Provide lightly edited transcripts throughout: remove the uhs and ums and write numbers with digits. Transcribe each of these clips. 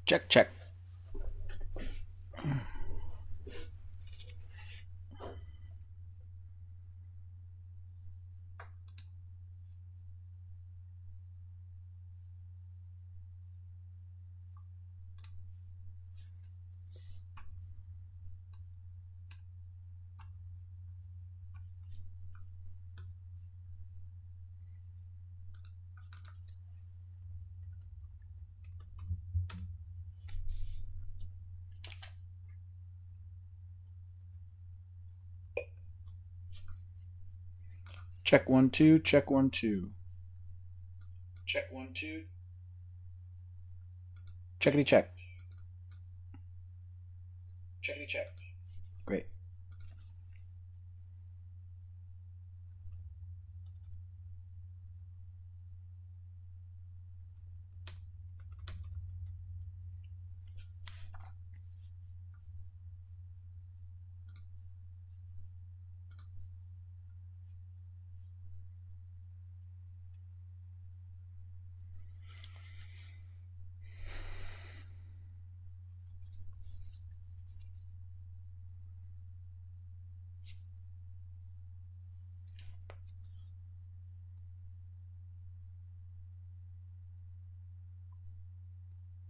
Check, check. Check 1 2. Check 1 2. Check 1 2. Checkity check. Checkity check. Great.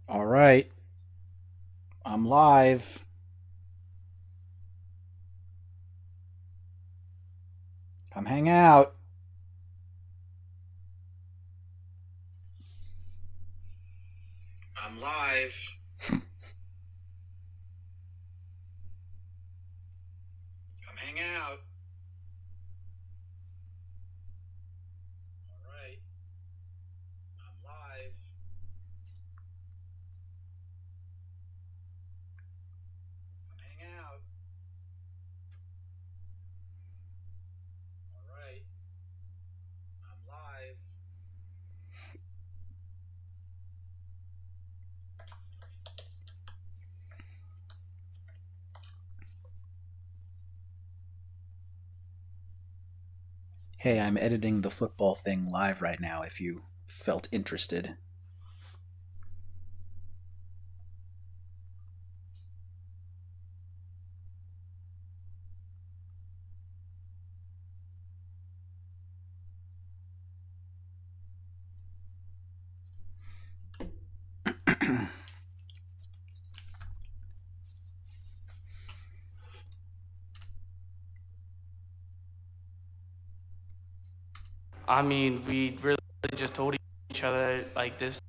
All right. I'm live. Come hang out. I'm live. Come hang out. All right. I'm live. Come hang out. All right. I'm live. Hey, I'm editing the football thing live right now if you felt interested. I mean, we really just told each other like this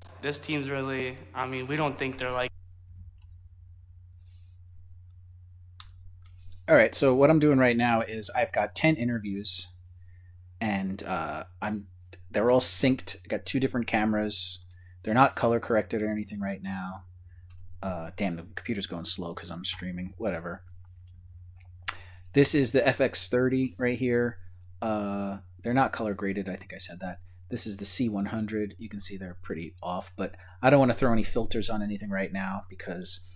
team's really. I mean, we don't think they're like. All right, so what I'm doing right now is I've got 10 interviews and they're all synced. I got two different cameras. They're not color corrected or anything right now. Damn, the computer's going slow because I'm streaming. Whatever. This is the FX30 right here. They're not color graded. I think I said that. This is the C100. You can see they're pretty off, but I don't want to throw any filters on anything right now because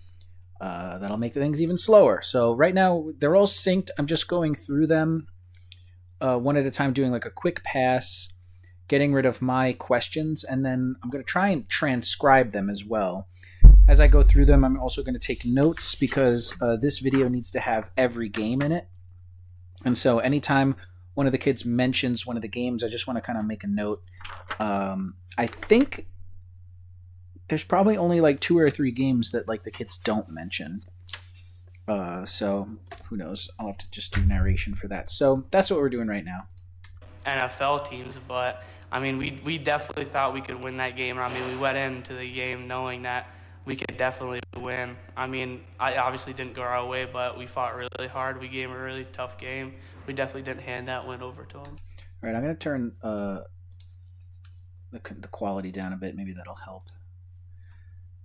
that'll make the things even slower. So right now they're all synced. I'm just going through them one at a time, doing like a quick pass, getting rid of my questions, and then I'm going to try and transcribe them as well. As I go through them, I'm also going to take notes because this video needs to have every game in it. And so anytime one of the kids mentions one of the games, I just want to kind of make a note. I think there's probably only like 2 or 3 games that like the kids don't mention. So who knows? I'll have to just do narration for that. So that's what we're doing right now. NFL teams, but I mean, we definitely thought we could win that game. I mean, we went into the game knowing that we could definitely win. I mean, I obviously didn't go our way, but we fought really hard. We gave them a really tough game. We definitely didn't hand that win over to them. All right, I'm going to turn the quality down a bit. Maybe that'll help.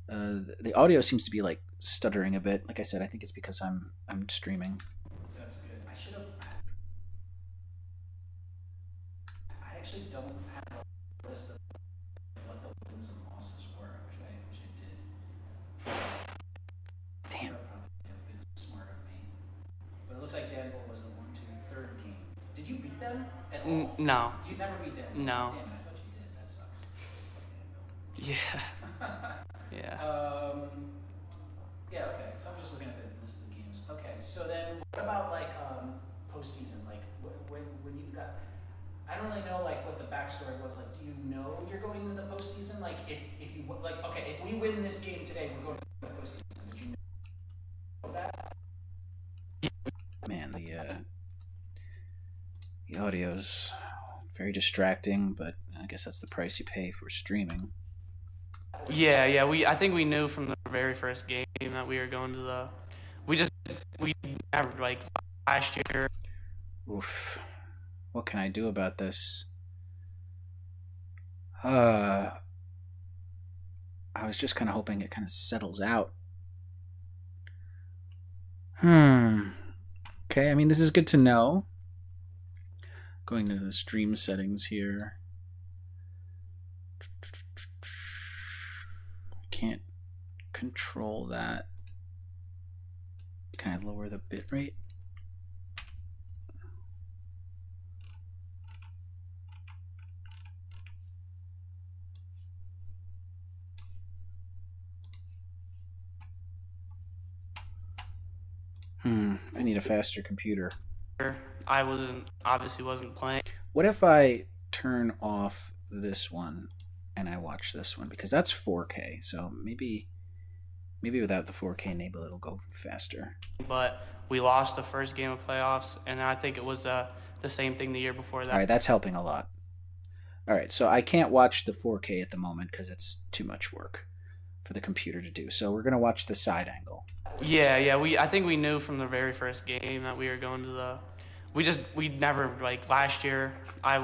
The audio seems to be like stuttering a bit. Like I said, I think it's because I'm streaming. That's good. I should have. I actually don't have a list of what the wins and losses were. I wish I did. Damn. That would probably have been smart of me. But it looks like Danville was the 1, 2, 3rd game. Did you beat them at all? No, You never beat Danville. no. Damn it! I thought you did. That sucks. Yeah. Yeah. Yeah. Okay. So I'm just looking at the list of the games. Okay. So then, what about like postseason? Like when you got, I don't really know like what the backstory was. Like, do you know you're going to the postseason? Like, if you like, okay, if we win this game today, we're going to the postseason. Did you know that? Man, the audio's very distracting, but I guess that's the price you pay for streaming. Yeah. I think we knew from the very first game that we were going to the. We never like last year. Oof. What can I do about this? I was just kind of hoping it kind of settles out. Okay, I mean, this is good to know. Going to the stream settings here. I can't control that. Can I lower the bitrate? I need a faster computer. I obviously wasn't playing. What if I turn off this one and I watch this one? Because that's 4K, so maybe without the 4K enable it'll go faster. But we lost the first game of playoffs, and I think it was the same thing the year before that. All right, that's helping a lot. All right, so I can't watch the 4K at the moment because it's too much work for the computer to do. So we're gonna watch the side angle. Yeah. I think we knew from the very first game that we were going to the. We never like last year. I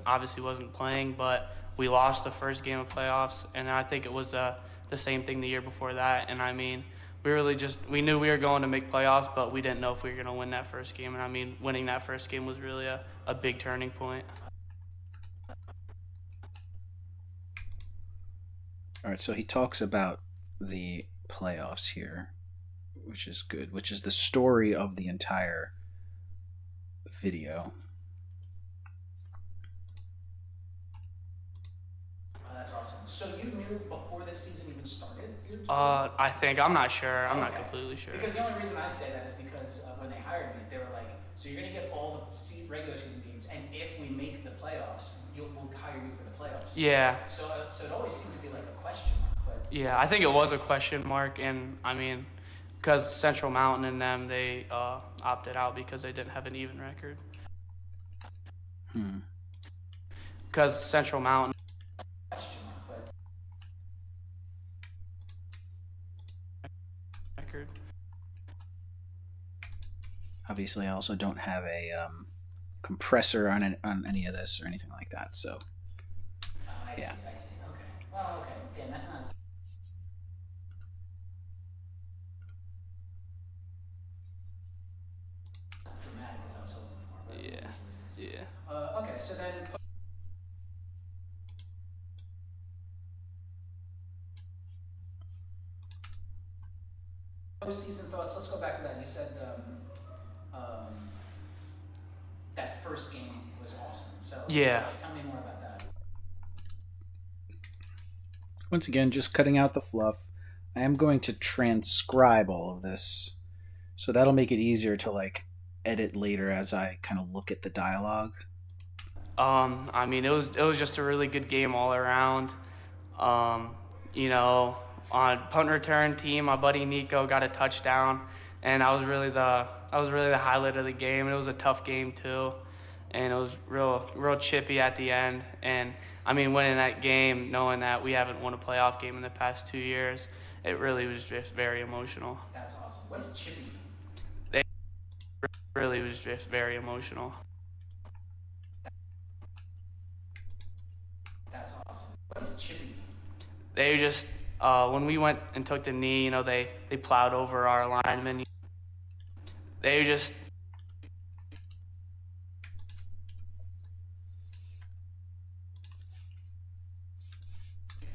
obviously wasn't playing, but we lost the first game of playoffs, and I think it was the same thing the year before that. And I mean, we knew we were going to make playoffs, but we didn't know if we were going to win that first game. And I mean, winning that first game was really a big turning point. All right, so he talks about the playoffs here, which is good, which is the story of the entire video. Oh, that's awesome. So you knew before the season even started? I think. I'm not sure. I'm not Okay. completely sure. Because the only reason I say that is because when they hired me, they were like, so you're going to get all the regular season games, and if we make the playoffs, we'll hire you for the playoffs. Yeah. So it always seemed to be like a question mark. But Yeah, I think it was a question mark, and I mean, because Central Mountain and them, they opted out because they didn't have an even record. Because Central Mountain. Question mark, but Record. Obviously, I also don't have a compressor on any of this or anything like that. So I see. Okay. Well, okay. Damn, that's not. Dramatic as I was hoping for. But Yeah. it is what it is. Yeah. Okay, so then. Postseason thoughts. Let's go back to that. You said that first game was awesome. So Yeah. tell me more about that. Once again, just cutting out the fluff. I am going to transcribe all of this, so that'll make it easier to like edit later as I kind of look at the dialogue. I mean, it was just a really good game all around. You know, on punt return team, my buddy Nico got a touchdown, and that was really the highlight of the game. It was a tough game too, and it was real chippy at the end. And I mean, winning that game, knowing that we haven't won a playoff game in the past 2 years, it really was just very emotional. That's awesome. What's chippy? Really was just very emotional. That's awesome. What's chippy? They just when we went and took the knee, you know, they plowed over our linemen. They just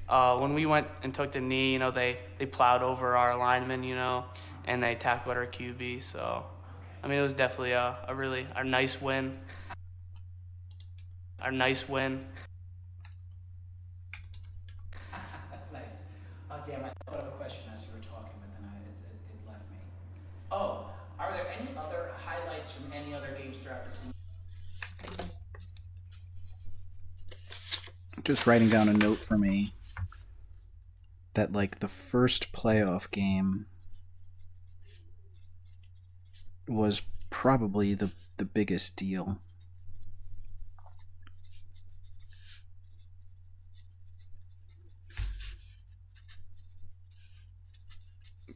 when we went and took the knee, you know, they plowed over our linemen, you know, and they tackled our QB. So, I mean, it was definitely a nice win. Our nice win. highlights from any other games throughout the season Just writing down a note for me that like the first playoff game was probably the biggest deal.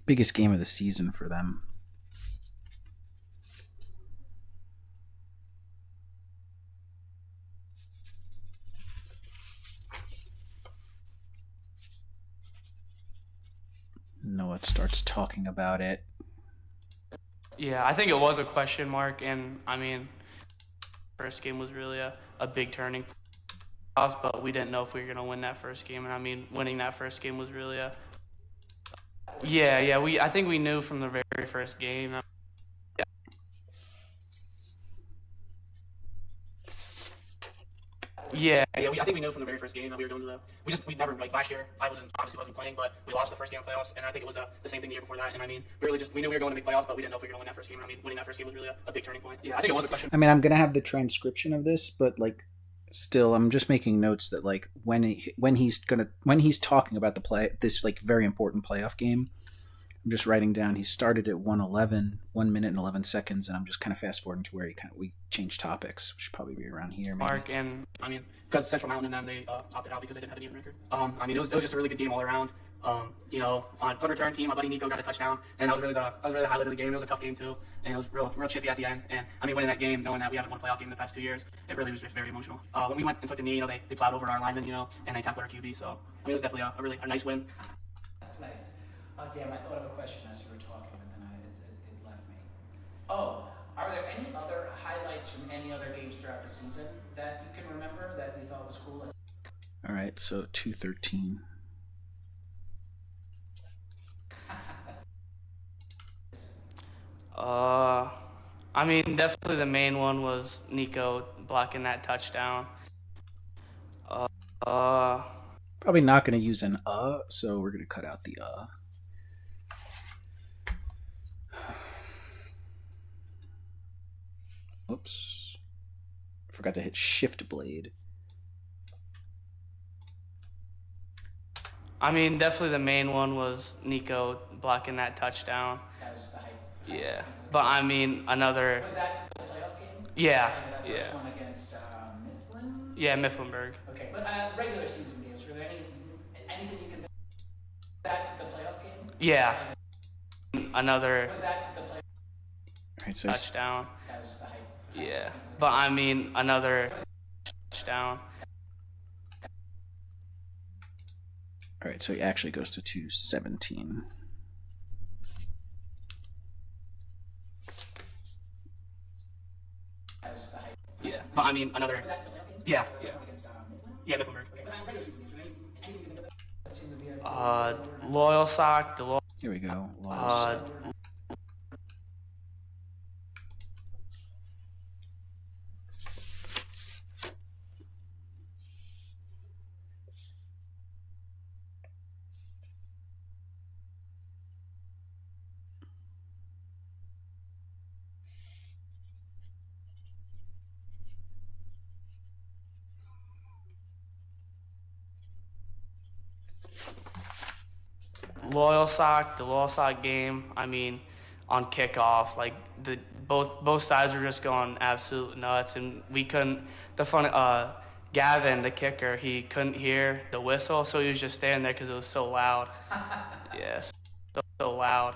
Biggest game of the season for them. Noah starts talking about it. Yeah, I think it was a question mark, and I mean, first game was really a big turning point for us, but we didn't know if we were gonna win that first game, and I mean, winning that first game was really a I think we knew from the very first game. I think we knew from the very first game that we were going to we never, like last year, I obviously wasn't playing, but we lost the first game of playoffs, and I think it was the same thing the year before that, and I mean, we knew we were going to make playoffs, but we didn't know if we were going to win that first game, and I mean, winning that first game was really a big turning point. Yeah, I think it was a question. I mean, I'm gonna have the transcription of this, but like, still, I'm just making notes that like when he's talking about this like very important playoff game, I'm just writing down he started at 1:11, 1 minute and 11 seconds, and I'm just kind of fast forwarding to where we changed topics, which should probably be around here. Maybe. Mark, and I mean, because Central Mountain and them, they opted out because they didn't have an even record. I mean, it was just a really good game all around. You know, on punt return team, my buddy Nico got a touchdown, and that was really the highlight of the game. It was a tough game too, and it was real chippy at the end. And I mean, winning that game, knowing that we haven't won a playoff game in the past 2 years, it really was just very emotional. When we went and took the knee, you know, they plowed over our linemen, you know, and they tackled our QB. So I mean, it was definitely a really nice win. Nice. Oh, damn, I thought of a question as you were talking, but then it left me. Oh, are there any other highlights from any other games throughout the season that you can remember that we thought was cool? All right, so 2:13. I mean, definitely the main one was Nico blocking that touchdown. Probably not going to use an so we're going to cut out the Oops. Forgot to hit shift blade. I mean, definitely the main one was Nico blocking that touchdown. That was just the hype. Yeah, but I mean, another. Was that the playoff game? Yeah, That first one against Mifflin? Yeah, Mifflinburg. Okay, but regular season games, were there anything you can... Was that the playoff game? Yeah, another Was that the playoff... All right, so touchdown. That was just the hype. Yeah, but I mean, another touchdown. all right, so he actually goes to 2:17. That was just the hype. Yeah, but I mean, another. Was that the playoff game? Yeah, The yeah. first one against Mifflin? Yeah, Mifflinburg. Okay, but regular season games, were there anything you can think of that seemed to be a... Loyal Sock, the Here we go. Loyal Sock game. I mean, on kickoff, like both sides were just going absolute nuts, and we couldn't. Gavin, the kicker, he couldn't hear the whistle, so he was just standing there because it was so loud. Yes, so loud.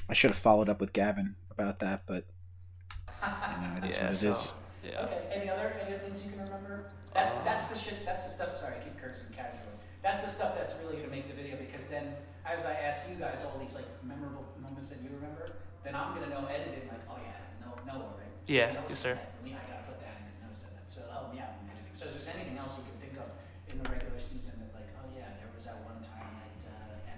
I should have followed up with Gavin about that, but it is what it is. Yeah. Okay, any other things you can remember? That's the shit, that's the stuff, sorry, I keep cursing casually. That's the stuff that's really gonna make the video, because then, as I ask you guys all these like memorable moments that you remember, then I'm gonna know editing, like, oh yeah, Noah, right? Yeah, Noah yes, said sir. that. I gotta put that in because Noah said that. So, yeah, I'm editing. So, is there anything else you can think of in the regular season that, like, oh yeah, there was that one time at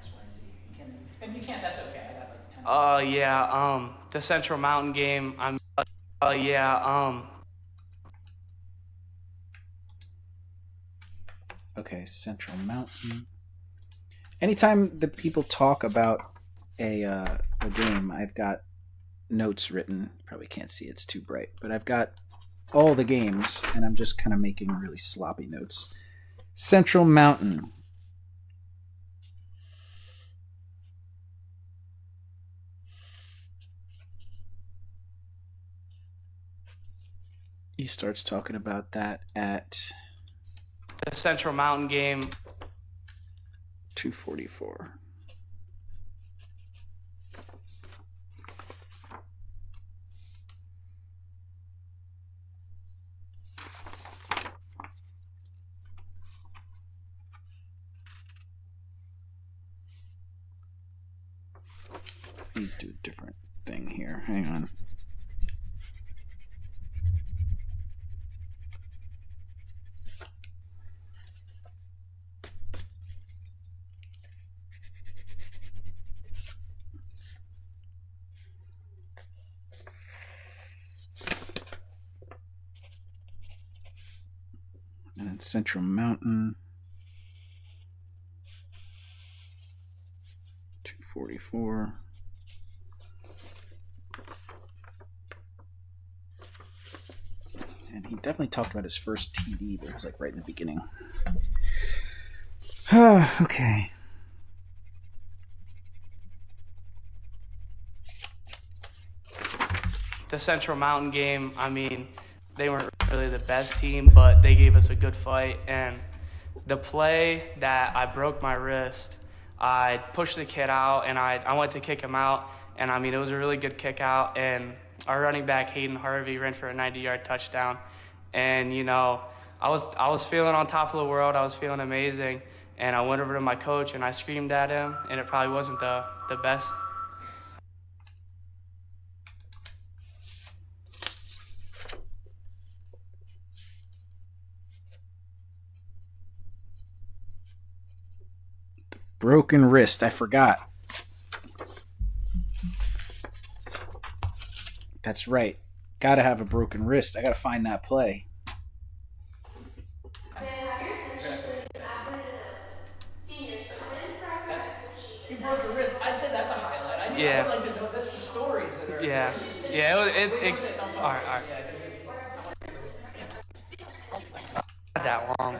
XYZ? You can, if you can't, that's okay. I got like 10. Yeah. The Central Mountain game. Okay, Central Mountain. Anytime the people talk about a game, I've got notes written. Probably can't see, it's too bright, but I've got all the games, and I'm just kind of making really sloppy notes. Central Mountain. He starts talking about that at The Central Mountain game. 2:44. Let me do a different thing here. Hang on. And then Central Mountain. 2:44. And he definitely talked about his first TD, but it was like right in the beginning. Okay. The Central Mountain game, I mean, they weren't really the best team, but they gave us a good fight. And the play that I broke my wrist, I pushed the kid out, and I went to kick him out. And, I mean, it was a really good kick out. And our running back, Hayden Harvey, ran for a 90-yard touchdown. And, you know, I was feeling on top of the world. I was feeling amazing. And I went over to my coach, and I screamed at him. And it probably wasn't the best. Broken wrist. I forgot. That's right. Gotta have a broken wrist. I gotta find that play. You broke your wrist. I'd say that's a highlight. Yeah. I would like to know the stories that are Yeah. interesting. Yeah, Wait, it don't talk all right, about all right. this. Yeah, 'cause Not that long.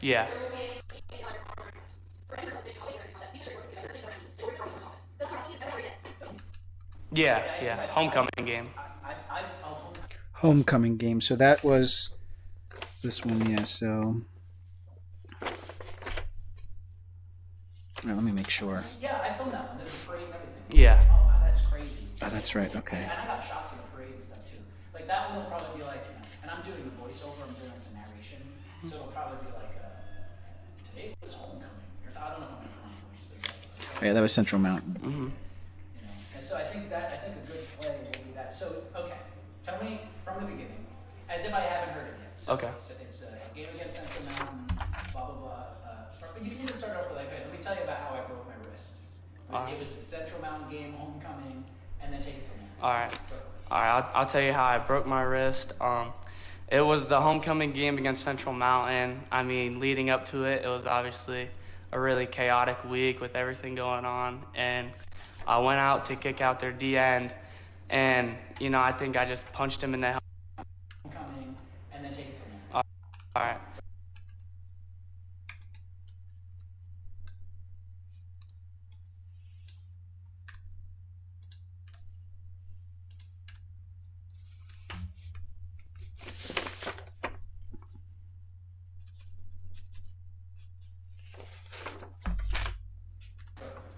Yeah. Yeah. Homecoming game. Homecoming game. So that was this one, yeah. So let me make sure. Yeah, I filmed that one. There's a parade and everything. Yeah. Oh, wow, that's crazy. Oh, that's right. Okay. And I got shots in the parade and stuff too. Like that one will probably be like, you know, and I'm doing the voiceover, I'm doing like the narration, so it'll probably be like, today was homecoming. I don't know if I'm gonna run voice, but Yeah, that was Central Mountain. Mm-hmm. you know. And so I think a good play will be that. So okay, tell me from the beginning, as if I haven't heard it yet. So Okay. It's a game against Central Mountain, blah blah blah. But you can even start off with like, okay, let me tell you about how I broke my wrist. It was the Central Mountain game, homecoming, and then take it from there. All right. I'll tell you how I broke my wrist. It was the homecoming game against Central Mountain. I mean, leading up to it, it was obviously a really chaotic week with everything going on. And I went out to kick out their D end, and you know, I think I just punched him in the Homecoming, and then take it from there. All right.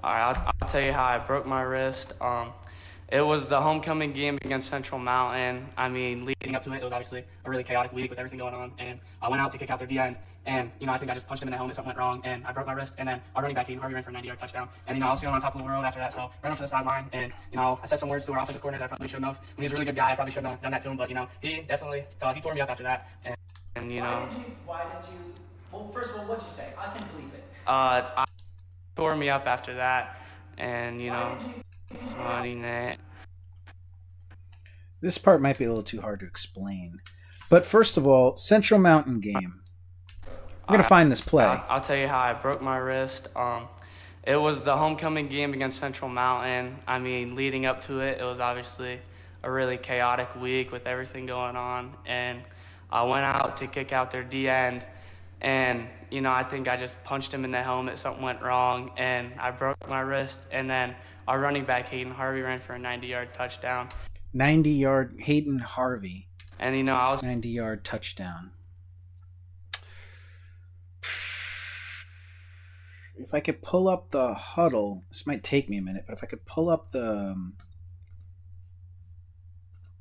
All right, I'll tell you how I broke my wrist. It was the homecoming game against Central Mountain. I mean, leading up to it, it was obviously a really chaotic week with everything going on. And I went out to kick out their D end, and you know, I think I just punched him in the helmet. Something went wrong, and I broke my wrist. And then our running back, Hayden Harvey, ran for a 90-yard touchdown. And you know, I was feeling on top of the world after that, so ran up to the sideline, and you know, I said some words to our offensive coordinator that I probably shouldn't have. When he's a really good guy, I probably shouldn't have done that to him. But you know, he definitely he tore me up after that. And you know, Why did you? Well, first of all, what'd you say? I can believe it. I tore me up after that, and you know. Funny that. This part might be a little too hard to explain. But first of all, Central Mountain game. We're going to find this play. I'll tell you how I broke my wrist. It was the homecoming game against Central Mountain. I mean, leading up to it, it was obviously a really chaotic week with everything going on. And I went out to kick out their D end. And, you know, I think I just punched him in the helmet. Something went wrong. And I broke my wrist. And then our running back, Hayden Harvey, ran for a 90-yard touchdown. 90-yard Hayden Harvey. And, you know, I was 90-yard touchdown. If I could pull up the huddle, this might take me a minute, but if I could pull up the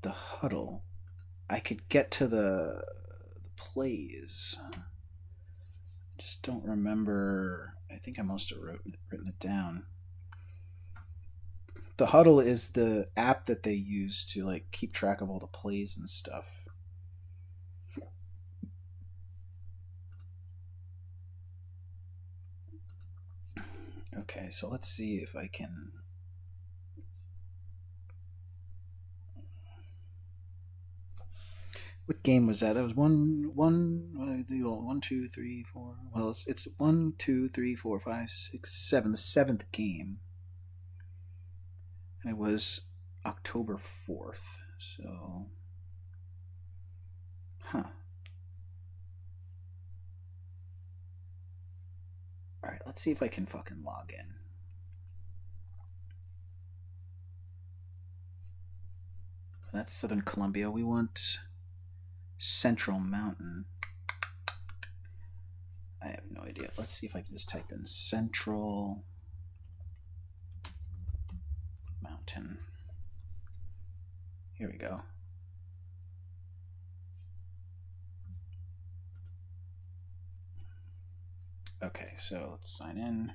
huddle, I could get to the plays. I just don't remember. I think I must have written it down. The huddle is the app that they use to like keep track of all the plays and stuff. Okay, so let's see if I can. What game was that? That was one, two, three, four. Well, it's 1, 2, 3, 4, 5, 6, 7. The 7th game, and it was October 4th. So, All right, let's see if I can fucking log in. That's Southern Columbia. We want Central Mountain. I have no idea. Let's see if I can just type in Central Mountain. Here we go. Okay, so let's sign in.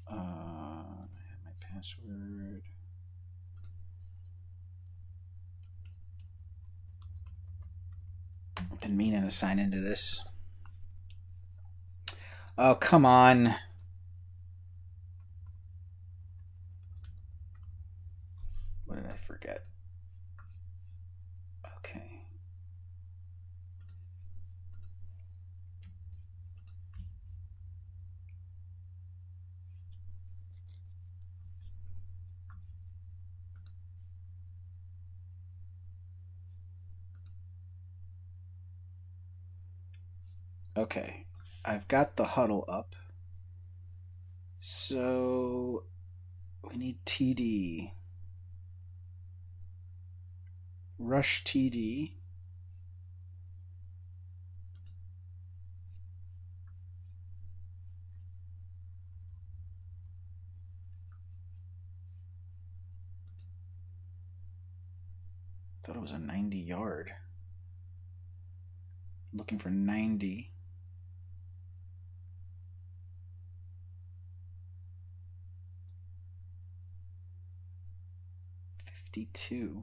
I have my password. I've been meaning to sign into this. Oh, come on. What did I forget? Okay. Okay, I've got the huddle up. So we need TD. Rush TD. Thought it was a 90-yard. Looking for 90. $52.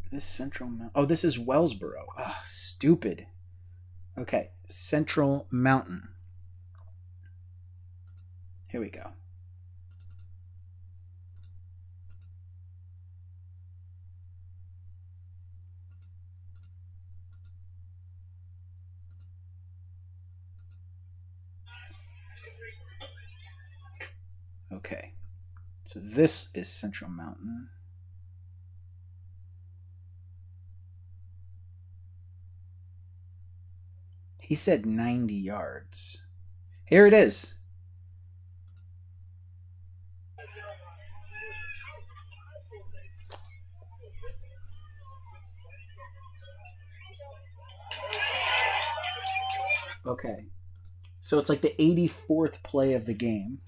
Is this Central Mountain? Oh, this is Wellsboro. Oh, stupid. Okay, Central Mountain. Here we go. Okay, so this is Central Mountain. He said 90 yards. Here it is. Okay, so it's like the 84th play of the game.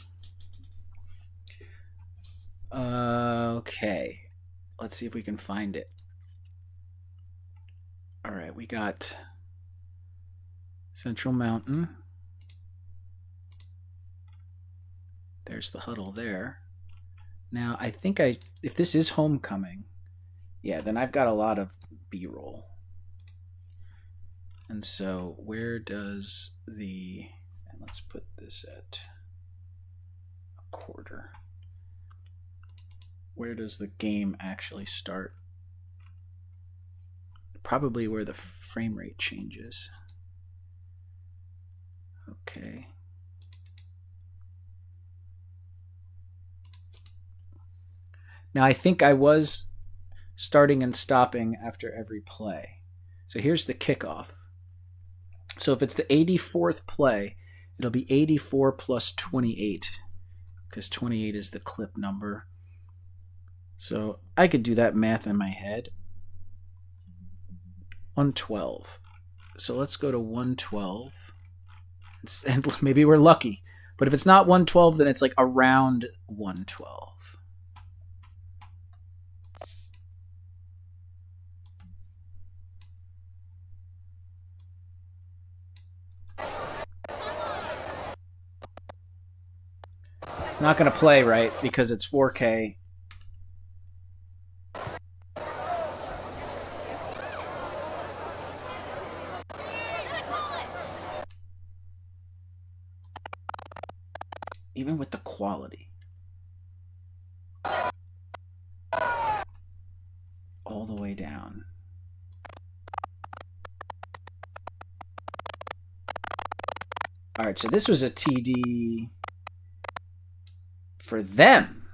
Okay, let's see if we can find it. All right, we got Central Mountain. There's the huddle there. Now, I think if this is homecoming, yeah, then I've got a lot of B-roll. And so where does and let's put this at a quarter. Where does the game actually start? Probably where the frame rate changes. Okay. Now I think I was starting and stopping after every play. So here's the kickoff. So if it's the 84th play, it'll be 84 plus 28, because 28 is the clip number. So I could do that math in my head. 112. So let's go to 112. And maybe we're lucky. But if it's not 112, then it's like around 112. It's not going to play right because it's 4K. Even with the quality. All the way down. All right, so this was a TD for them.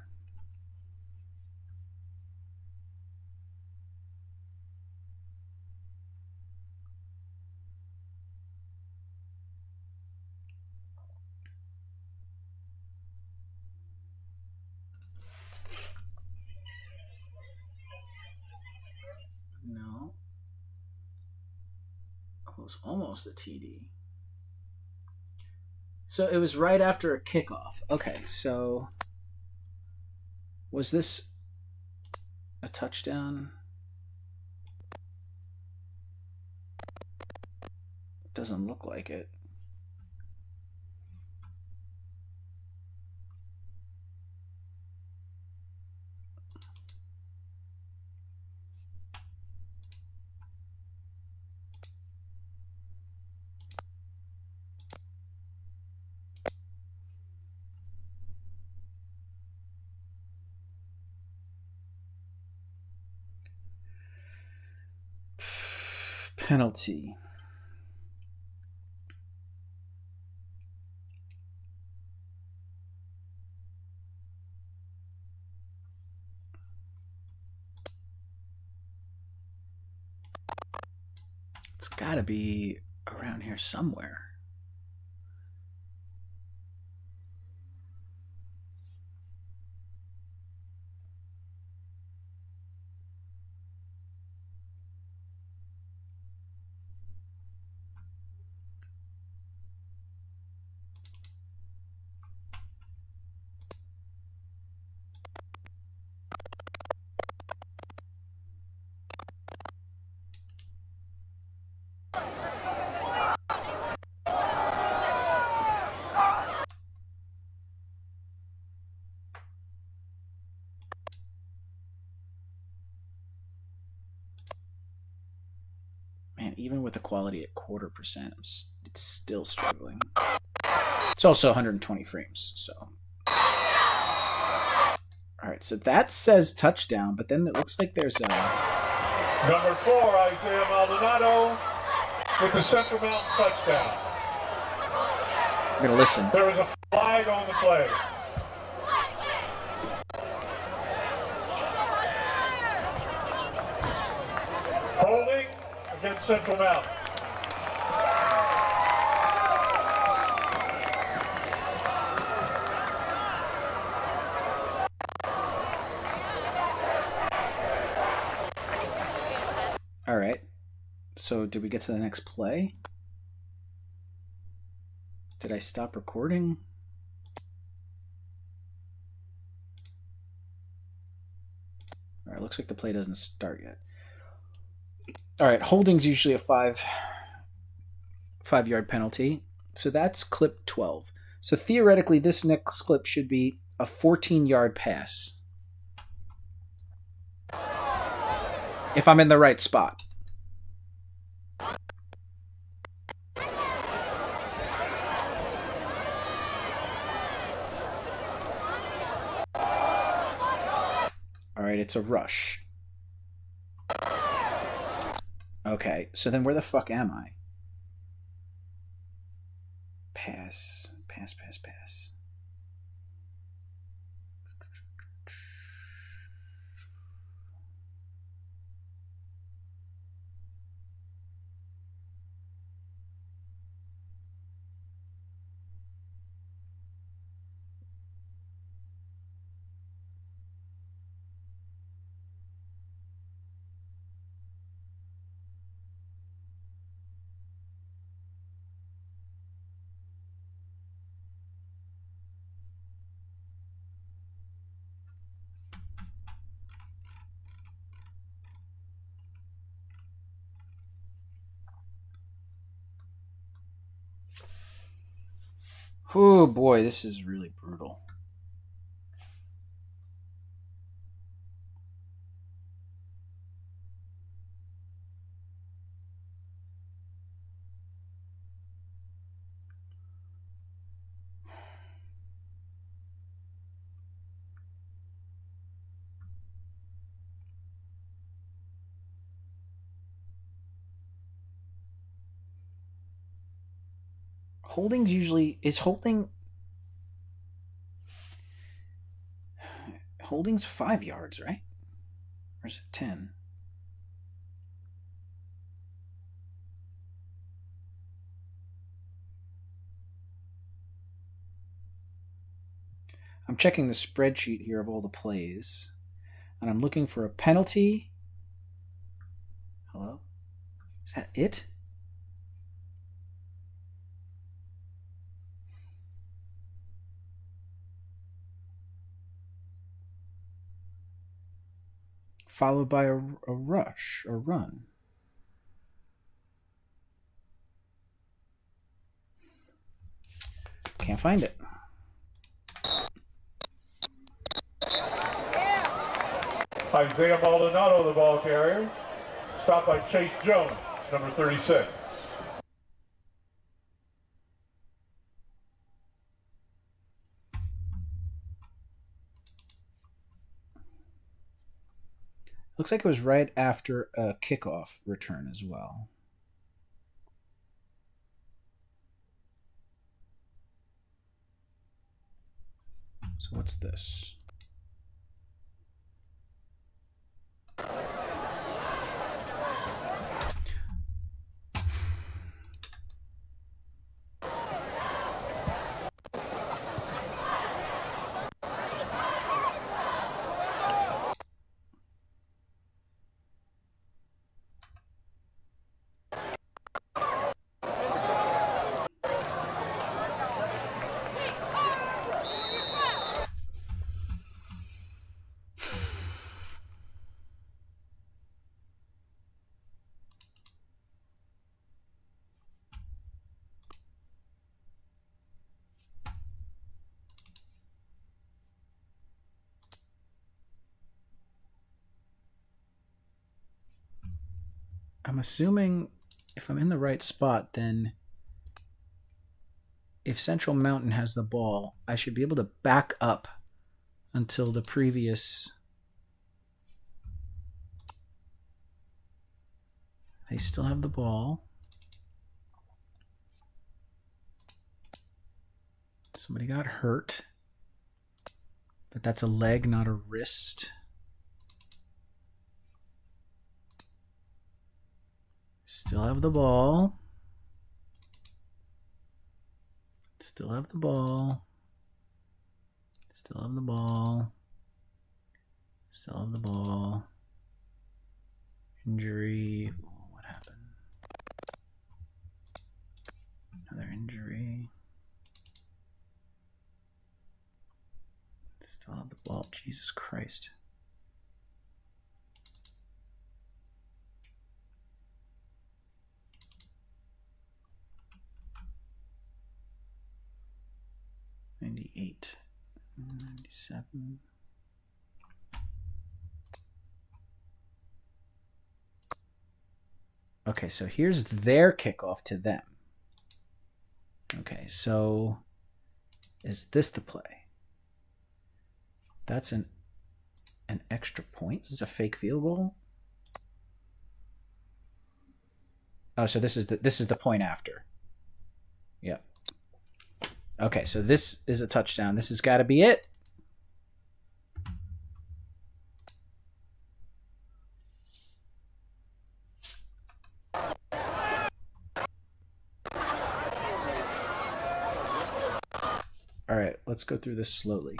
No. It was almost a TD. So it was right after a kickoff. Okay, so was this a touchdown? Doesn't look like it. Penalty. It's got to be around here somewhere. Man, even with the quality at 0.25%, it's still struggling. It's also 120 frames, so. All right, so that says touchdown, but then it looks like there's a... Number 4, Isaiah Maldonado with the Central Mountain touchdown. I'm going to listen. There was a flag on the play. Holding against Central Mountain. All right. So did we get to the next play? Did I stop recording? All right, looks like the play doesn't start yet. All right, holding's usually a 5-yard penalty. So that's clip 12. So theoretically, this next clip should be a 14-yard pass. If I'm in the right spot. All right, it's a rush. Okay, so then where the fuck am I? Pass, pass, pass, pass. Oh boy, this is really brutal. Holding's usually Holding's 5 yards, right? Or is it 10? I'm checking the spreadsheet here of all the plays, and I'm looking for a penalty. Hello? Is that it? Followed by a rush, a run. Can't find it. Isaiah Maldonado, the ball carrier. Stopped by Chase Jones, number 36. Looks like it was right after a kickoff return as well. So what's this? I'm assuming if I'm in the right spot, then if Central Mountain has the ball, I should be able to back up until the previous... They still have the ball. Somebody got hurt. But that's a leg, not a wrist. Still have the ball. Still have the ball. Still have the ball. Still have the ball. Injury. Ooh, what happened? Another injury. Still have the ball. Jesus Christ. 98. 97. Okay, so here's their kickoff to them. Okay, so is this the play? That's an extra point. This is a fake field goal. Oh, so this is the point after. Yep. Okay, so this is a touchdown. This has got to be it. All right, let's go through this slowly.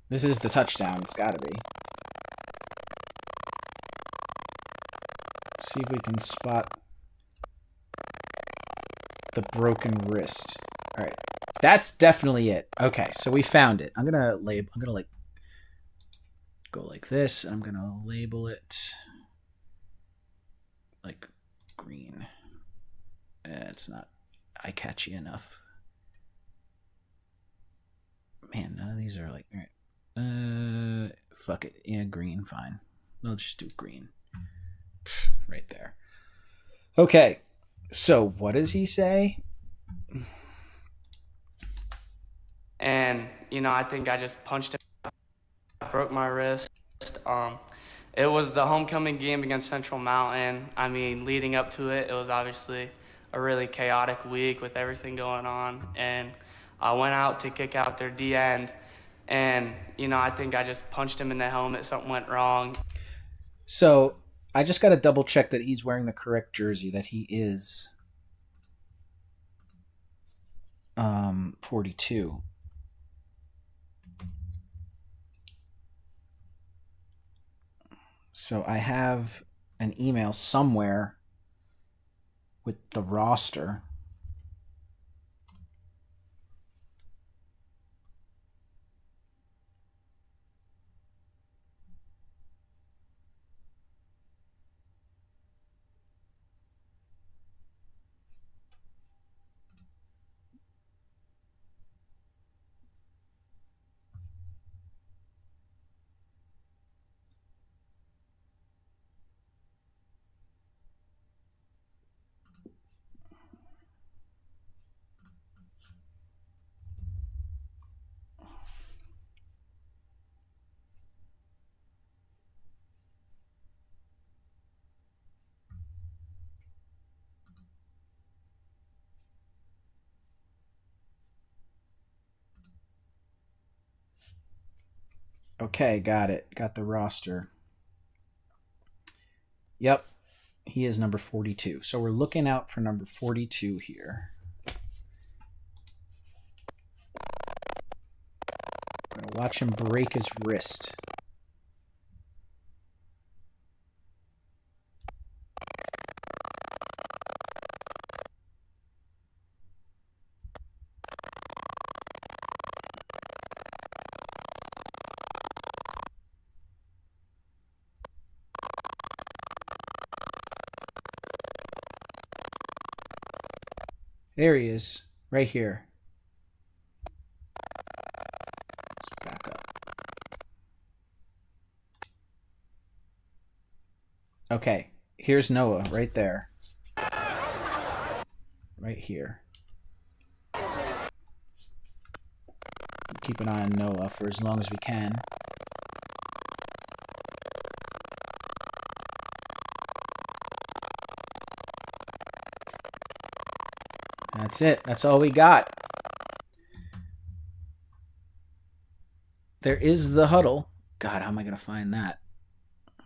This is the touchdown. It's got to be. See if we can spot the broken wrist. All right, that's definitely it. Okay, so we found it. I'm gonna like go like this. I'm gonna label it like green. It's not eye-catchy enough. Man, none of these are like. All right. Fuck it. Yeah, green. Fine. We'll just do green. Right there. Okay. So what does he say? And, you know, I think I just punched him. Broke my wrist. It was the homecoming game against Central Mountain. I mean, leading up to it, it was obviously a really chaotic week with everything going on. And I went out to kick out their D end. And, you know, I think I just punched him in the helmet. Something went wrong. So I just got to double check that he's wearing the correct jersey, that he is 42. So I have an email somewhere with the roster. Okay, got it. Got the roster. Yep, he is number 42. So we're looking out for number 42 here. I'm going to watch him break his wrist. There he is, right here. Let's back up. Okay, here's Noah right there. Right here. Keep an eye on Noah for as long as we can. That's it. That's all we got. There is the huddle. God, how am I going to find that? I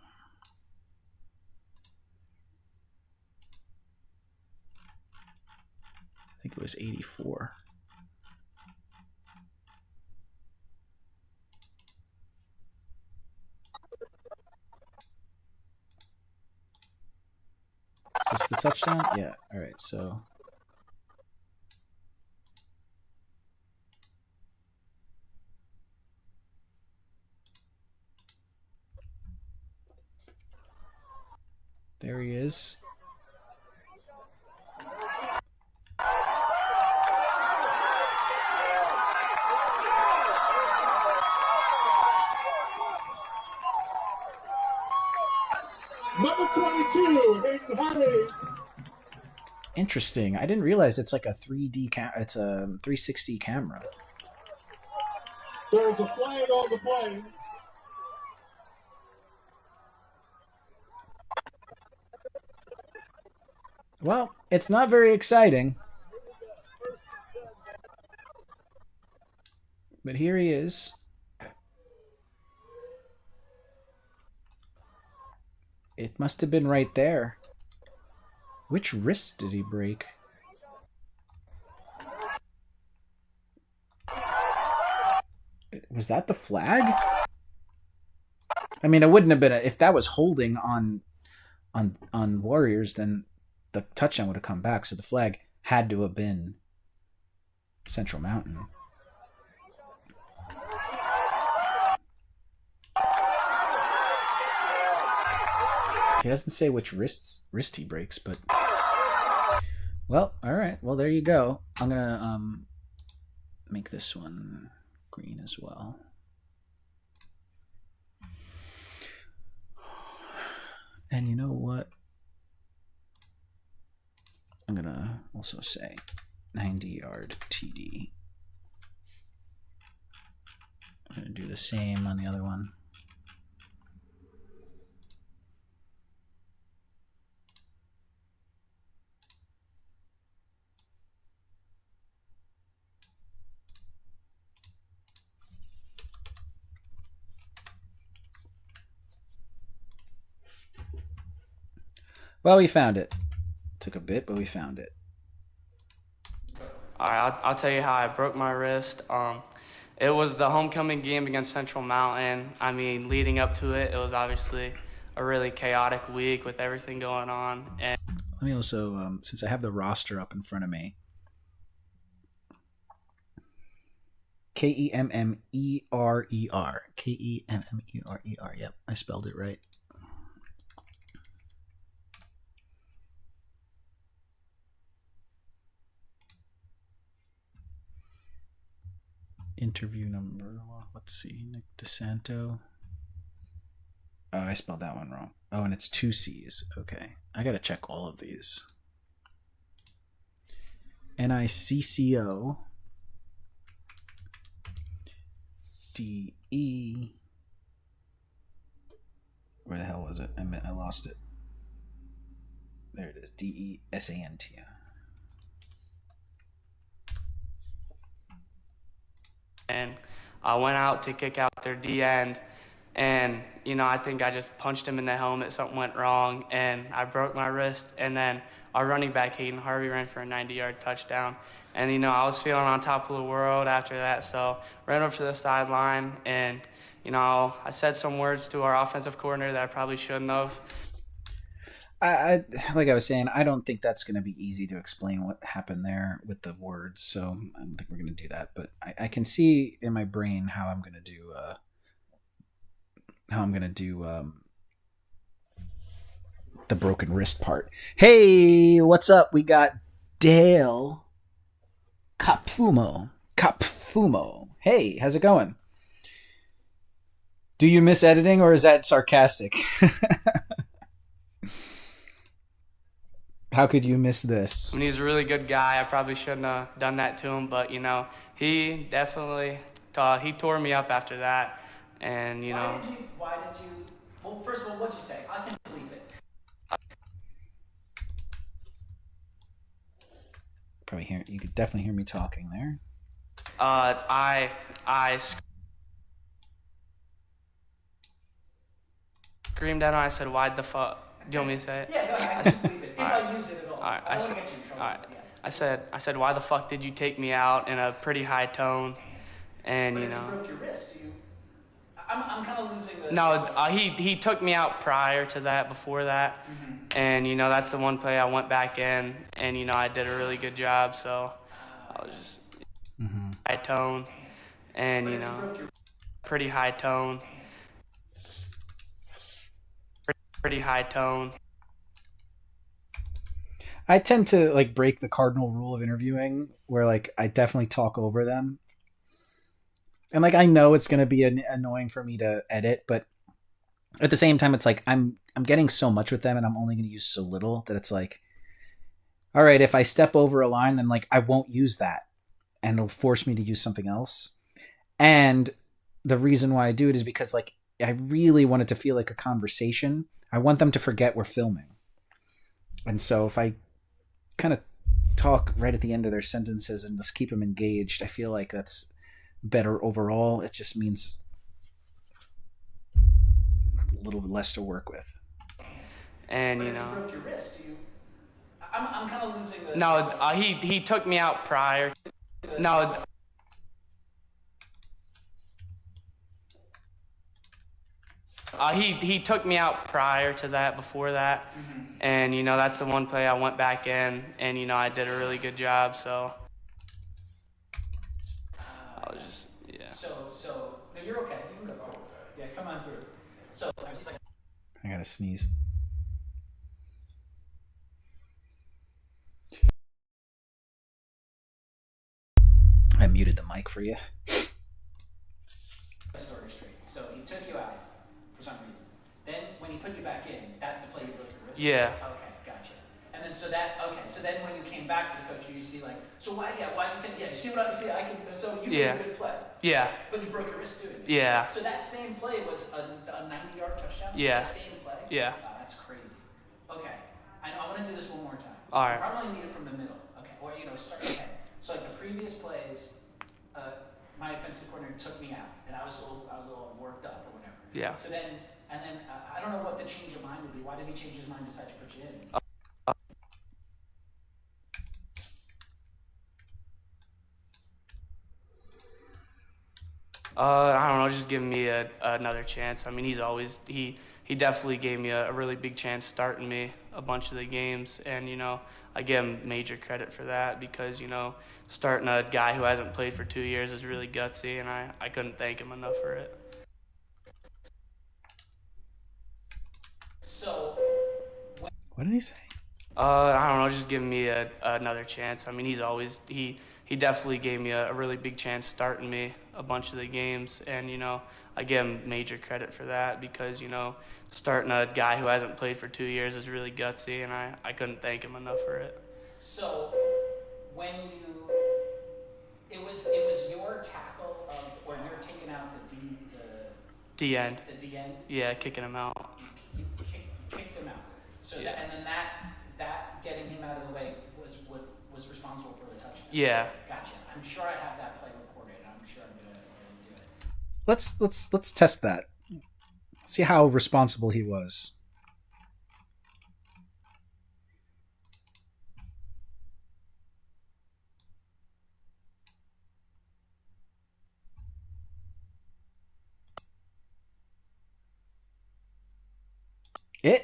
think it was 84. Is this the touchdown? Yeah. All right. So. There he is. Interesting. I didn't realize it's like a 3D it's a 360 camera. There's a flag on the play. Well, it's not very exciting. But here he is. It must have been right there. Which wrist did he break? Was that the flag? I mean, it wouldn't have been if that was holding on Warriors, then the touchdown would have come back. So the flag had to have been Central Mountain. He doesn't say which wrist he breaks, but well, all right. Well, there you go. I'm gonna make this one green as well. And you know what? I'm gonna also say 90-yard TD. I'm gonna do the same on the other one. Well, we found it. Took a bit, but we found it. All right, I'll tell you how I broke my wrist. It was the homecoming game against Central Mountain. I mean, leading up to it, it was obviously a really chaotic week with everything going on. And let me also, since I have the roster up in front of me, Kemmerer. Kemmerer. Yep, I spelled it right. Interview number, let's see, Nick DeSanto. Oh, I spelled that one wrong. Oh, and it's 2 C's. Okay, I gotta check all of these. NICCO DE. Where the hell was it? I lost it. There it is. DESANT. And I went out to kick out their D end, and I think I just punched him in the helmet. Something went wrong, and I broke my wrist. And then our running back Hayden Harvey ran for a 90-yard touchdown. And I was feeling on top of the world after that, so ran up to the sideline, and I said some words to our offensive coordinator that I probably shouldn't have. I like I was saying, I don't think that's going to be easy to explain what happened there with the words, so I don't think we're going to do that. But I can see in my brain how I'm going to do the broken wrist part. Hey, what's up? We got Dale Capfumo. Hey, how's it going? Do you miss editing, or is that sarcastic? How could you miss this? I mean, he's a really good guy. I probably shouldn't have done that to him, but he definitely he tore me up after that, and Why did you? Well, first of all, what'd you say? I can believe it. Probably you could definitely hear me talking there. I screamed at him. I said, "Why the fuck?" Do you want me to say it? Yeah, go ahead. I just believe it. If I use it at all. All right, I don't want to get you in trouble. All right. Yeah. I said, why the fuck did you take me out in a pretty high tone? And But if you broke your wrist, I'm kind of losing the. No, he took me out prior to that, before that, and that's the one play I went back in, and I did a really good job. So I was just high tone, and pretty high tone. Pretty high tone. I tend to break the cardinal rule of interviewing, where I definitely talk over them, and I know it's going to be annoying for me to edit, but at the same time, it's like I'm getting so much with them, and I'm only going to use so little that it's like, all right, if I step over a line, then like I won't use that, and it'll force me to use something else. And the reason why I do it is because like I really want it to feel like a conversation. I want them to forget we're filming. And so if I kind of talk right at the end of their sentences and just keep them engaged, I feel like that's better overall. It just means a little bit less to work with. And But you if know, you broke your wrist, I'm kind of losing the. no, he took me out prior. No. He took me out prior to that, before that, and you know that's the one play I went back in, and you know I did a really good job. So I was just So no, you're okay. You can go through. Yeah, come on through. So it's like. I gotta sneeze. I muted the mic for you. Story straight. So he took you out for some reason. Then when he put you back in, that's the play you broke your wrist. Yeah. Okay, gotcha. And then so then when you came back to the coach, you see like, so why'd you take? Yeah, you see what I see? So you made a good play. Yeah. But you broke your wrist doing it. Yeah. So that same play was a 90-yard touchdown. Yeah. The same play. Yeah. Wow, that's crazy. Okay, I want to do this one more time. All right. You probably need it from the middle. Okay, or start. Okay, so like the previous plays, my offensive coordinator took me out, and I was a little worked up or whatever. Yeah. So then, I don't know what the change of mind would be. Why did he change his mind, decide to put you in? I don't know, just giving me another chance. I mean, he definitely gave me a really big chance starting me a bunch of the games, and you know, I give him major credit for that because you know, starting a guy who hasn't played for 2 years is really gutsy, and I couldn't thank him enough for it. So, What did he say? I don't know, just giving me another chance. I mean, he definitely gave me a really big chance starting me a bunch of the games, and you know, I give him major credit for that because you know, starting a guy who hasn't played for 2 years is really gutsy, and I couldn't thank him enough for it. so when it was your tackle of where you're taking out the D end. the D end. Yeah, kicking him out. You kicked him out. So Yeah. and then that getting him out of the way was what was responsible for the touchdown. Yeah. Gotcha. I'm sure I have that play recorded. I'm sure I'm gonna do it. Let's test that. See how responsible he was.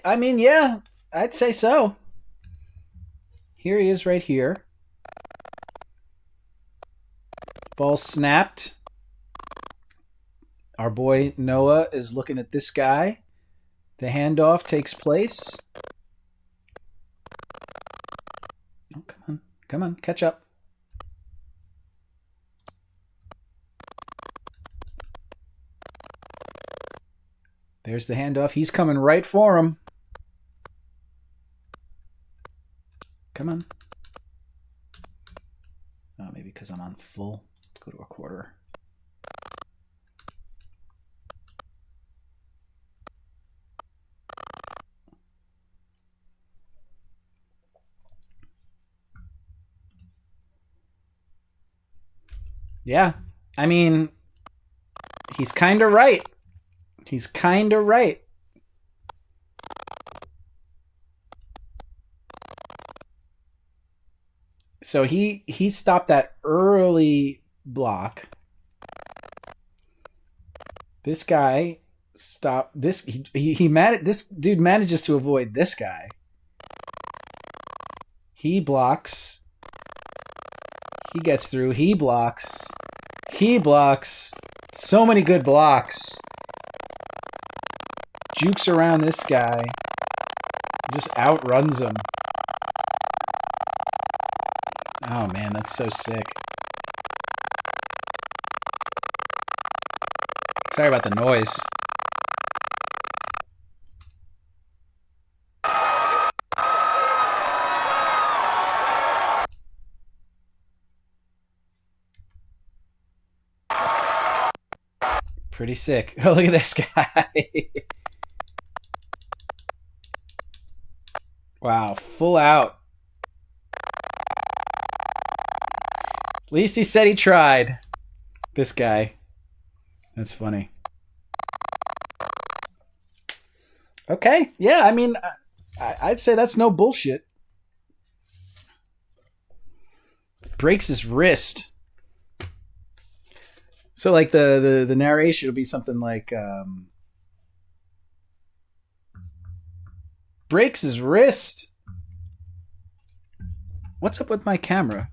I mean, yeah, I'd say so. Here he is right here. Ball snapped. Our boy Noah is looking at this guy. The handoff takes place. Oh, come on. Come on, catch up. There's the handoff. He's coming right for him. Come on. Oh, maybe because I'm on full. Let's go to a quarter. Yeah. I mean, he's kind of right. He's kind of right. So he stopped that early block. This guy stopped this. This dude manages to avoid this guy. He blocks. He gets through. He blocks. He blocks. So many good blocks. Jukes around this guy. Just outruns him. Oh man, that's so sick. Sorry about the noise. Pretty sick. Oh, look at this guy. Wow, full out. At least he said he tried. This guy. That's funny. Okay, yeah, I mean, I'd say that's no bullshit. Breaks his wrist. So, like, the narration will be something like, breaks his wrist. What's up with my camera?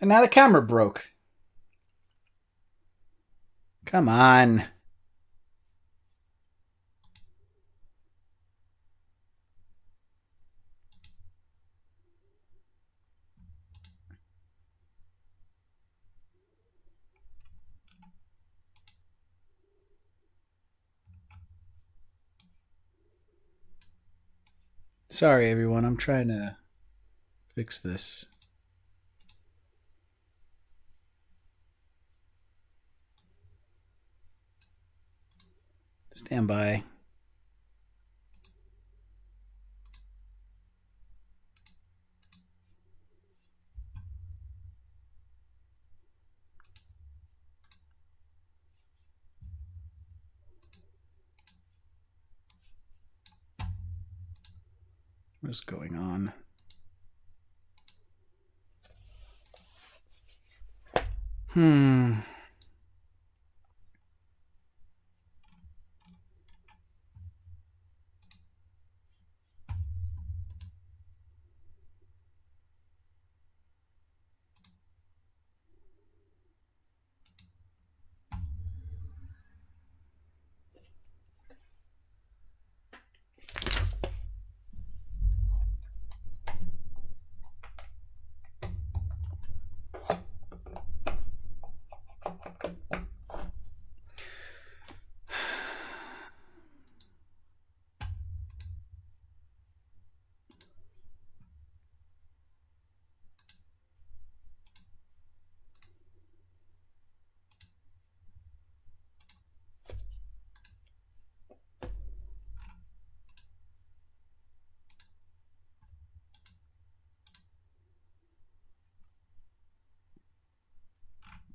And now the camera broke. Come on. Sorry, everyone. I'm trying to fix this. Stand by. What's going on?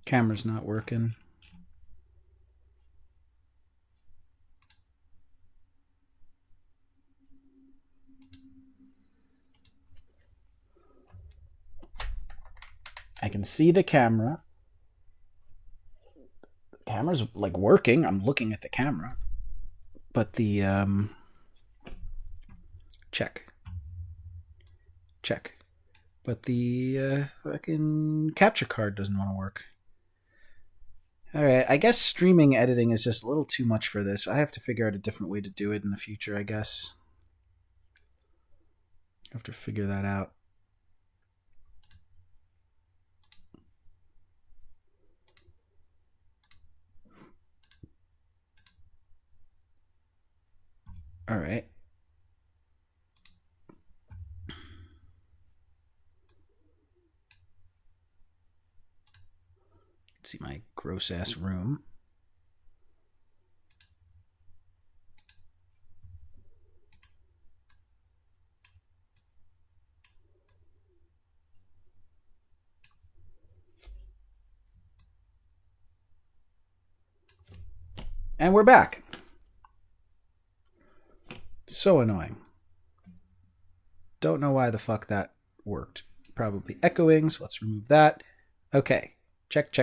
Camera's not working. I can see the camera. The camera's like working. I'm looking at the camera. But the check. But the fucking capture card doesn't want to work. Alright, I guess streaming editing is just a little too much for this. I have to figure out a different way to do it in the future, I guess. I have to figure that out. Alright. See my gross ass room. And we're back. So annoying. Don't know why the fuck that worked. Probably echoing, so let's remove that. Okay. Check.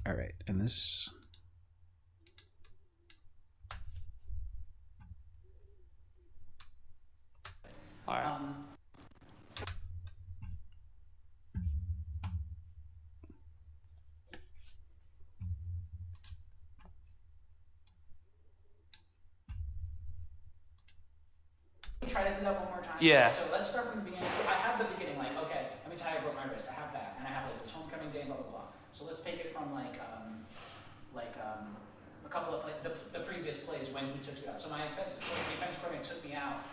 All right, and this. All right. try to do that one more time? Yeah. So let's start from the beginning. I have the beginning, like, okay, let me tell you how I broke my wrist. I have that, and I have like this homecoming day, blah blah blah. So let's take it from a couple of the previous plays when he took you out. So my defense coordinator took me out,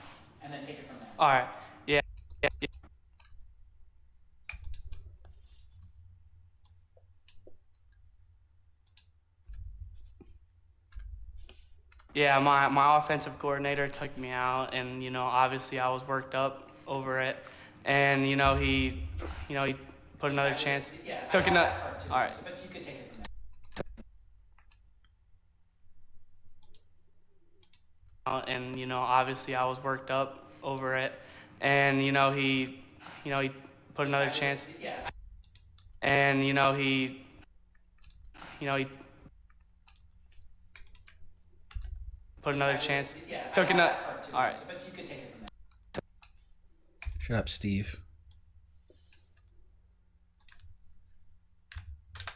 and then take it from there. All right. Yeah. Yeah, my offensive coordinator took me out, and obviously I was worked up over it, and he put another chance. Yeah, took I have another. that part too, All right. so, but you could take it from there. And obviously I was worked up over it, and he put another chance. Yeah. And he put another chance. Yeah, took I have another. that part too, All right. so, but you could take it from there. Shut up, Steve.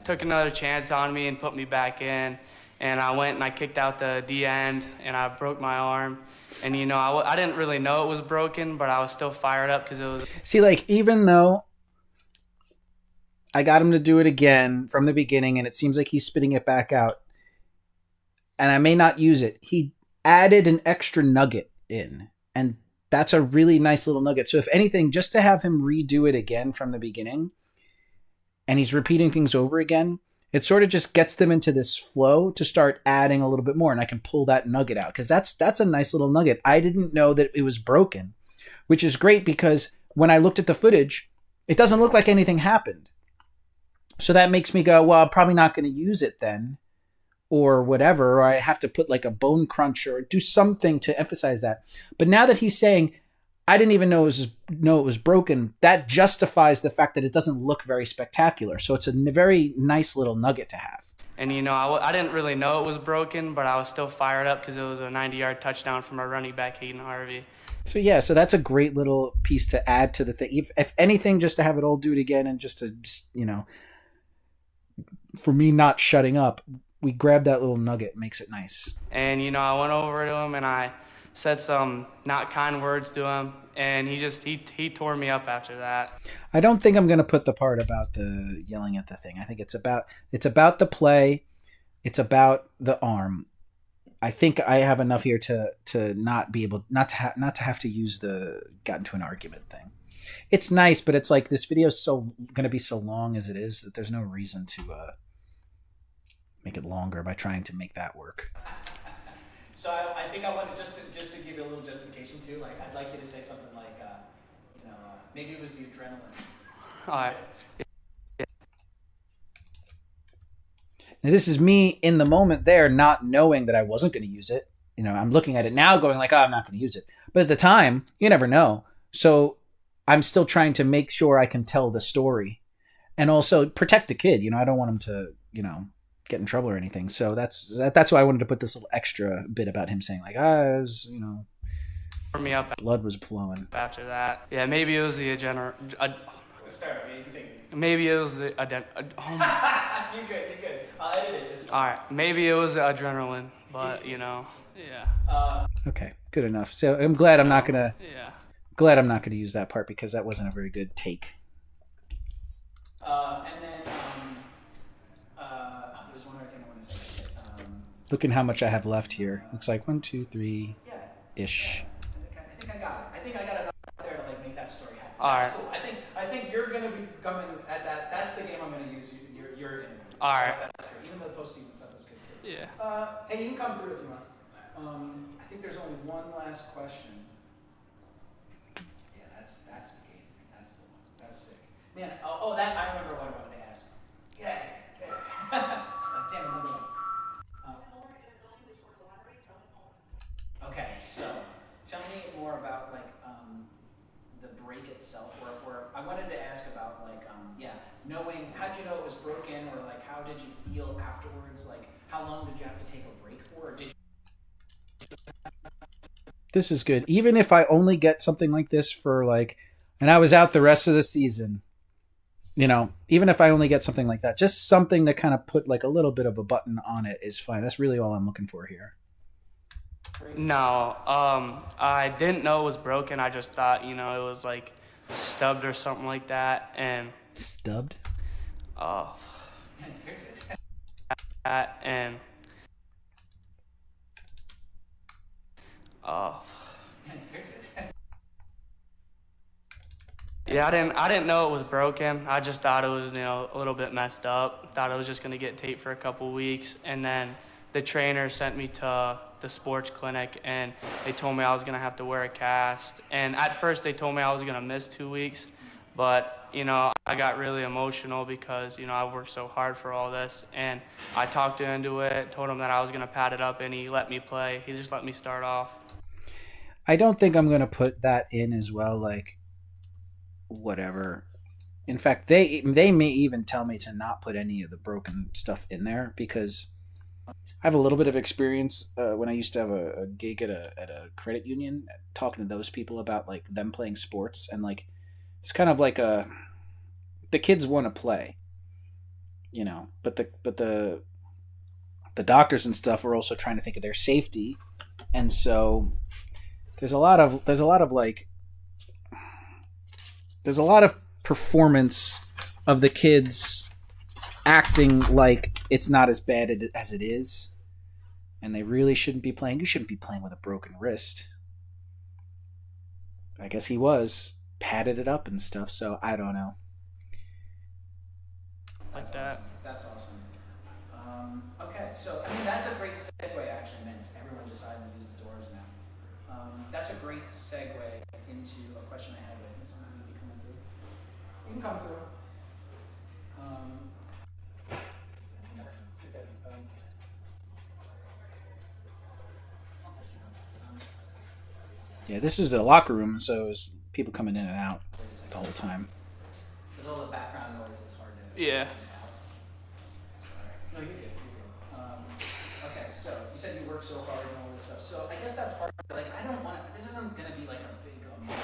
Took another chance on me and put me back in, and I went and I kicked out the D end, and I broke my arm, and I didn't really know it was broken, but I was still fired up because it was. See, like, even though I got him to do it again from the beginning, and it seems like he's spitting it back out, and I may not use it, he added an extra nugget in, and that's a really nice little nugget. So if anything, just to have him redo it again from the beginning, and he's repeating things over again, it sort of just gets them into this flow to start adding a little bit more, and I can pull that nugget out, because that's a nice little nugget. I didn't know that it was broken, which is great, because when I looked at the footage, it doesn't look like anything happened. So that makes me go, well, I'm probably not going to use it then, or whatever, or I have to put like a bone cruncher or do something to emphasize that. But now that he's saying, I didn't even know it was broken, that justifies the fact that it doesn't look very spectacular. So it's a very nice little nugget to have. And I didn't really know it was broken, but I was still fired up because it was a 90-yard touchdown from our running back, Hayden Harvey. So yeah, so that's a great little piece to add to the thing. If anything, just to have it all do it again, and just for me not shutting up, we grab that little nugget, makes it nice. And I went over to him and I said some not kind words to him, and he tore me up after that. I don't think I'm going to put the part about the yelling at the thing. I think it's about the play. It's about the arm. I think I have enough here to not be able not to have to use the got into an argument thing. It's nice, but it's like this video is so going to be so long as it is that there's no reason to make it longer by trying to make that work. So I think I want to just to give you a little justification too. Like, I'd like you to say something like, maybe it was the adrenaline. All right. Now, this is me in the moment there, not knowing that I wasn't going to use it. I'm looking at it now going like, oh, I'm not going to use it. But at the time, you never know. So I'm still trying to make sure I can tell the story and also protect the kid. I don't want him to, get in trouble or anything. So that's why I wanted to put this little extra bit about him saying like, it was, Tore me up blood was flowing. after that. Yeah, maybe it was the Start. You can take it. maybe it was the You're good. I'll edit it. It's fine. all right. Maybe it was the adrenaline, but yeah. Okay, good enough. So I'm glad I'm not gonna Yeah. use that part, because that wasn't a very good take. And then there was one other thing I wanted to say. Look at how much I have left here. Looks like 1, 2, 3 Yeah. ish. I think I got it. I think I got enough there to like make that story happen. All That's right. cool. I think you're gonna be coming at that. That's the game I'm gonna use. Your interview. All right. That's great. Even though the postseason stuff is good too. Yeah. Hey, you can come through if you want. I think there's only one last question. Yeah, that's the game. That's the one. That's sick. Man, that I remember what I wanted to ask. Yeah. Damn, another one. Okay, so tell me more about like the break itself, or I wanted to ask about like knowing, how'd you know it was broken, or like how did you feel afterwards? Like how long did you have to take a break for, or did you? This is good. Even if I only get something like this for like, and I was out the rest of the season, even if I only get something like that, just something to kind of put like a little bit of a button on it is fine. That's really all I'm looking for here. No, I didn't know it was broken. I just thought, it was like stubbed or something like that. And Stubbed? uh, that and uh, yeah, I didn't know it was broken. I just thought it was, a little bit messed up. Thought I was just gonna get taped for a couple weeks, and then the trainer sent me to the sports clinic, and they told me I was gonna have to wear a cast. And at first, they told me I was gonna miss 2 weeks, but I got really emotional because I worked so hard for all this, and I talked him into it. Told him that I was gonna pad it up, and he let me play. He just let me start off. I don't think I'm gonna put that in as well. Like, whatever. In fact, they may even tell me to not put any of the broken stuff in there because I have a little bit of experience when I used to have a gig at a credit union, talking to those people about like them playing sports, and like it's kind of like the kids want to play, but the doctors and stuff are also trying to think of their safety, and so there's a lot of performance of the kids acting like it's not as bad as it is, and they really shouldn't be playing. You shouldn't be playing with a broken wrist. I guess he was padded it up and stuff, so I don't know. Like that. That's awesome. Okay, so that's a great segue. Actually, meant everyone decided to use the doors now. That's a great segue into a question I had. Is somebody gonna be coming through? You can come through. Yeah, this was a locker room, so it was people coming in and out the whole time. Because all the background noise is hard to. Yeah. No, you're good. Okay, so you said you work so hard and all this stuff. So I guess that's part of it. Like, I don't want to. This isn't going to be like a big emotional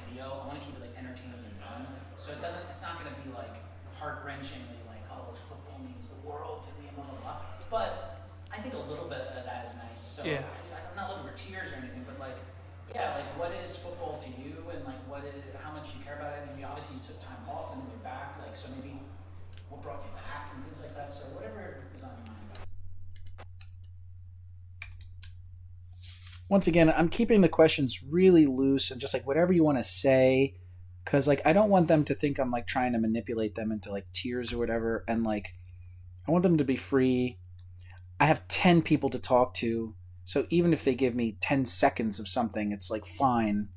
video. I want to keep it like entertaining and fun. So it's not going to be like heart wrenchingly like, oh, football means the world to me, blah blah blah. But I think a little bit of that is nice. So Yeah. I'm not looking for tears or anything, but like, yeah, like what is football to you, and like how much you care about it. And obviously you took time off and then you're back. Like, so maybe what brought you back and things like that. So whatever is on your mind. Once again, I'm keeping the questions really loose and just like whatever you want to say, because like I don't want them to think I'm like trying to manipulate them into like tears or whatever, and like I want them to be free. I have 10 people to talk to, so even if they give me 10 seconds of something, it's like fine.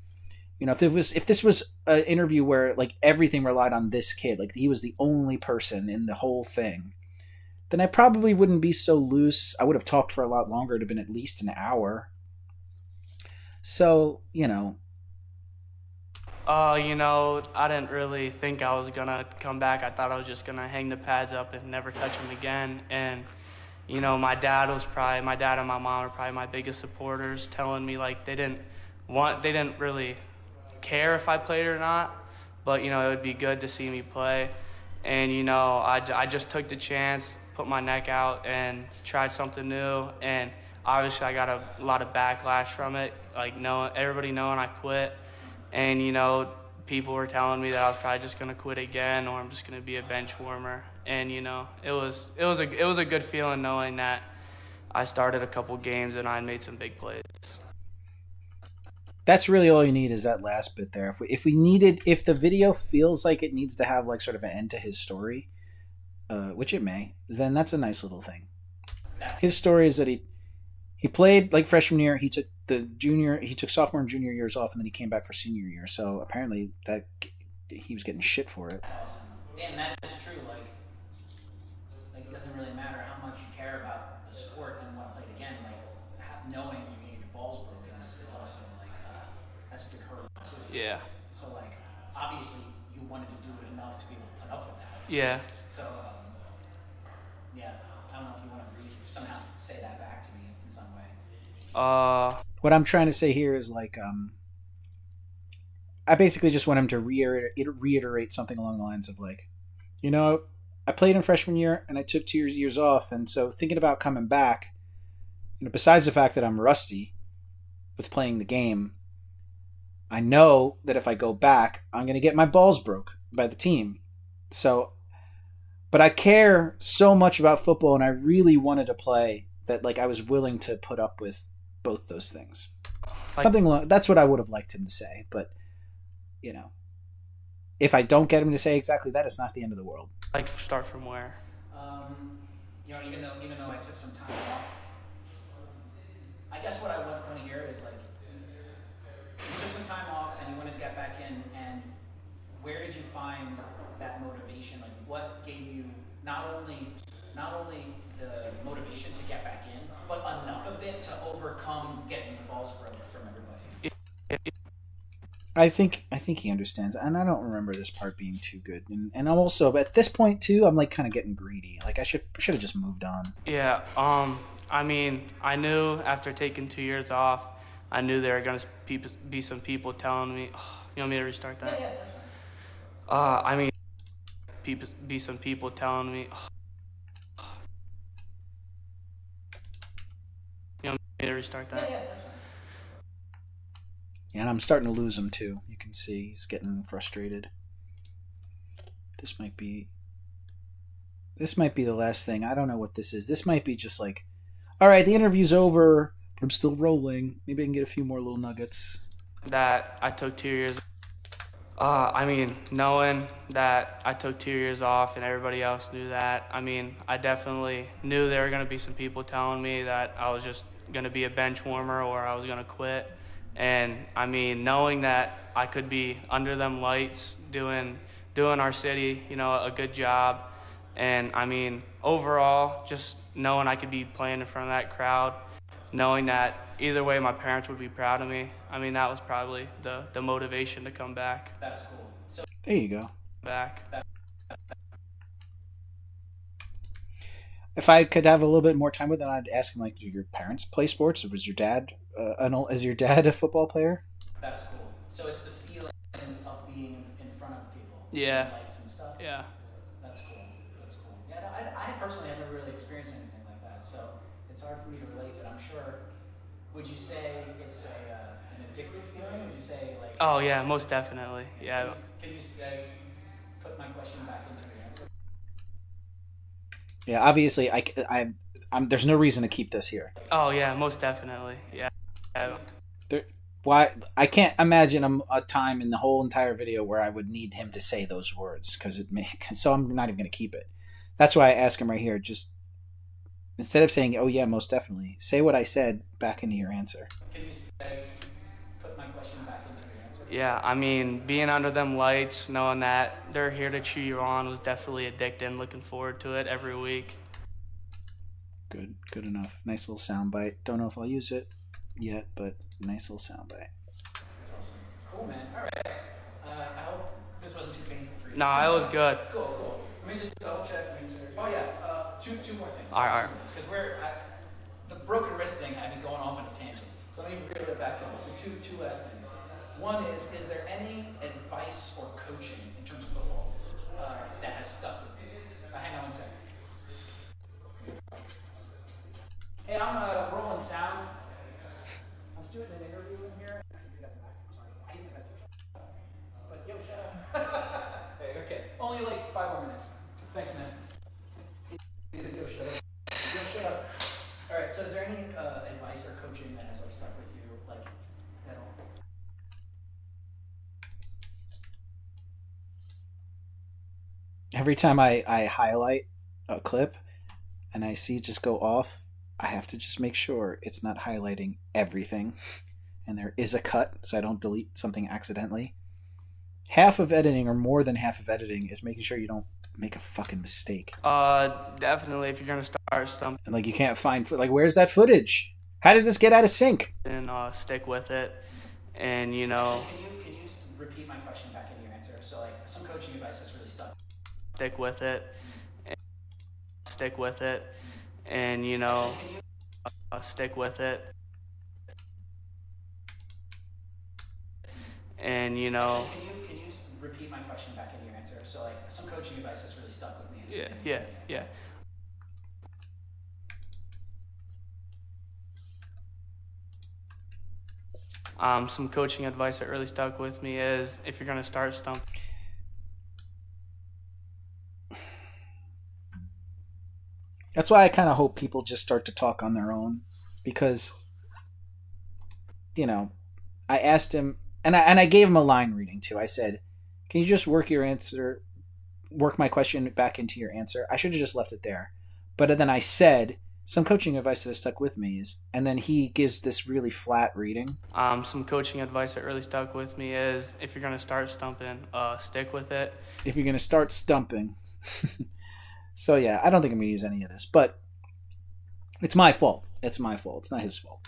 If this was an interview where like everything relied on this kid, like he was the only person in the whole thing, then I probably wouldn't be so loose. I would have talked for a lot longer. It'd have been at least an hour. So, I didn't really think I was gonna come back. I thought I was just gonna hang the pads up and never touch them again. And my dad and my mom were probably my biggest supporters, telling me like they didn't really care if I played or not, but it would be good to see me play. And I just took the chance, put my neck out, and tried something new. And obviously I got a lot of backlash from it, like everybody knowing I quit. And people were telling me that I was probably just gonna quit again, or I'm just gonna be a bench warmer. And it was a good feeling knowing that I started a couple games and I made some big plays. That's really all you need is that last bit there. If the video feels like it needs to have like sort of an end to his story, which it may, then that's a nice little thing. His story is that he played like freshman year. He took sophomore and junior years off, and then he came back for senior year. So apparently that he was getting shit for it. Awesome. Damn, that is true. Like it doesn't really matter how much you care about the sport and want to play it again. Like knowing you need your balls broken is also like that's a big hurdle too. Yeah. So like obviously you wanted to do it enough to be able to put up with that. Yeah. So yeah, I don't know if you want to somehow say that back to me in some way. What I'm trying to say here is like I basically just want him to reiterate something along the lines of like, I played in freshman year and I took 2 years off, and so thinking about coming back, besides the fact that I'm rusty, with playing the game, I know that if I go back, I'm going to get my balls broke by the team. So, but I care so much about football, and I really wanted to play that like I was willing to put up with both those things. That's what I would have liked him to say, but you know, if I don't get him to say exactly that, it's not the end of the world. Like start from where? You know, even though I took some time off, I guess what I want to hear is like, you took some time off and you wanted to get back in, and where did you find that motivation? Like, what gave you not only the motivation to get back in, but enough of it to overcome getting the balls broke from everybody? I think he understands, and I don't remember this part being too good. And I'm also at this point too, I'm like kind of getting greedy. Like I should have just moved on. Yeah. I mean, I knew after taking 2 years off, I knew there were gonna be some people telling me, oh, "You want me to restart that?" Yeah, that's fine. I mean, be some people telling me, oh, "You want me to restart that?" Yeah, that's fine. And I'm starting to lose him too. You can see he's getting frustrated. This might be the last thing. I don't know what this is. This might be just like, all right, the interview's over, but I'm still rolling. Maybe I can get a few more little nuggets. That I took 2 years. I mean, knowing that I took 2 years off and everybody else knew that, I mean, I definitely knew there were going to be some people telling me that I was just going to be a bench warmer or I was going to quit. And I mean, knowing that I could be under them lights doing our city, you know, a good job. And I mean, overall, just knowing I could be playing in front of that crowd, knowing that either way my parents would be proud of me. I mean, that was probably the motivation to come back. That's cool. So There you go. Back. If I could have a little bit more time with him, I'd ask him like, "Do your parents play sports? Or was your dad is your dad a football player?" that's cool. So it's the feeling of being in front of people. Yeah. Lights and stuff. Yeah. That's cool. That's cool. Yeah, no, I personally have never really experienced anything like that, so it's hard for me to relate. But I'm sure. Would you say it's an addictive feeling? Would you say like? Oh yeah, most definitely. Yeah. Can you put my question back into the answer? Yeah, obviously, I'm. There's no reason to keep this here. Oh yeah, most definitely. Yeah. Why I can't imagine a time in the whole entire video where I would need him to say those words because so I'm not even going to keep it. That's why I ask him right here. Just instead of saying, "Oh yeah, most definitely," say what I said back into your answer. Can you put my question back into the answer? Yeah, I mean, being under them lights, knowing that they're here to cheer you on was definitely addicting. Looking forward to it every week. Good enough. Nice little soundbite. Don't know if I'll use it yet, but nice little soundbite. That's awesome. Cool, man. All right. I hope this wasn't too painful for you. No, it was good. Cool. Let me just double check. Oh yeah. Two more things. All right. Because the broken wrist thing had me going off on a tangent. So let me reel it back in. So two last things. One is there any advice or coaching in terms of football that has stuck with you? Hang on one second. Hey, I'm rolling sound. I was doing an interview in here. I didn't think that's but yo, shut up. Hey, okay. Only like 5 more minutes. Thanks, man. Yo, shut up. Yo, shut up. All right. So, is there any advice or coaching that has like stuck with you, like at all? Every time I highlight a clip and I see it just go off, I have to just make sure it's not highlighting everything and there is a cut so I don't delete something accidentally. Half of editing or more than half of editing is making sure you don't make a fucking mistake. Definitely if you're gonna start something. And like you can't find where's that footage? How did this get out of sync? And stick with it, and you know. Actually, can you repeat my question back into your answer? So like some coaching advice has really stuck. Stick with it, and you know. Actually, stick with it, and you know. Actually, can you repeat my question back into your answer? So like some coaching advice has really stuck with me. Yeah. Some coaching advice that really stuck with me is if you're going to start stumping. That's why I kind of hope people just start to talk on their own, because, I asked him, and I gave him a line reading too. I said, "Can you just work my question back into your answer?" I should have just left it there, but then I said some coaching advice that has stuck with me is, and then he gives this really flat reading. Some coaching advice that really stuck with me is if you're going to start stumping, stick with it. If you're going to start stumping. So yeah, I don't think I'm going to use any of this, but it's my fault. It's my fault. It's not his fault.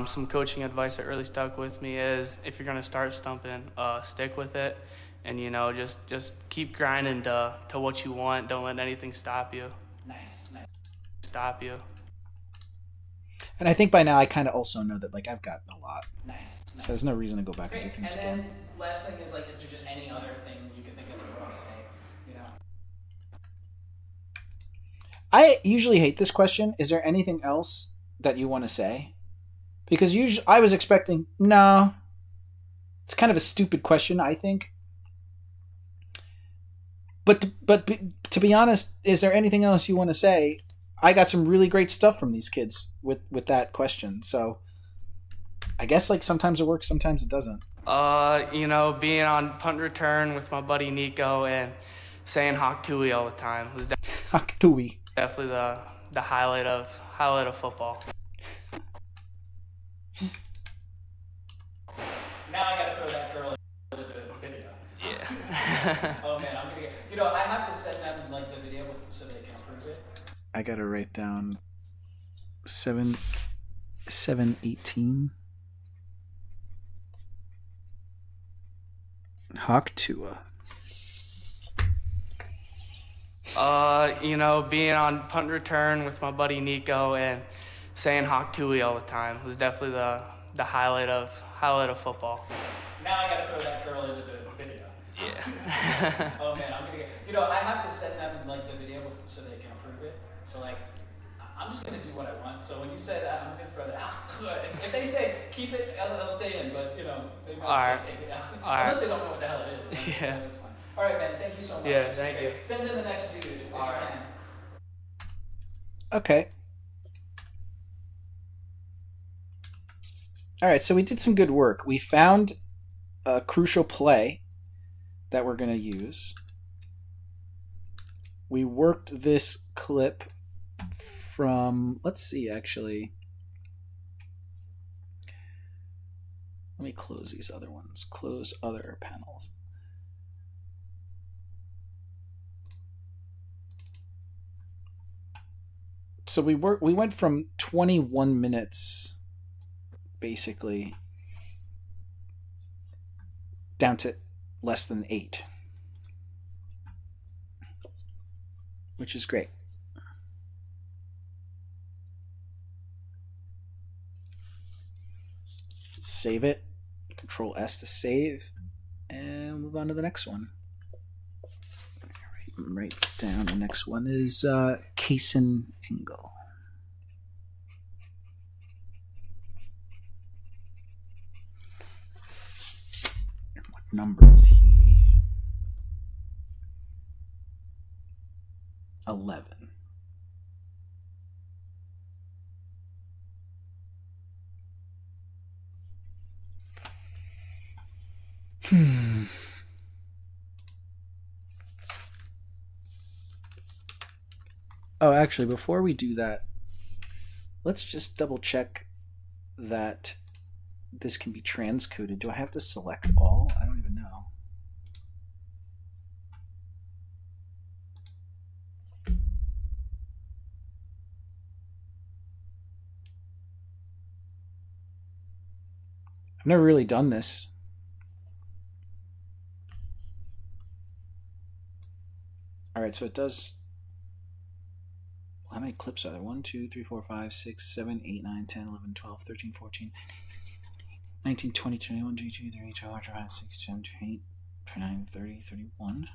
Some coaching advice that really stuck with me is if you're going to start stumping, stick with it. And, just keep grinding to what you want. Don't let anything stop you. Nice. Stop you. And I think by now I kind of also know that I've got a lot. Nice. So there's no reason to go back Great. and do things And again. then last thing is is there just any other thing you can think of that you want to say? I usually hate this question. Is there anything else that you want to say? Because usually I was expecting, no. It's kind of a stupid question, I think. But to be honest, is there anything else you want to say? I got some really great stuff from these kids with that question. So I guess sometimes it works, sometimes it doesn't. Being on punt return with my buddy Nico and saying Hawk Tui all the time was Hawk Tui. Definitely the highlight of football. Now I gotta throw that girl into the video. Yeah. Oh man, I'm gonna get. I have to send them the video so they can approve it. I gotta write down 7/18. Hawk Tua. Being on punt return with my buddy Nico and saying Hawk Tui all the time was definitely the highlight of football. Now I gotta throw that girl into the video. Yeah. Oh man, I'm gonna get. I have to send them the video so they can approve it. So I'm just gonna do what I want. So when you say that, I'm gonna throw that out. If they say keep it, it'll stay in. But they might say take it out. Unless they don't know what the hell it is. Yeah. That's fine. All right, man. Thank you so much. Yeah, thank you. Send in the next dude if you can. Okay. All right, so we did some good work. We found a crucial play that we're going to use. We worked this clip from, let's see, actually. Let me close these other ones. Close other panels. So we went from 21 minutes basically down to less than 8, which is great. Let's save it. Control S to save, and move on to the next one. Right down. The next one is Kaysen Engel. What number is he? 11. Oh, actually, before we do that, let's just double check that this can be transcoded. Do I have to select all? I don't even know. I've never really done this. All right, so it does. How many clips are there? 1, 2, 3, 4, 5, 6, 7, 8, 9, 10, 11, 12, 13, 14, 19, 20, 21, 22, 23, 24, 25, 26, 27, 28, 29, 30, 31.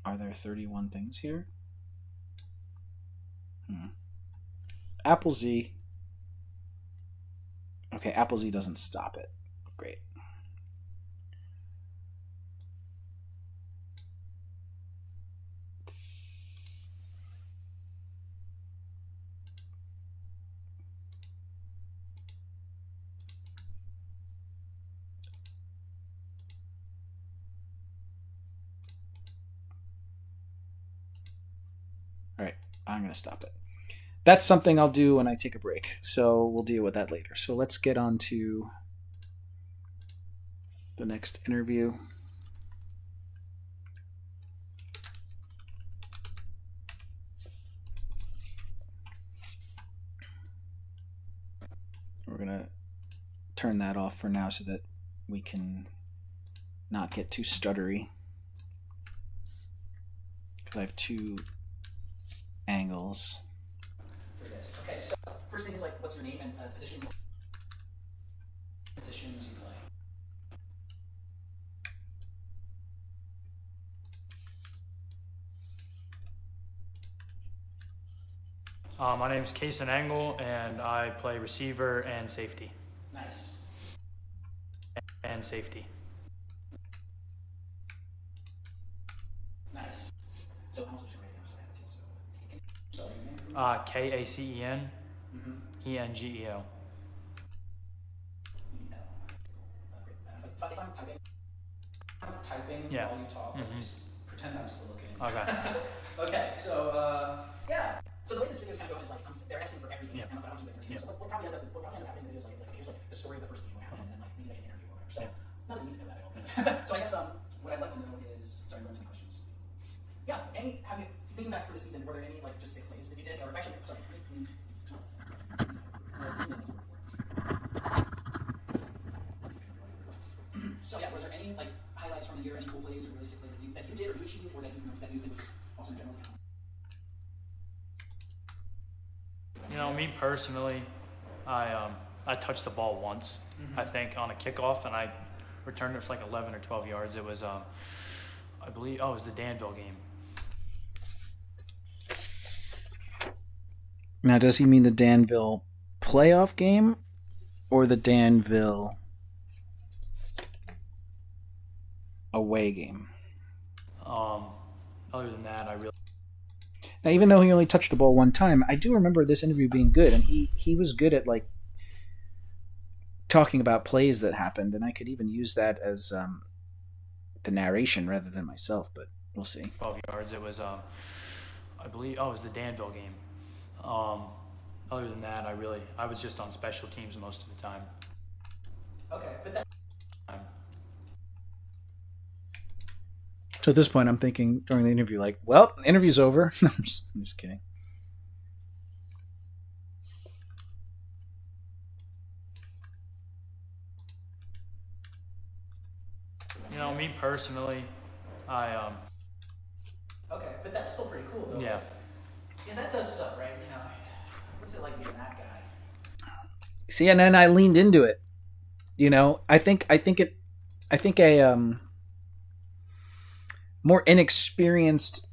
Are there 31 things here? Apple Z. Okay, Applesy doesn't stop it. Great. All right, I'm going to stop it. That's something I'll do when I take a break, so we'll deal with that later. So let's get on to the next interview. We're going to turn that off for now so that we can not get too stuttery. Because I have two angles. For this. Okay, so first thing is like, what's your name and positions you play? My name is Kason Engel, and I play receiver and safety. Nice. And safety. Nice. So I'm also just write down so I have it too. So can you spell your name? K-A-C-E-N E-N-G-E-L. E-L. If I'm typing Yeah. while you talk, just pretend I'm still looking at you. Okay. Okay, so yeah. So the way this video is kind of going is like they're asking for everything, Yeah. but I don't do it. Yeah. So we'll probably end up having videos like here's like the story of the first game, what happened, and then like maybe like an interview or whatever. So not that you need to know that at all. So I guess what I'd like to know is sorry, I'm going to questions. Yeah. Have you thinking back through the season? Were there any like just sick plays that you did, or actually sorry. So yeah, was there any like highlights from the year, any cool plays or really sick plays that you did or you achieved, or that you think was also generally count? You know, me personally, I touched the ball once, I think, on a kickoff, and I returned it for like 11 or 12 yards. It was, I believe, it was the Danville game. Now, does he mean the Danville playoff game or the Danville away game? Other than that, I really... Now, even though he only touched the ball one time, I do remember this interview being good, and he was good at like talking about plays that happened, and I could even use that as the narration rather than myself, but we'll see. 12 yards. It was, I believe, it was the Danville game. Other than that, I was just on special teams most of the time. Okay, but that. So at this point, I'm thinking during the interview, like, well, interview's over. I'm just kidding. You know, me personally, I Okay, but that's still pretty cool though. yeah. Yeah, that does suck, right? You know, what's it like being that guy? See, and then I leaned into it. You know, I think a more inexperienced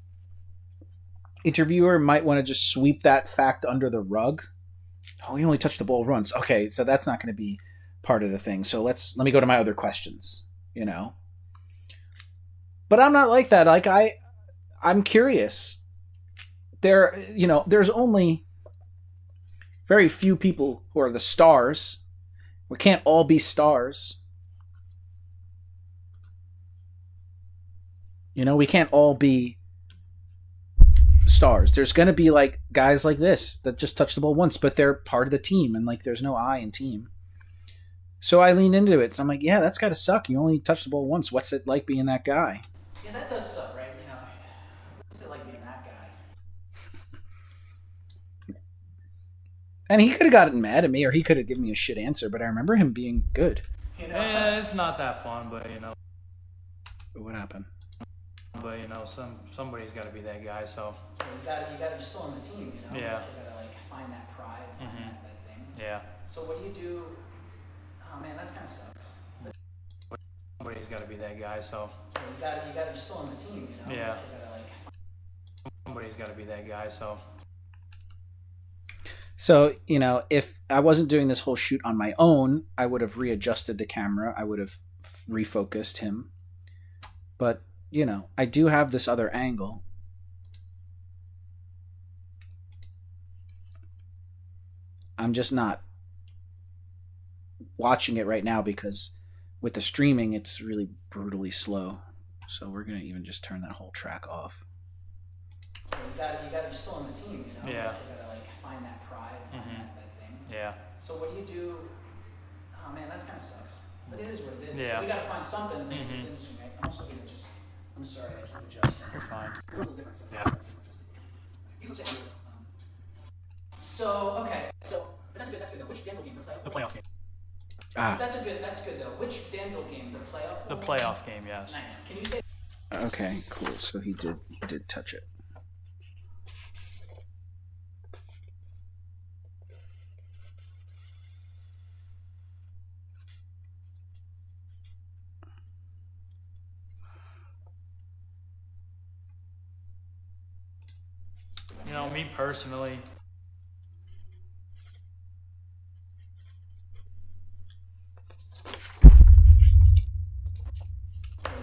interviewer might want to just sweep that fact under the rug. Oh, he only touched the ball once. Okay, so that's not going to be part of the thing. So let me go to my other questions, you know. But I'm not like that. Like I'm curious. There's only very few people who are the stars. We can't all be stars. You know, we can't all be stars. There's going to be like guys like this that just touch the ball once, but they're part of the team, and like there's no I in team. So I leaned into it. So I'm like, yeah, that's got to suck. You only touched the ball once. What's it like being that guy? Yeah, that does suck, right? You know, what's it like being that guy? And he could have gotten mad at me, or he could have given me a shit answer, but I remember him being good. You know? Yeah, it's not that fun, but What happened? Somebody's got to be that guy. So Yeah, you gotta be still on the team, you know? Yeah. You still gotta like find that pride, find that thing. yeah, So what do you do? Oh man, that kind of sucks. somebody's got to be that guy. So You gotta be still on the team, you know? Yeah. You still gotta like. somebody's got to be that guy. So So, if I wasn't doing this whole shoot on my own, I would have readjusted the camera. I would have refocused him. But, I do have this other angle. I'm just not watching it right now because with the streaming, it's really brutally slow. So we're going to even just turn that whole track off. You're still on the team, Yeah. You still gotta find that pride, find that thing. Yeah. So what do you do? Oh man, that kind of sucks. But it is what it is. Yeah. So we gotta find something to make this interesting, right? I'm also gonna I'm sorry, I keep adjusting. You're fine. There's a difference. Yeah. You can say so okay, so that's good. That's good. Which Danville game? The playoff game. That's good though. Which Danville game? The playoff. The playoff game, yes. Nice. Can you say? Okay, cool. So he did touch it. Me personally,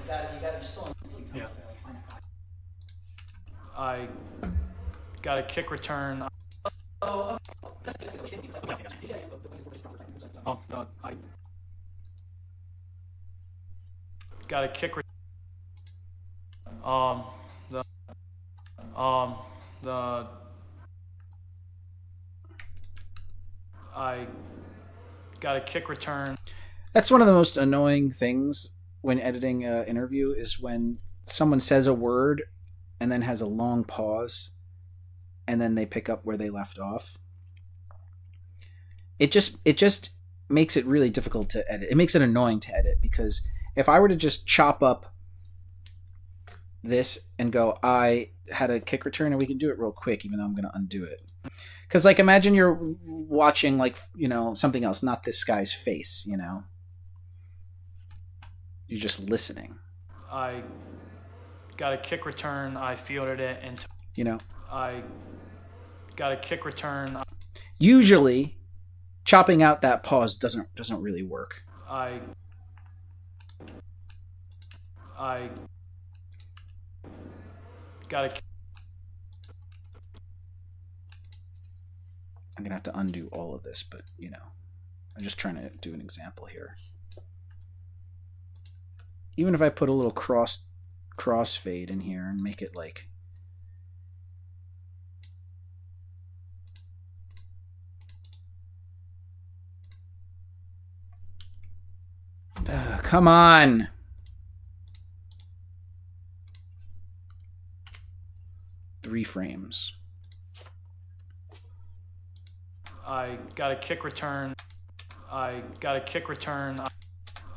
You gotta still on the team. Yeah. I got a kick return. I got a kick. I got a kick return. That's one of the most annoying things when editing an interview is when someone says a word and then has a long pause and then they pick up where they left off. It just makes it really difficult to edit. It makes it annoying to edit because if I were to just chop up this and go, I had a kick return, and we can do it real quick, even though I'm going to undo it. Because, imagine you're watching, something else, not this guy's face, You're just listening. I got a kick return. I fielded it, and I got a kick return. Usually, chopping out that pause doesn't really work. I got a. I'm gonna have to undo all of this, but I'm just trying to do an example here. Even if I put a little crossfade in here and make it come on. Three frames. I got a kick return. I got a kick return.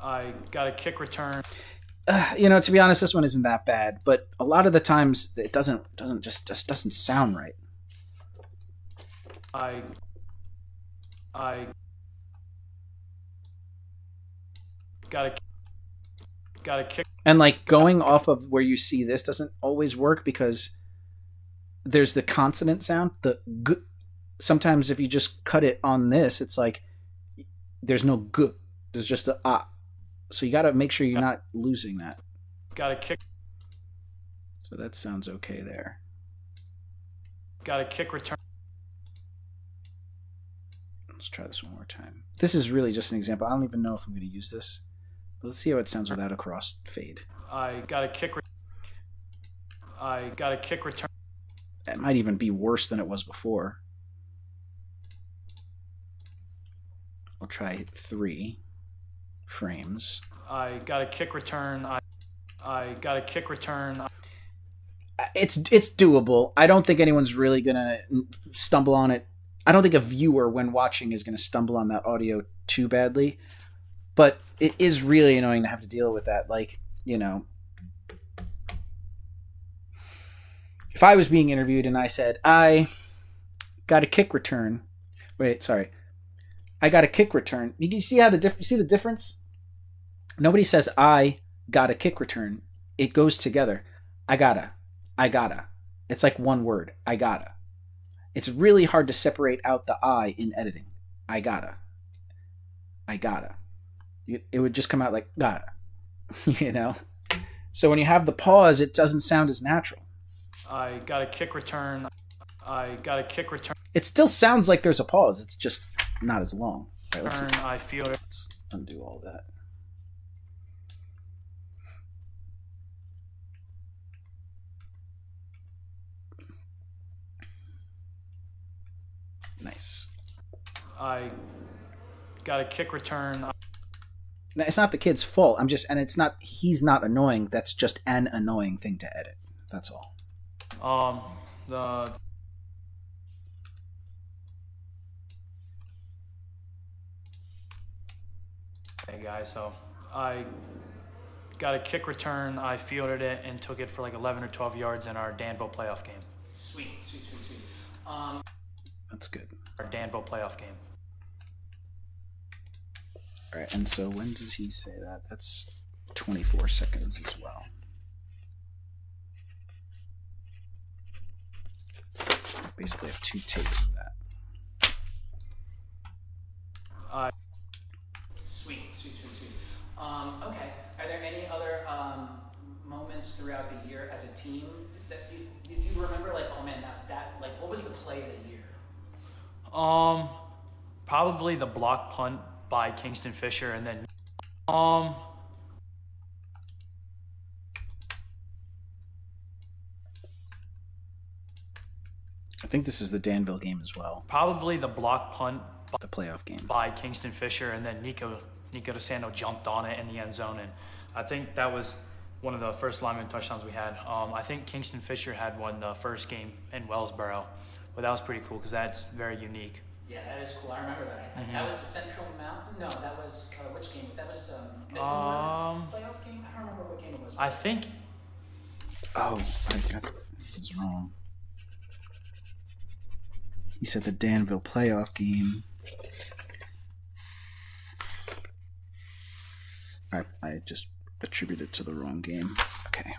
I got a kick return. To be honest, this one isn't that bad, but a lot of the times it doesn't sound right. I got a kick. And going off of where you see this doesn't always work because there's the consonant sound, the g. Sometimes if you just cut it on this, it's there's no g. There's just the ah. So you got to make sure you're not losing that. Got a kick. So that sounds okay there. Got a kick return. Let's try this one more time. This is really just an example. I don't even know if I'm going to use this. But let's see how it sounds without a cross fade. I got a kick. I got a kick return. It might even be worse than it was before. I'll try 3 frames. I got a kick return. I got a kick return. It's doable. I don't think anyone's really gonna stumble on it. I don't think a viewer when watching is gonna stumble on that audio too badly. But it is really annoying to have to deal with that. If I was being interviewed and I said, I got a kick return. Wait, sorry. I got a kick return. You see how you see the difference? Nobody says I got a kick return. It goes together. I gotta. It's like one word. I gotta. It's really hard to separate out the I in editing. I gotta. It would just come out like gotta, you know? So when you have the pause, it doesn't sound as natural. I got a kick return. It still sounds like there's a pause. It's just not as long. All right, I feel it. let's undo all that. Nice. I got a kick return. Now, it's not the kid's fault. He's not annoying. That's just an annoying thing to edit. That's all. Hey guys, so I got a kick return. I fielded it and took it for like 11 or 12 yards in our Danville playoff game. Sweet. That's good. Our Danville playoff game. All right, and so when does he say that? That's 24 seconds as well. Basically, I have 2 takes of that. Sweet. Okay. Are there any other moments throughout the year as a team that you remember? Like, oh man, that like, what was the play of the year? Probably the block punt by Kingston Fisher, and then I think this is the Danville game as well, probably the block punt the playoff game. by Kingston Fisher, and then Nico DeSanto jumped on it in the end zone, and I think that was one of the first lineman touchdowns we had. I think Kingston Fisher had one the first game in Wellsboro, but that was pretty cool because that's very unique. Yeah, that is cool. I remember that. That was the Central Mountain. No, that was which game? That was playoff game. I don't remember what game it was. I think. Oh, I was wrong. He said the Danville playoff game. I just attributed it to the wrong game. Okay.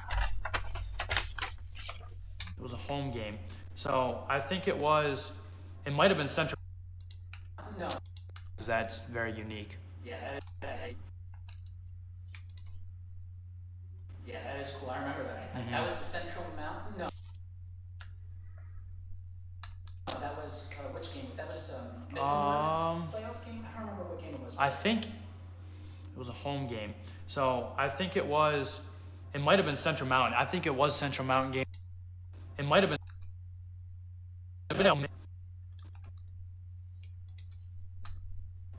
It was a home game, so I think it might have been Central. No. Because that's very unique. Yeah, that is cool. I remember that. That was the Central Mountain. No, that was which game? That was playoff game. I don't remember what game it was. I think it was a home game, so I think it might have been Central Mountain. I think it was Central Mountain game. It might have been.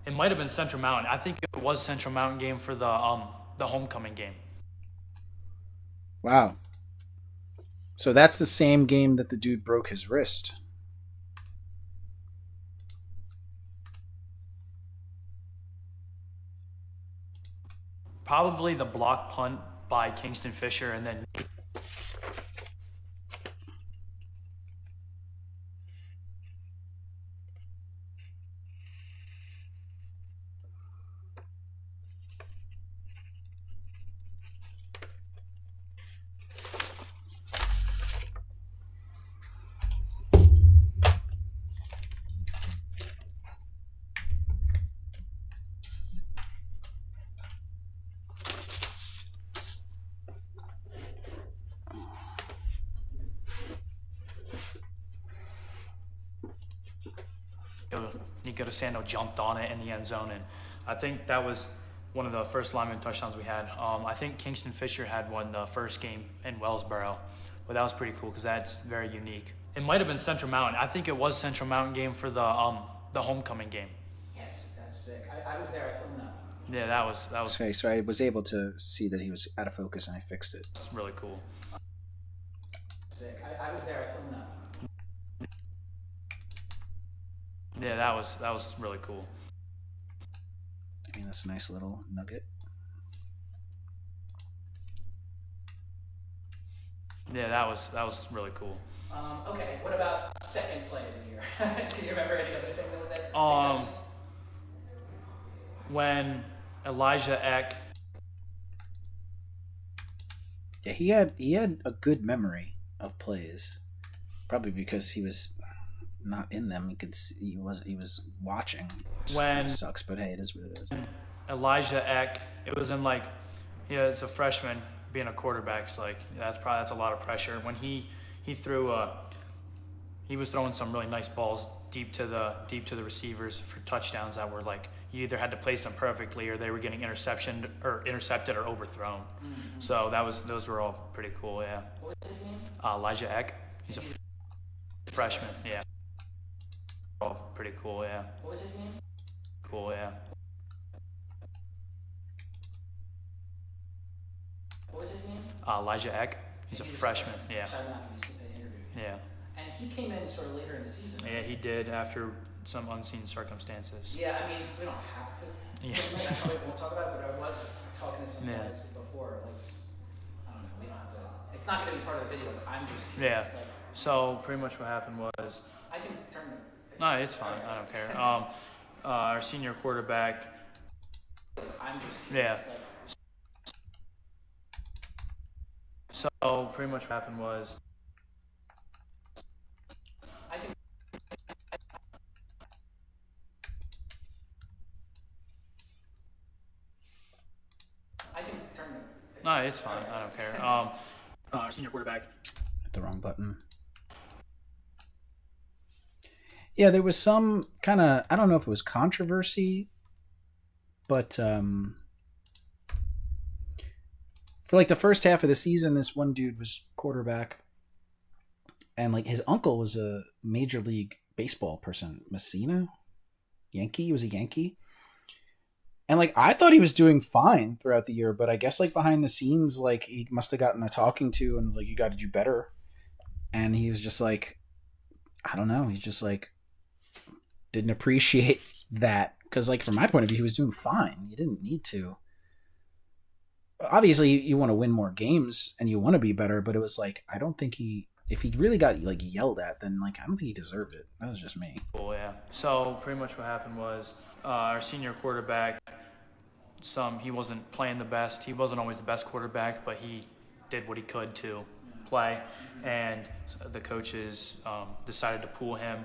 It might have been Central Mountain. I think it was Central Mountain game for the homecoming game. Wow. So that's the same game that the dude broke his wrist. Probably the block punt by Kingston Fisher, and then Nico DeSanto jumped on it in the end zone, and I think that was one of the first lineman touchdowns we had. I think Kingston Fisher had one the first game in Wellsboro, but that was pretty cool because that's very unique. It might have been Central Mountain. I think it was Central Mountain game for the homecoming game. Yes, that's sick. I was there. I filmed that one. Yeah, that was Okay, so I was able to see that he was out of focus and I fixed it. really cool. Sick. I was there. I filmed that one. Yeah, that was really cool. I mean, that's a nice little nugget. Yeah, that was really cool. Okay, what about second play of the year? Can you remember any other thing that sticks out to you? When Elijah Eck. Yeah, he had a good memory of plays, probably because he was not in them. You could see he was watching. When it sucks, but hey, it is what it is. Elijah Eck, it was in like, yeah, as a freshman being a quarterback's like that's a lot of pressure. When he threw he was throwing some really nice balls deep to the receivers for touchdowns that were like you either had to place them perfectly or they were getting intercepted or overthrown. Mm-hmm. So those were all pretty cool. Yeah. What was his name? Elijah Eck. He's a freshman. Yeah. All pretty cool. Yeah. What was his name? Cool. Yeah. What was his name? Elijah Eck. He's a freshman. Yeah. So I'm not going to see the interview. Yeah. And he came in sort of later in the season. Yeah, he did after some unseen circumstances. Yeah, I mean, we don't have to. Yeah. I probably won't talk about it, but I was talking to some Yeah. guys before. Like, I don't know. We don't have to. It's not going to be part of the video, but I'm just Yeah. curious. Like, So pretty much what happened was, I can turn it. no, it's fine. I don't care. Our senior quarterback. I'm just Yeah. curious. Like, So pretty much what happened was, I can turn it. no, it's fine. I don't care. Our senior quarterback. Hit the wrong button. Yeah, there was some kind of, I don't know if it was controversy, but for like the first half of the season, this one dude was quarterback, and like his uncle was a Major League Baseball person, Messina, Yankee. He was a Yankee. And like I thought he was doing fine throughout the year, but I guess like behind the scenes, like he must have gotten a talking to and like you got to do better. And he was just like, I don't know. He's just like didn't appreciate that because like from my point of view, he was doing fine. You didn't need to. Obviously, you want to win more games and you want to be better, but it was like I don't think if he really got like yelled at, then like I don't think he deserved it. That was just me. Cool, yeah. So pretty much what happened was our senior quarterback. He wasn't playing the best. He wasn't always the best quarterback, but he did what he could to play. And the coaches decided to pull him,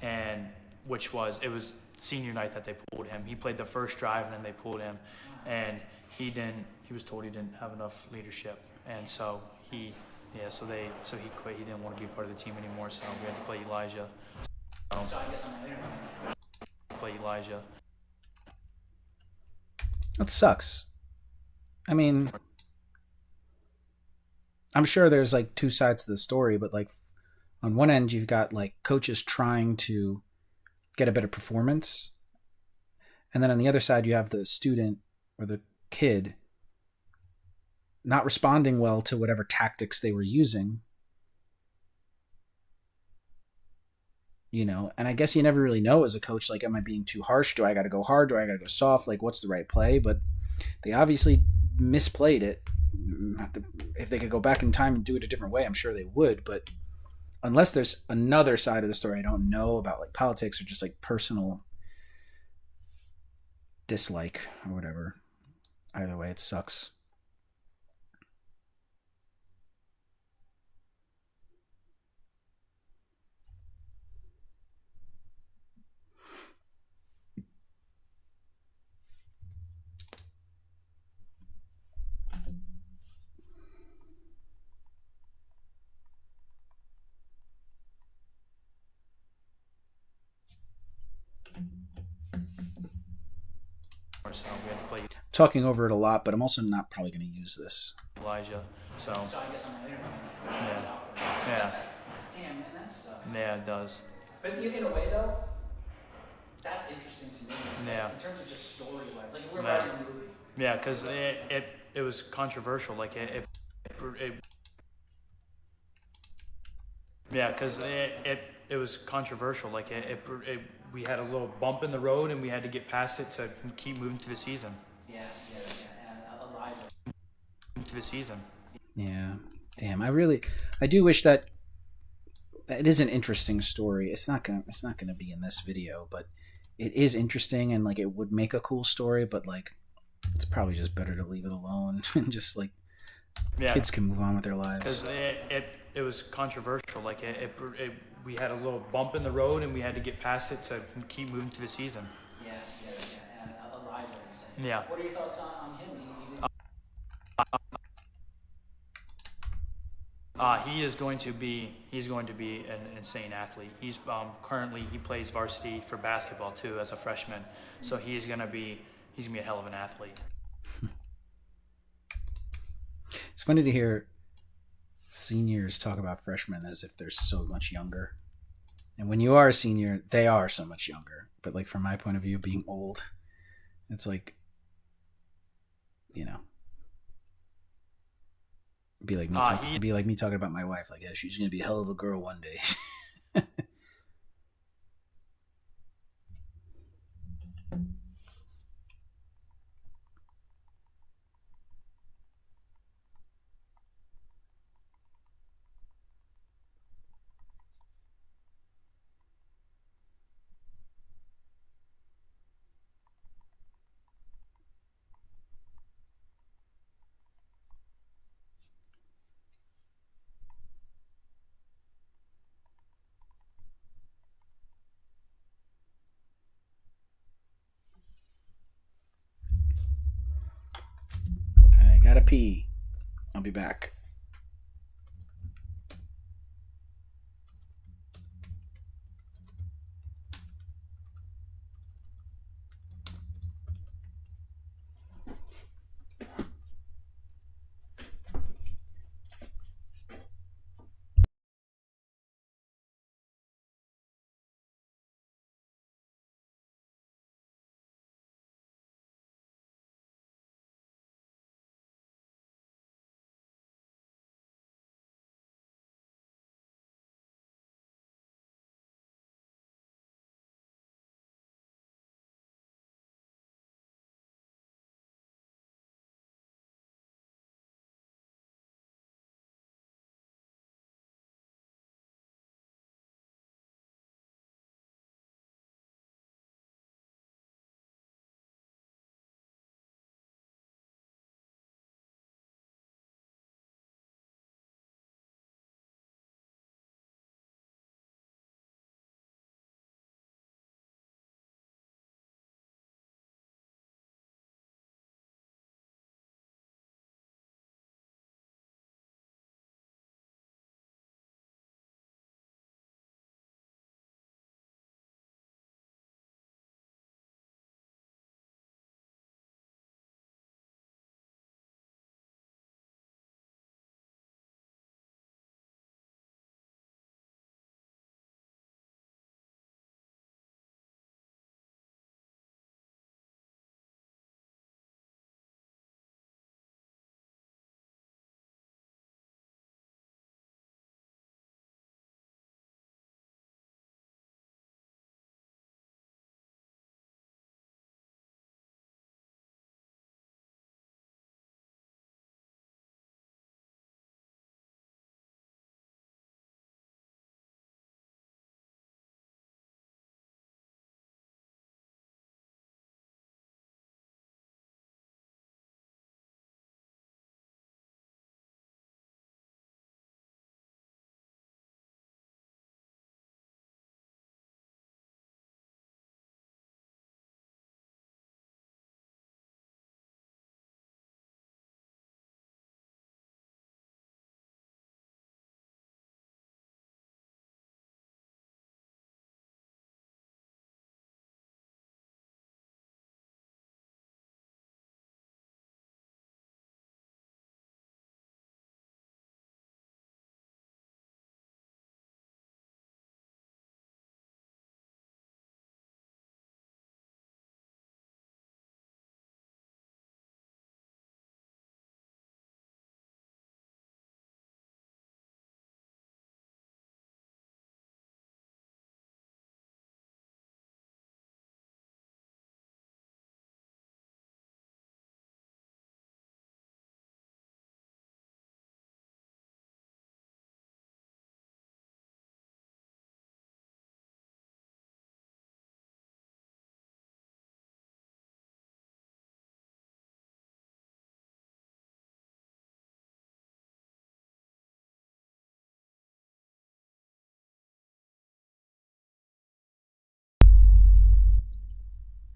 and it was senior night that they pulled him. He played the first drive, and then they pulled him, and he was told he didn't have enough leadership, and so he quit. He didn't want to be part of the team anymore, so we had to play Elijah. So I guess I'm not interviewing. Play Elijah. That sucks. I mean, I'm sure there's like two sides to the story, but like on one end, you've got like coaches trying to get a better performance. And then on the other side, you have the student or the kid not responding well to whatever tactics they were using. You know, and I guess you never really know as a coach, like, am I being too harsh? Do I got to go hard? Do I got to go soft? Like, what's the right play? But they obviously misplayed it. If they could go back in time and do it a different way, I'm sure they would. But unless there's another side of the story I don't know about, like politics or just like personal dislike or whatever, either way, it sucks. So we had to play Talking over it a lot, but I'm also not probably going to use this. Elijah. So I guess I'm not interviewing. yeah. Damn, man, that sucks. Yeah, it does. But in a way, though, that's interesting to me. Yeah. In terms of just story-wise, like if we're Yeah. writing a movie. Yeah, because it was controversial. Like it yeah, because it was controversial. Like we had a little bump in the road, and we had to get past it to keep moving to the season. Yeah. And Elijah. To the season. Yeah. Damn, I do wish that it is an interesting story. It's not gonna be in this video, but it is interesting and like it would make a cool story, but like it's probably just better to leave it alone and just like Yeah. Kids can move on with their Because lives. it was controversial. Like we had a little bump in the road, and we had to get past it to keep moving through the season. Yeah. And Elijah, you said. Yeah. What are your thoughts on him? He did. He's going to be an insane athlete. He's currently he plays varsity for basketball too as a freshman, so he's gonna be a hell of an athlete. It's funny to hear seniors talk about freshmen as if they're so much younger. And when you are a senior, they are so much younger. But like from my point of view, being old, it's like, you know, be like me talking about my wife. Like, yeah, she's gonna be a hell of a girl one day. I gotta pee. I'll be back.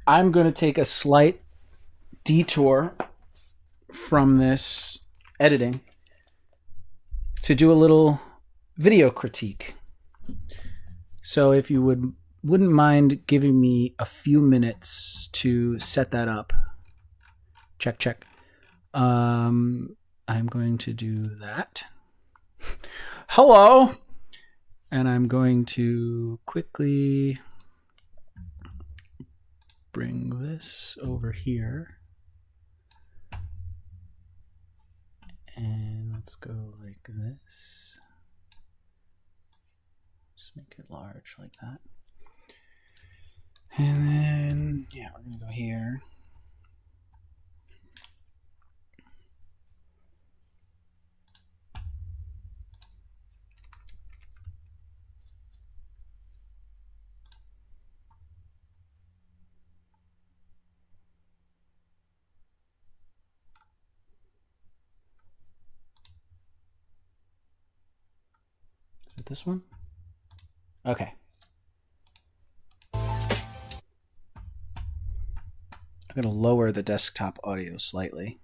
I'm going to take a slight detour from this editing to do a little video critique. So if you wouldn't mind giving me a few minutes to set that up. Check. I'm going to do that. Hello. And I'm going to quickly bring this over here. And let's go like this. Just make it large like that. And then, yeah, we're going to go here. Is it this one? Okay. I'm going to lower the desktop audio slightly.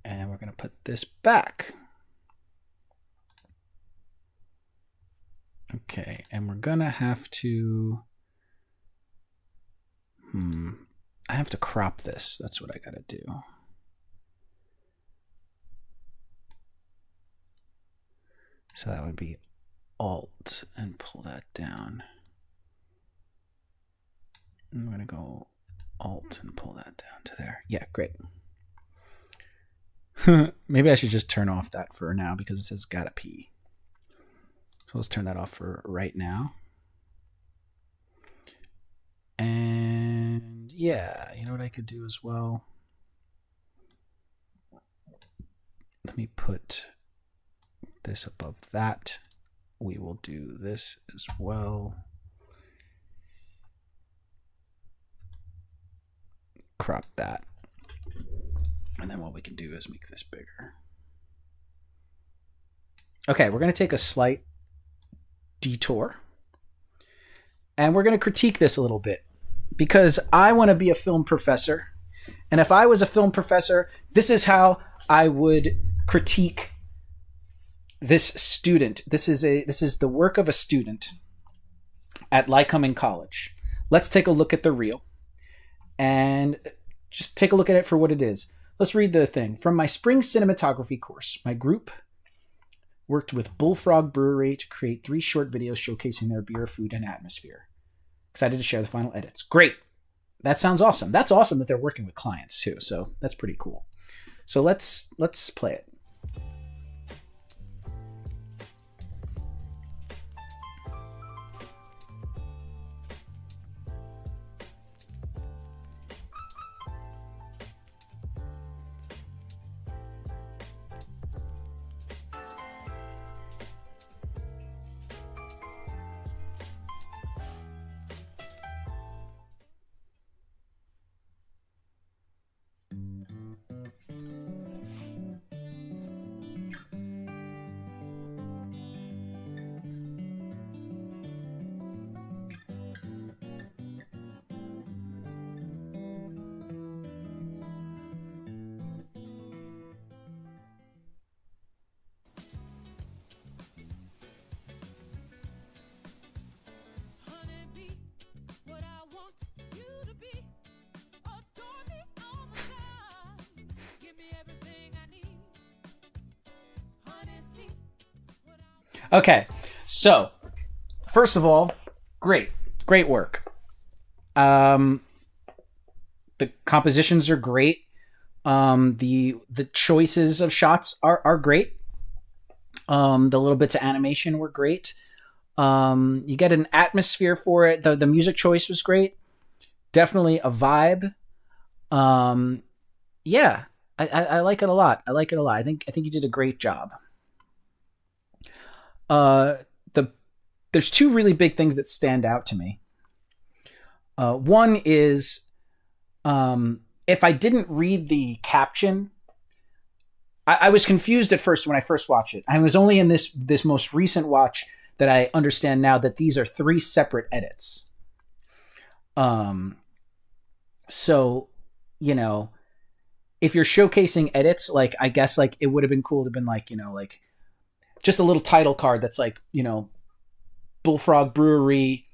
And we're going to put this back. Okay, and we're going to have to... I have to crop this. That's what I got to do. So that would be Alt and pull that down. I'm going to go Alt and pull that down to there. Yeah, great. Maybe I should just turn off that for now because it says gotta pee. So let's turn that off for right now. And yeah, you know what I could do as well? Let me put this above that. We will do this as well. Crop that. And then what we can do is make this bigger. Okay, we're going to take a slight detour. And we're going to critique this a little bit. Because I want to be a film professor. And if I was a film professor, this is how I would critique this student. This is the work of a student at Lycoming College. Let's take a look at the reel. And just take a look at it for what it is. Let's read the thing. From my spring cinematography course, my group worked with Bullfrog Brewery to create 3 short videos showcasing their beer, food, and atmosphere. Excited to share the final edits. Great. That sounds awesome. That's awesome that they're working with clients too. So that's pretty cool. So let's play it. Okay, so first of all, great work. The compositions are great. The choices of shots are great. The little bits of animation were great. You get an atmosphere for it. The music choice was great. Definitely a vibe. Yeah, I like it a lot. I think you did a great job. There's 2 really big things that stand out to me. One is, if I didn't read the caption, I was confused at first when I first watched it. I was only in this most recent watch that I understand now that these are 3 separate edits. So, you know, if you're showcasing edits, like, I guess, like, it would have been cool to have been like, you know, like, just a little title card that's like, you know, Bullfrog Brewery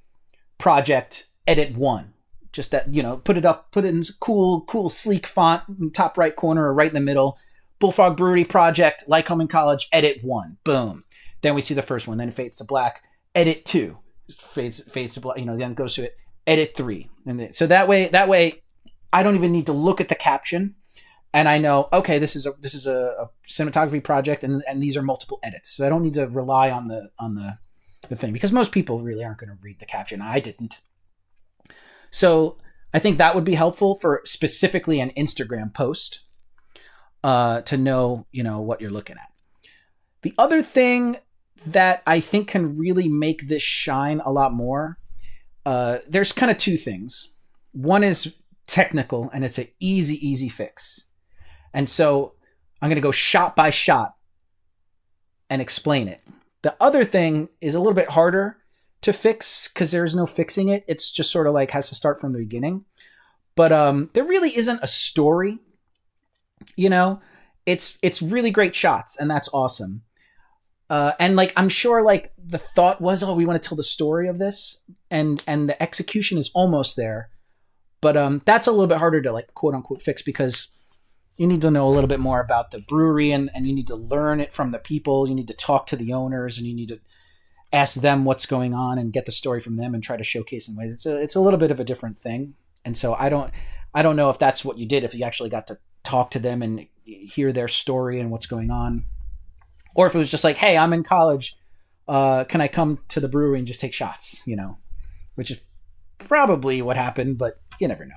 Project Edit 1. Just that, you know, put it in cool, sleek font in top right corner or right in the middle. Bullfrog Brewery Project, Lycoming College, Edit 1. Boom. Then we see the first one. Then it fades to black. Edit 2. Fades to black. You know, then it goes to it. Edit 3. And so that way, I don't even need to look at the caption, and I know, okay, this is a cinematography project, and these are multiple edits. So I don't need to rely on the thing, because most people really aren't going to read the caption. I didn't. So I think that would be helpful for specifically an Instagram post, to know, you know, what you're looking at. The other thing that I think can really make this shine a lot more, there's kind of two things. One is technical, and it's an easy fix. And so I'm going to go shot by shot and explain it. The other thing is a little bit harder to fix because there's no fixing it. It's just sort of like has to start from the beginning. But there really isn't a story. You know, it's really great shots, and that's awesome. And like, I'm sure like the thought was, oh, we want to tell the story of this, and the execution is almost there. But that's a little bit harder to like quote unquote fix, because you need to know a little bit more about the brewery, and you need to learn it from the people. You need to talk to the owners, and you need to ask them what's going on and get the story from them and try to showcase in ways. It's a little bit of a different thing. And so I don't know if that's what you did, if you actually got to talk to them and hear their story and what's going on, or if it was just like, hey, I'm in college. Can I come to the brewery and just take shots? You know, which is probably what happened, but you never know.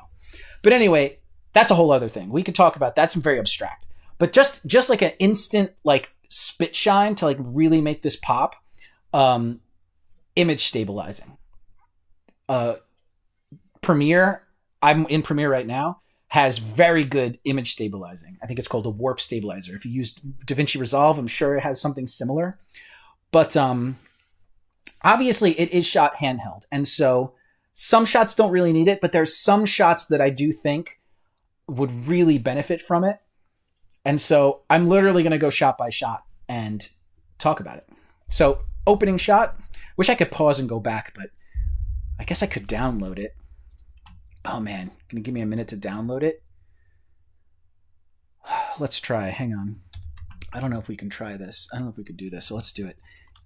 But anyway, that's a whole other thing. We could talk about that's very abstract. But just like an instant like spit shine to like really make this pop, image stabilizing. Premiere, I'm in Premiere right now, has very good image stabilizing. I think it's called a warp stabilizer. If you use DaVinci Resolve, I'm sure it has something similar. But obviously it is shot handheld. And so some shots don't really need it, but there's some shots that I do think would really benefit from it. And so I'm literally going to go shot by shot and talk about it. So opening shot, wish I could pause and go back, but I guess I could download it. Oh man, can you give me a minute to download it? Let's try, hang on. I don't know if we can try this. I don't know if we could do this, so let's do it.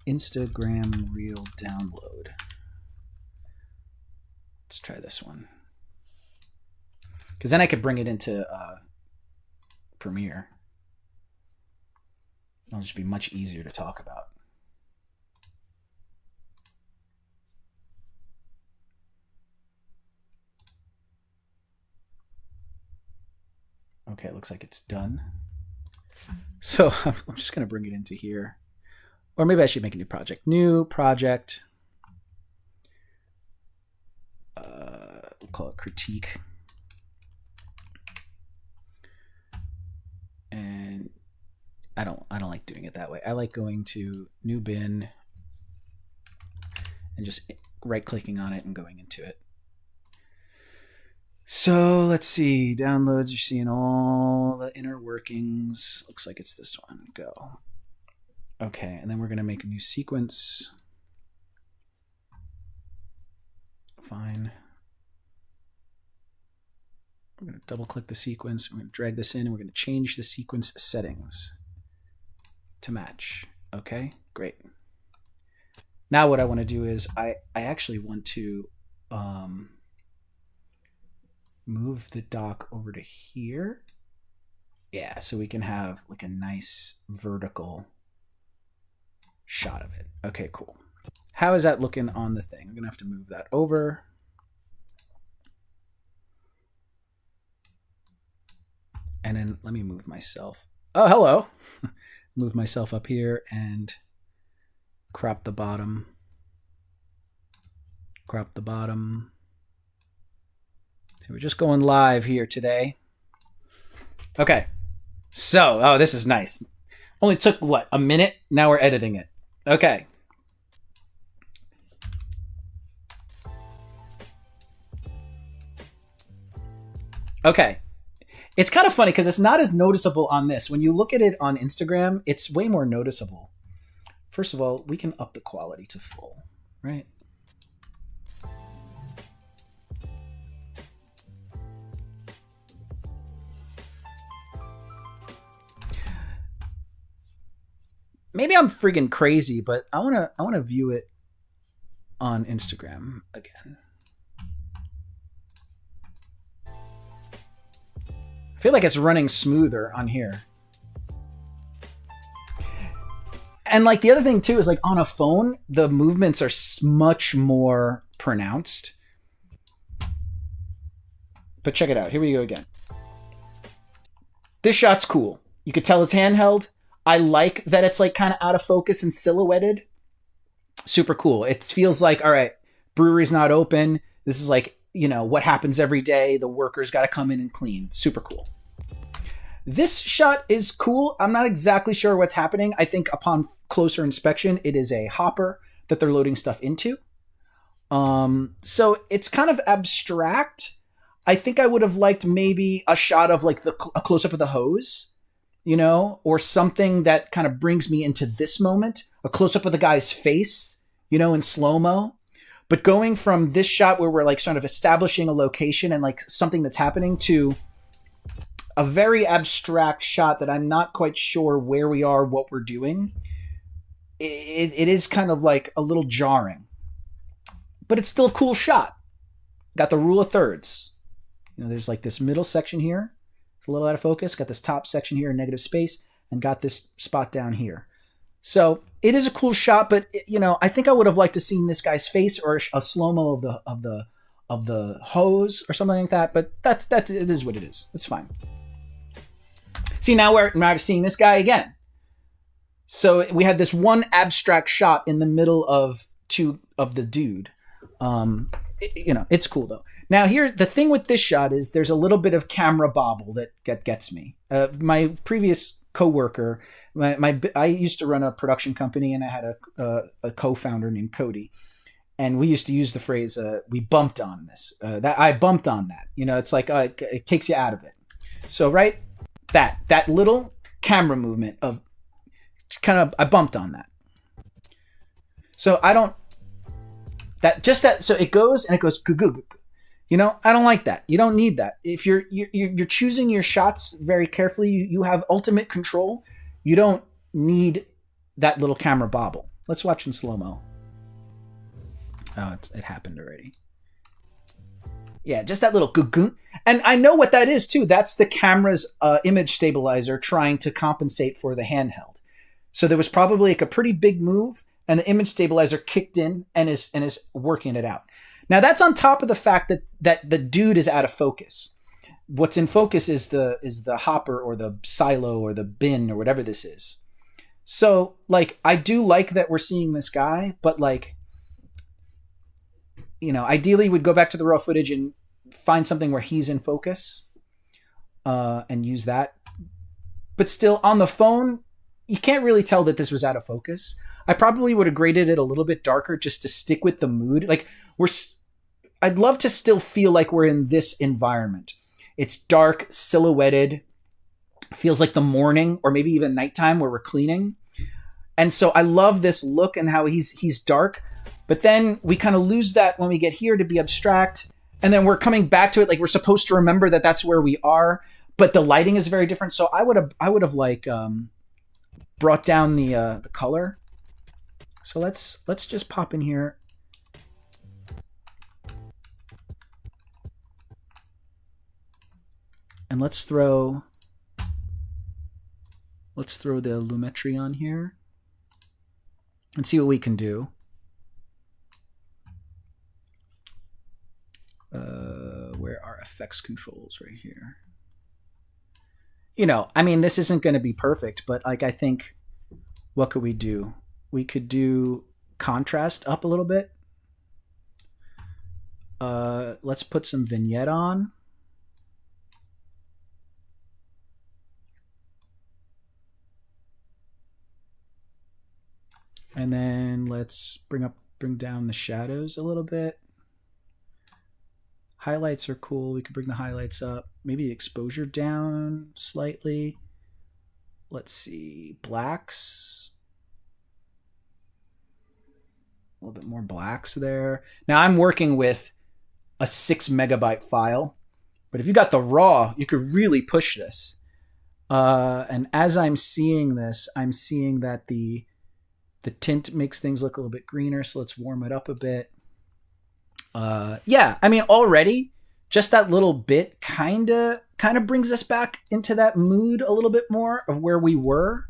Instagram Reel download. Let's try this one. Because then I could bring it into Premiere. It'll just be much easier to talk about. Okay, it looks like it's done. So I'm just going to bring it into here. Or maybe I should make a new project. New project. We'll call it critique. And I don't like doing it that way. I like going to new bin and just right clicking on it and going into it. So let's see, downloads, you're seeing all the inner workings. Looks like it's this one, go. Okay, and then we're gonna make a new sequence. Fine. We're gonna double click the sequence, we're gonna drag this in, and we're gonna change the sequence settings to match. Okay, great. Now what I wanna do is, I actually want to, move the dock over to here. Yeah, so we can have like a nice vertical shot of it. Okay, cool. How is that looking on the thing? I'm gonna have to move that over. And then let me move myself. Oh, hello. Move myself up here and crop the bottom. Crop the bottom. So we're just going live here today. Okay. So, oh, this is nice. Only took, what, a minute? Now we're editing it. Okay. Okay. It's kind of funny because it's not as noticeable on this. When you look at it on Instagram, it's way more noticeable. First of all, we can up the quality to full, right? Maybe I'm friggin' crazy, but I wanna view it on Instagram again. I feel like it's running smoother on here. And like the other thing too is like on a phone, the movements are much more pronounced. But check it out. Here we go again. This shot's cool. You could tell it's handheld. I like that it's like kind of out of focus and silhouetted. Super cool. It feels like, all right, brewery's not open. This is like, you know, what happens every day. The workers got to come in and clean. Super cool. This shot is cool. I'm not exactly sure what's happening. I think upon closer inspection, it is a hopper that they're loading stuff into. So it's kind of abstract. I think I would have liked maybe a shot of like a close-up of the hose, you know, or something that kind of brings me into this moment, a close-up of the guy's face, you know, in slow-mo. But going from this shot where we're like sort of establishing a location and like something that's happening to a very abstract shot that I'm not quite sure where we are, what we're doing, it is kind of like a little jarring. But it's still a cool shot. Got the rule of thirds. You know, there's like this middle section here. It's a little out of focus. Got this top section here in negative space, and got this spot down here. So it is a cool shot, but you know, I think I would have liked to seen this guy's face or a slow-mo of the hose or something like that. But that it is what it is. It's fine. See, now we're seeing this guy again. So we had this one abstract shot in the middle of the dude. You know, it's cool though. Now here, the thing with this shot is there's a little bit of camera bobble that gets me. My previous coworker, I used to run a production company, and I had a co-founder named Cody, and we used to use the phrase "we bumped on this." That I bumped on that. You know, it's like it takes you out of it. So right, that little camera movement of kind of I bumped on that. So I don't. So it goes and it goes. You know, I don't like that. You don't need that. If you're choosing your shots very carefully, you have ultimate control. You don't need that little camera bobble. Let's watch in slow-mo. Oh, it happened already. Yeah, just that little goo. And I know what that is too. That's the camera's image stabilizer trying to compensate for the handheld. So there was probably like a pretty big move, and the image stabilizer kicked in and is working it out. Now that's on top of the fact that the dude is out of focus. What's in focus is the hopper or the silo or the bin or whatever this is. So like I do like that we're seeing this guy, but like, you know, ideally we'd go back to the raw footage and find something where he's in focus and use that. But still on the phone, you can't really tell that this was out of focus. I probably would have graded it a little bit darker just to stick with the mood. Like I'd love to still feel like we're in this environment. It's dark, silhouetted, feels like the morning or maybe even nighttime where we're cleaning. And so I love this look and how he's dark, but then we kind of lose that when we get here to be abstract. And then we're coming back to it. Like we're supposed to remember that that's where we are, but the lighting is very different. So I would have like brought down the color. So let's just pop in here. And let's throw the Lumetri on here and see what we can do. Where are effects controls? Right here. You know, I mean, this isn't going to be perfect, but like I think, what could we do? We could do contrast up a little bit. Let's put some vignette on. And then let's bring down the shadows a little bit. Highlights are cool. We could bring the highlights up. Maybe exposure down slightly. Let's see. Blacks. A little bit more blacks there. Now I'm working with a 6 megabyte file, but if you got the raw, you could really push this. And as I'm seeing this, I'm seeing that the tint makes things look a little bit greener. So let's warm it up a bit. Yeah, I mean, already just that little bit kind of brings us back into that mood a little bit more of where we were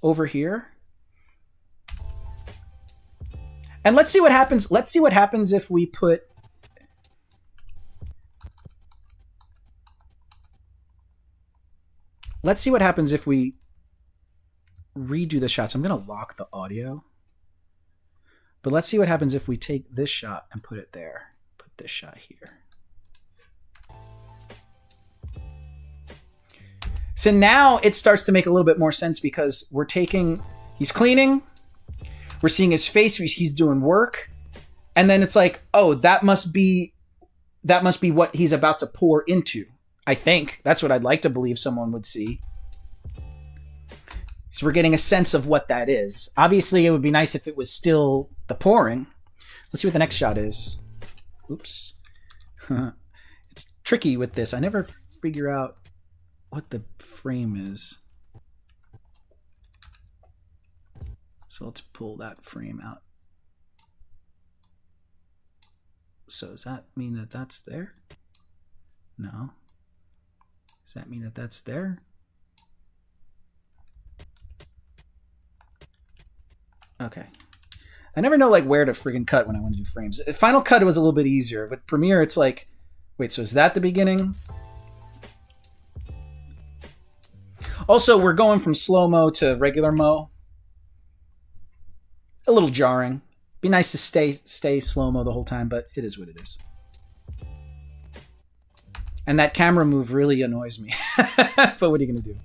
over here. And let's see what happens. Let's see what happens if we put. Let's see what happens if we redo the shots. I'm going to lock the audio. But let's see what happens if we take this shot and put it there. Put this shot here. So now it starts to make a little bit more sense because we're taking, he's cleaning, we're seeing his face, he's doing work, and then it's like, oh, that must be what he's about to pour into. I think that's what I'd like to believe someone would see. So we're getting a sense of what that is. Obviously, it would be nice if it was still the pouring. Let's see what the next shot is. Oops. It's tricky with this. I never figure out what the frame is. So let's pull that frame out. So does that mean that that's there? No. Does that mean that that's there? Okay. I never know like where to friggin' cut when I want to do frames. Final Cut was a little bit easier, but Premiere it's like, wait, so is that the beginning? Also, we're going from slow-mo to regular mo. A little jarring. Be nice to stay slow-mo the whole time, but it is what it is. And that camera move really annoys me. But what are you going to do?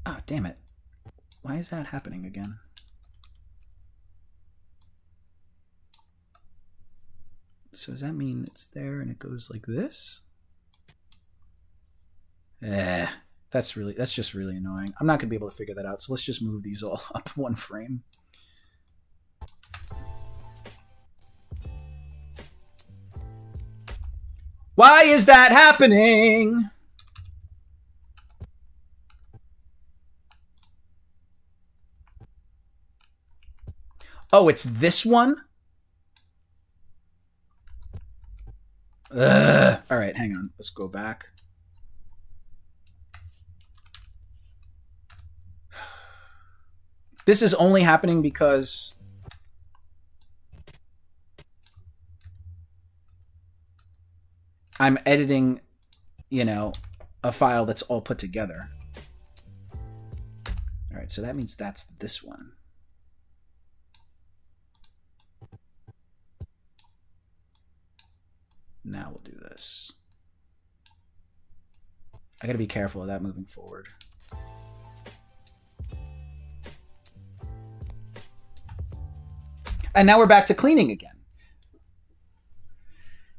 Oh, damn it. Why is that happening again? So does that mean it's there and it goes like this? That's just really annoying. I'm not going to be able to figure that out, so let's just move these all up one frame. Why is that happening? Oh, it's this one? All right, hang on. Let's go back. This is only happening because I'm editing, you know, a file that's all put together. All right, so that means that's this one. Now we'll do this. I gotta be careful of that moving forward. And now we're back to cleaning again.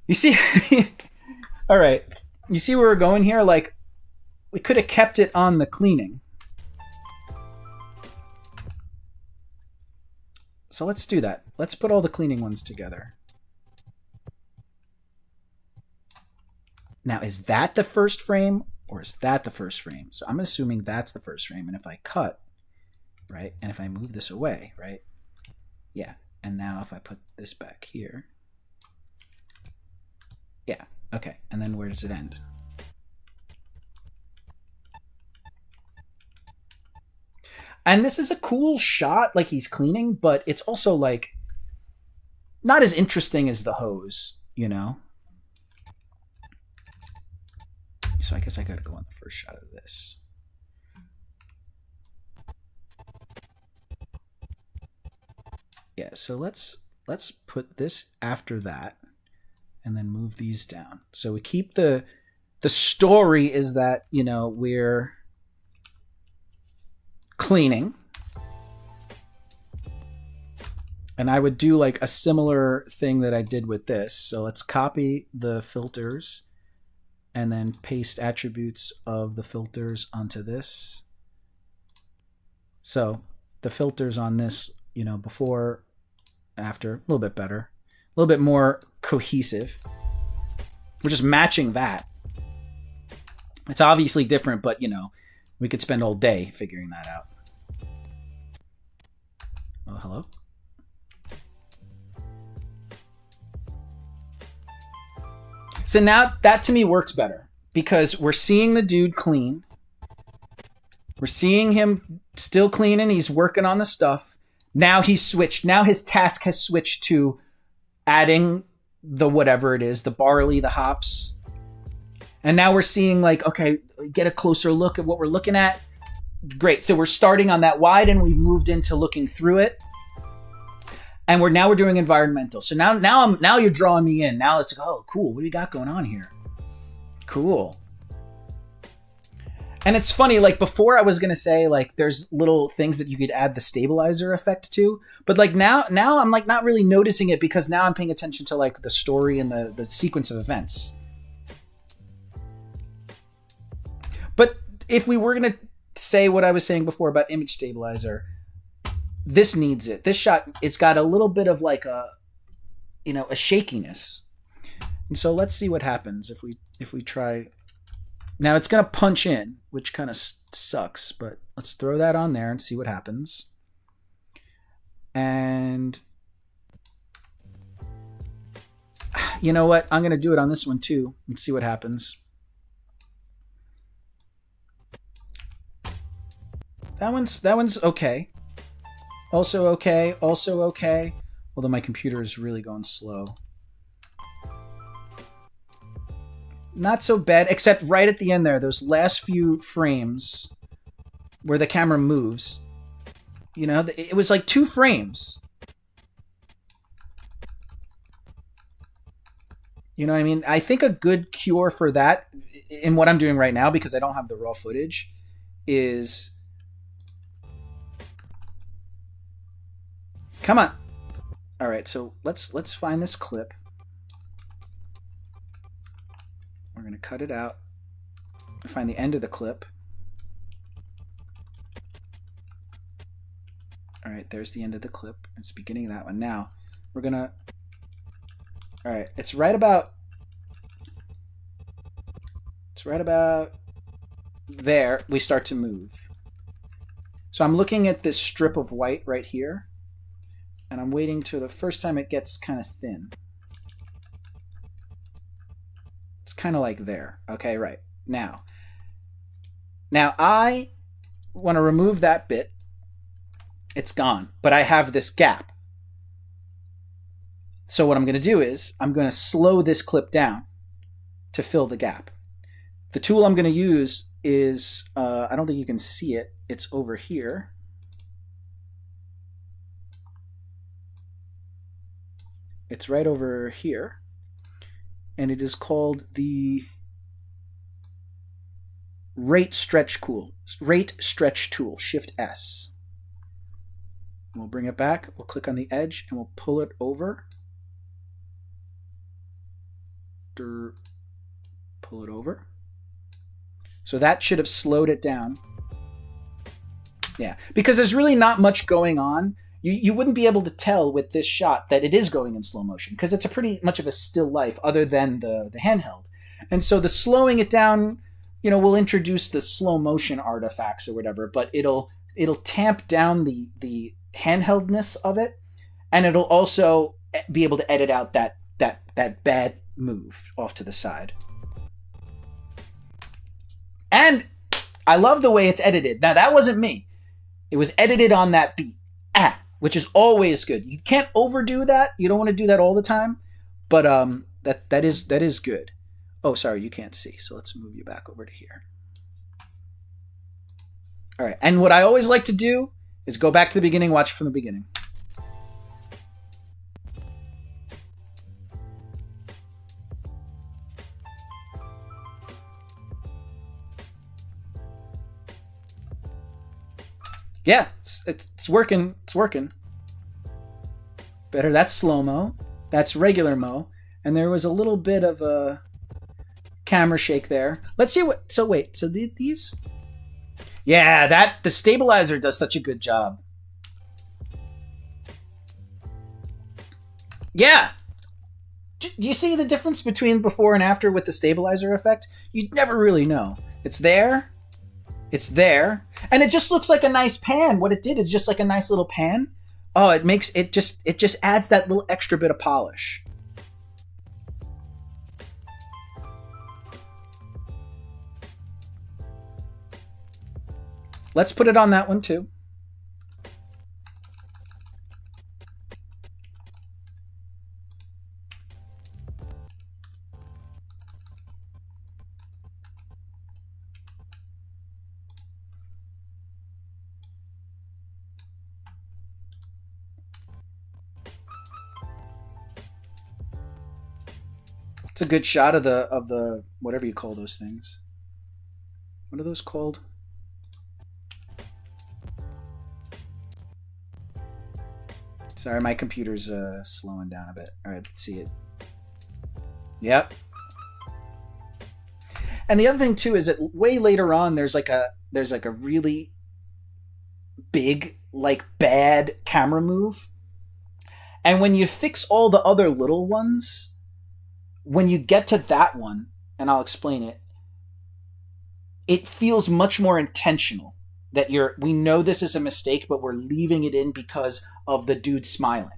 You see, all right. You see where we're going here? Like, we could have kept it on the cleaning. So let's do that. Let's put all the cleaning ones together. Now, is that the first frame or is that the first frame? So I'm assuming that's the first frame. And if I cut, right, and if I move this away, right, yeah. And now if I put this back here, yeah, okay. And then where does it end? And this is a cool shot, like he's cleaning, but it's also like not as interesting as the hose, you know? So I guess I gotta go on the first shot of this. Yeah, so let's put this after that and then move these down. So we keep the story is that, you know, we're cleaning. And I would do like a similar thing that I did with this. So let's copy the filters and then paste attributes of the filters onto this. So the filters on this, you know, before, after, a little bit better, a little bit more cohesive. We're just matching that. It's obviously different, but you know, we could spend all day figuring that out. Oh, hello? So now that to me works better because we're seeing the dude clean. We're seeing him still cleaning. He's working on the stuff. Now he's switched. Now his task has switched to adding the whatever it is, the barley, the hops. And now we're seeing like, okay, get a closer look at what we're looking at. Great. So we're starting on that wide and we moved into looking through it. And we're doing environmental. So now you're drawing me in. Now it's like, oh, cool. What do you got going on here? Cool. And it's funny, like before I was gonna say like there's little things that you could add the stabilizer effect to, but like now I'm like not really noticing it because now I'm paying attention to like the story and the sequence of events. But if we were gonna say what I was saying before about image stabilizer, this needs it. This shot, it's got a little bit of like a, you know, a shakiness. And so let's see what happens if we try. Now it's going to punch in, which kind of sucks, but let's throw that on there and see what happens. And you know what? I'm going to do it on this one too and see what happens. That one's okay. Also okay, also okay. Although my computer is really going slow. Not so bad, except right at the end there, those last few frames where the camera moves. You know, it was like 2 frames. You know what I mean? I think a good cure for that, in what I'm doing right now, because I don't have the raw footage, is... Come on. All right, so let's find this clip. We're going to cut it out. Find the end of the clip. All right, there's the end of the clip. It's the beginning of that one. Now, we're going to... All right, it's right about there we start to move. So I'm looking at this strip of white right here. And I'm waiting till the first time it gets kind of thin. It's kind of like there. Okay, right. Now I want to remove that bit. It's gone. But I have this gap. So what I'm going to do is I'm going to slow this clip down to fill the gap. The tool I'm going to use is, I don't think you can see it. It's over here. It's right over here, and it is called the Rate Stretch Tool, Shift S. And we'll bring it back, we'll click on the edge, and we'll pull it over. Pull it over. So that should have slowed it down. Yeah, because there's really not much going on. You wouldn't be able to tell with this shot that it is going in slow motion because it's a pretty much of a still life other than the handheld. And so the slowing it down, you know, will introduce the slow motion artifacts or whatever, but it'll tamp down the handheldness of it, and it'll also be able to edit out that bad move off to the side. And I love the way it's edited. Now that wasn't me. It was edited on that beat. Which is always good. You can't overdo that. You don't want to do that all the time, but that is good. Oh, sorry, you can't see. So let's move you back over to here. All right, and what I always like to do is go back to the beginning, watch from the beginning. Yeah, it's working. It's working. Better. That's slow-mo. That's regular mo. And there was a little bit of a camera shake there. Let's see what... So wait. So these... Yeah, the stabilizer does such a good job. Yeah. Do you see the difference between before and after with the stabilizer effect? You'd never really know. It's there. It's there. And it just looks like a nice pan. What it did is just like a nice little pan. Oh, it just adds that little extra bit of polish. Let's put it on that one too. It's a good shot of the whatever you call those things. What are those called? Sorry, my computer's slowing down a bit. All right, let's see it. Yep. And the other thing too is that way later on, there's like a really big, like bad camera move, and when you fix all the other little ones, when you get to that one, and I'll explain it, it feels much more intentional. That we know this is a mistake, but we're leaving it in because of the dude smiling.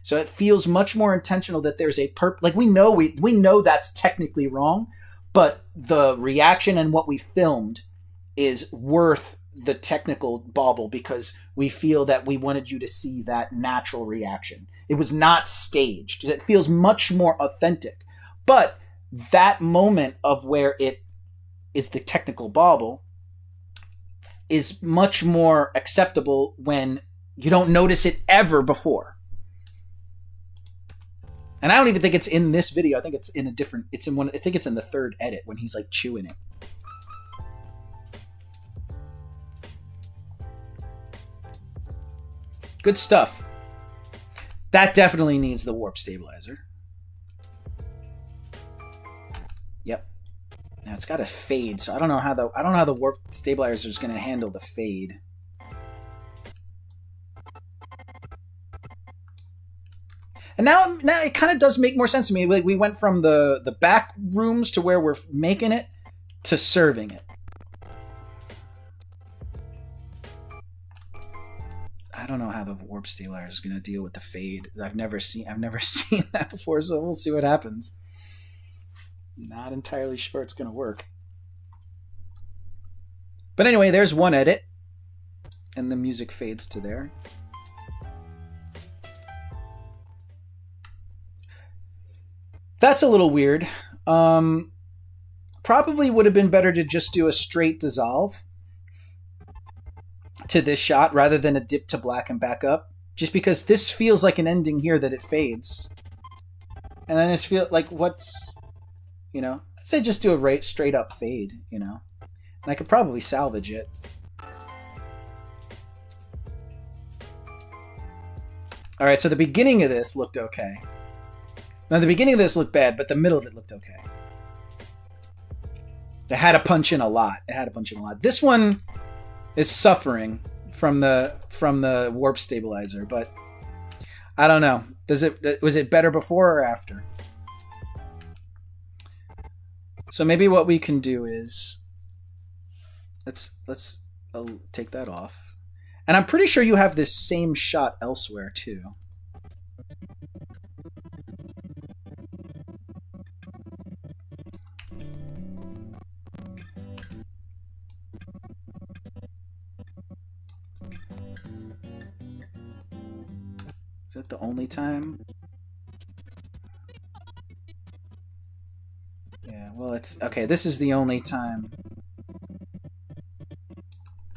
So it feels much more intentional that there's a like we know that's technically wrong, but the reaction and what we filmed is worth the technical bauble because we feel that we wanted you to see that natural reaction. It was not staged. It feels much more authentic. But that moment of where it is the technical bauble is much more acceptable when you don't notice it ever before. And I don't even think it's in this video. I think it's in a different, I think it's in the third edit when he's like chewing it. Good stuff. That definitely needs the warp stabilizer. Yep. Now it's got a fade, so I don't know how the warp stabilizer is going to handle the fade. And now it kind of does make more sense to me. Like we went from the back rooms to where we're making it to serving it. I don't know how the warp stabilizer is going to deal with the fade. I've never seen that before, so we'll see what happens. Not entirely sure it's going to work. But anyway, there's one edit. And the music fades to there. That's a little weird. Probably would have been better to just do a straight dissolve to this shot rather than a dip to black and back up. Just because this feels like an ending here that it fades. And then this feels like what's... You know, I'd say just do a straight up fade, you know. And I could probably salvage it. All right, so the beginning of this looked okay. Now, the beginning of this looked bad, but the middle of it looked okay. It had to punch in a lot. This one is suffering from the warp stabilizer, but I don't know. Was it better before or after? So maybe what we can do is let's take that off. And I'm pretty sure you have this same shot elsewhere too. Is that the only time? Yeah, well, it's... Okay, this is the only time.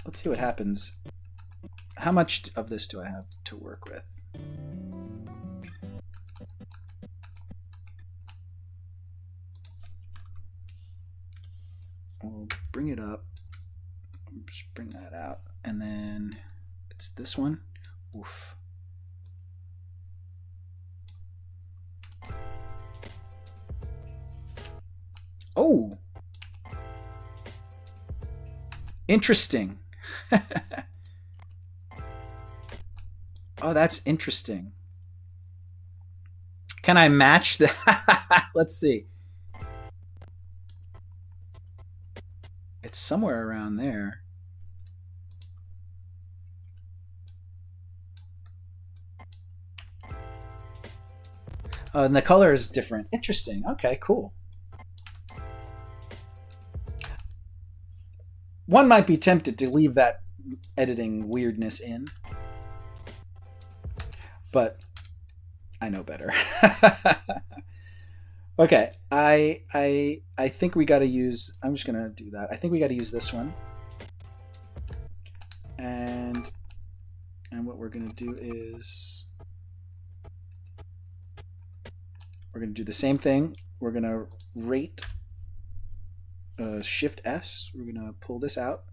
Let's see what happens. How much of this do I have to work with? We'll bring it up. Just bring that out. And then it's this one. Oof. Oh, interesting. Oh, that's interesting. Can I match the? Let's see. It's somewhere around there. Oh, and the color is different. Interesting. Okay, cool. One might be tempted to leave that editing weirdness in, but I know better. Okay, I think we got to use. I'm just gonna do that. I think we got to use this one, and what we're gonna do is we're gonna do the same thing. We're gonna rate. Shift S. We're gonna pull this out.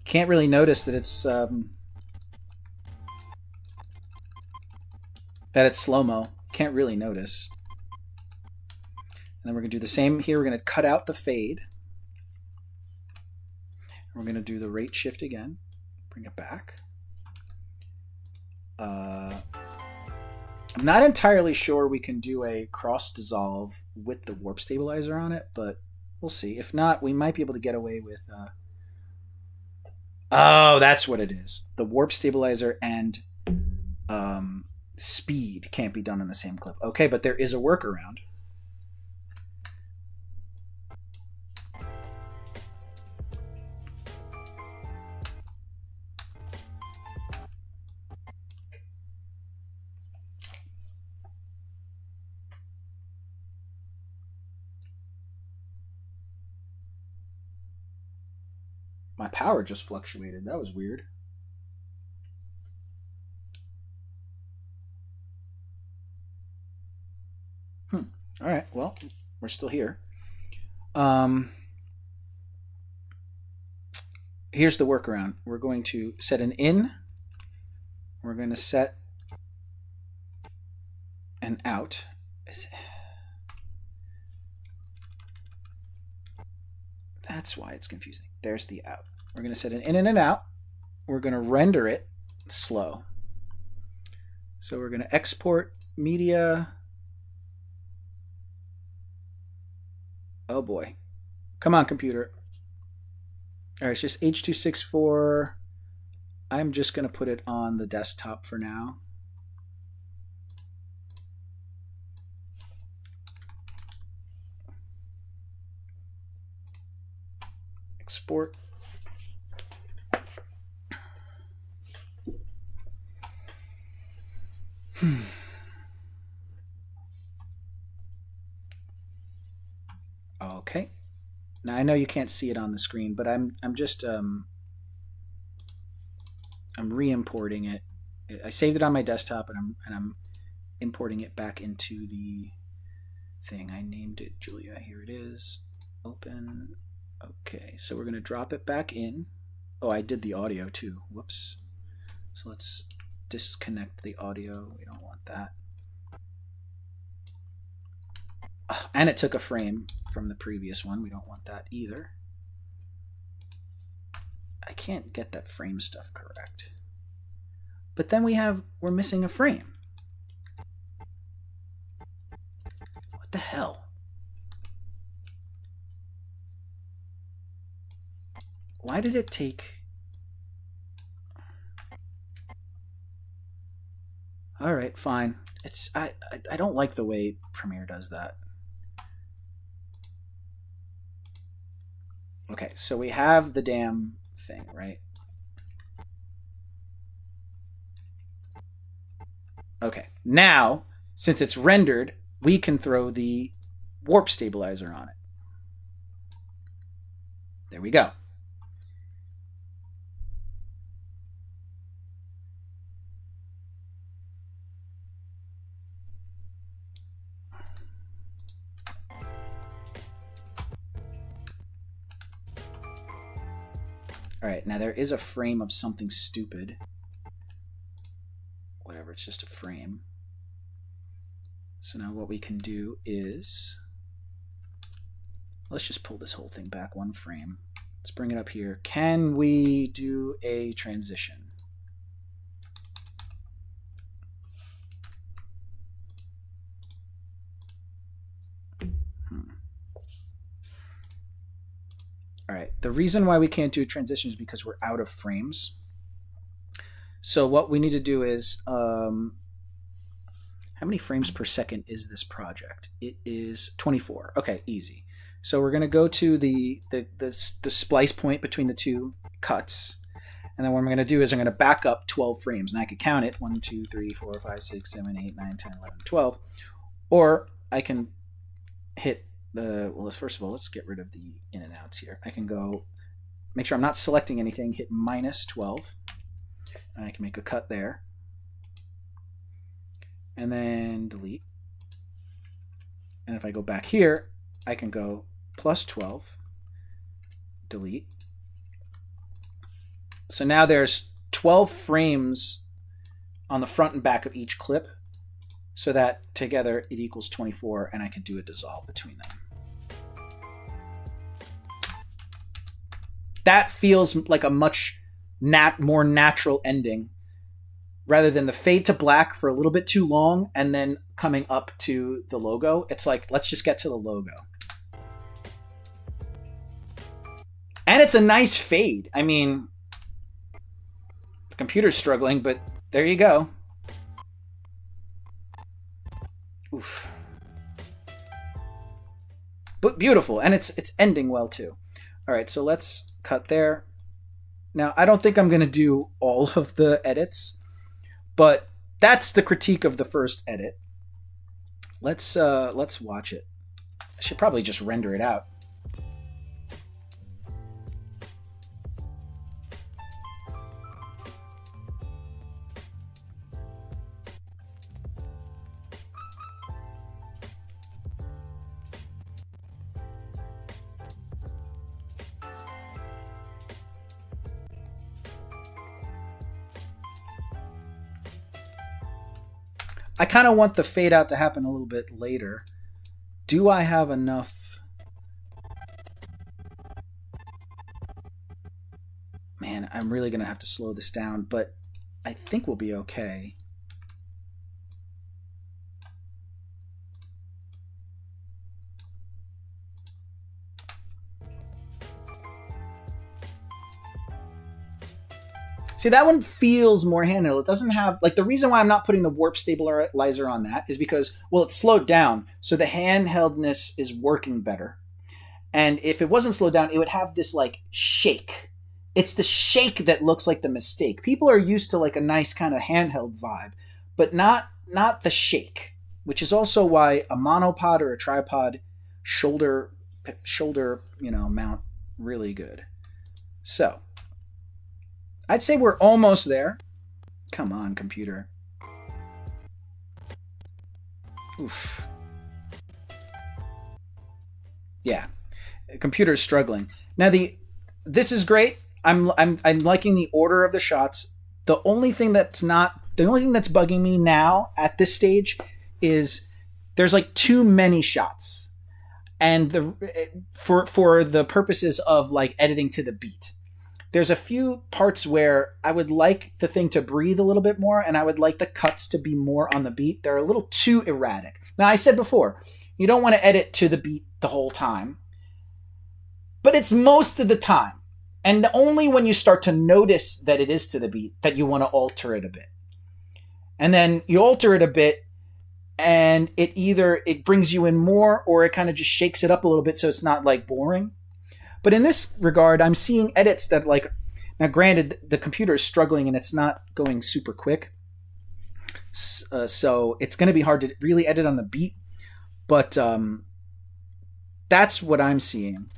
Can't really notice that it's slow-mo. Can't really notice. And then we're gonna do the same here. We're gonna cut out the fade. And we're gonna do the rate shift again. Bring it back. I'm not entirely sure we can do a cross dissolve with the warp stabilizer on it, but we'll see. If not, we might be able to get away with... Oh, that's what it is. The warp stabilizer and speed can't be done in the same clip. Okay, but there is a workaround. My power just fluctuated. That was weird. All right. Well, we're still here. Here's the workaround. We're going to set an in. We're going to set an out. That's why it's confusing. There's the out. We're going to set an in and an out. We're going to render it slow. So we're going to export media. Oh boy. Come on, computer. All right, it's just H.264. I'm just going to put it on the desktop for now. Export. Okay. Now I know you can't see it on the screen, but I'm just I'm re-importing it. I saved it on my desktop, and I'm importing it back into the thing. I named it Julia. Here it is. Open. Okay, so we're going to drop it back in. Oh, I did the audio too. Whoops. So let's disconnect the audio. We don't want that. Oh, and it took a frame from the previous one. We don't want that either. I can't get that frame stuff correct. But then we're missing a frame. What the hell? Why did it take... All right, fine. I don't like the way Premiere does that. Okay, so we have the damn thing, right? Okay, now, since it's rendered, we can throw the warp stabilizer on it. There we go. All right, now there is a frame of something stupid. Whatever it's just a frame. So now what we can do is, let's just pull this whole thing back one frame. Let's bring it up here. Can we do a transition? All right, the reason why we can't do a transition is because we're out of frames. So what we need to do is, how many frames per second is this project? It is 24. Okay, easy. So we're gonna go to the splice point between the two cuts. And then what I'm gonna do is I'm gonna back up 12 frames, and I could count it, 1, 2, 3, 4, 5, 6, 7, 8, 9, 10, 11, 12. Or I can hit well, first of all, let's get rid of the in and outs here. I can go, make sure I'm not selecting anything, hit -12, and I can make a cut there. And then delete. And if I go back here, I can go +12, delete. So now there's 12 frames on the front and back of each clip, so that together it equals 24, and I can do a dissolve between them. That feels like a much more natural ending, rather than the fade to black for a little bit too long and then coming up to the logo. It's like, let's just get to the logo. And it's a nice fade. I mean, the computer's struggling, but there you go. Oof. But beautiful, and it's ending well too. All right, so let's cut there. Now, I don't think I'm going to do all of the edits, but that's the critique of the first edit. Let's watch it. I should probably just render it out. I kind of want the fade out to happen a little bit later. Do I have enough? Man, I'm really going to have to slow this down, but I think we'll be okay. See, that one feels more handheld. It doesn't have, like, the reason why I'm not putting the warp stabilizer on that is because, well, it's slowed down, so the handheldness is working better. And if it wasn't slowed down, it would have this, like, shake. It's the shake that looks like the mistake. People are used to, like, a nice kind of handheld vibe, but not the shake, which is also why a monopod or a tripod shoulder, mount really good. So I'd say we're almost there. Come on, computer. Oof. Yeah, computer's struggling. Now this is great. I'm liking the order of the shots. The only thing that's bugging me now at this stage is there's like too many shots, and for the purposes of like editing to the beat. There's a few parts where I would like the thing to breathe a little bit more, and I would like the cuts to be more on the beat. They're a little too erratic. Now, I said before, you don't want to edit to the beat the whole time, but it's most of the time. And only when you start to notice that it is to the beat that you want to alter it a bit. And then you alter it a bit, and it brings you in more, or it kind of just shakes it up a little bit so it's not like boring. But in this regard, I'm seeing edits that, like, now granted, the computer is struggling and it's not going super quick. So it's going to be hard to really edit on the beat. But that's what I'm seeing.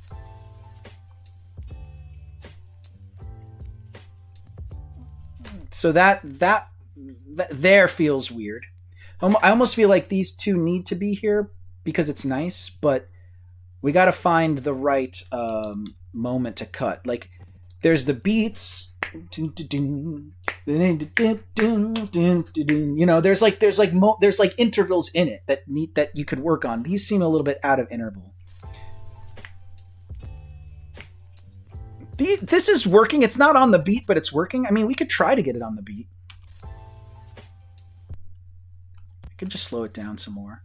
So that there feels weird. I almost feel like these two need to be here because it's nice, but we got to find the right moment to cut. Like, there's the beats, You know, there's like intervals in it that you could work on. These seem a little bit out of interval. This is working. It's not on the beat, but it's working. I mean, we could try to get it on the beat. I could just slow it down some more.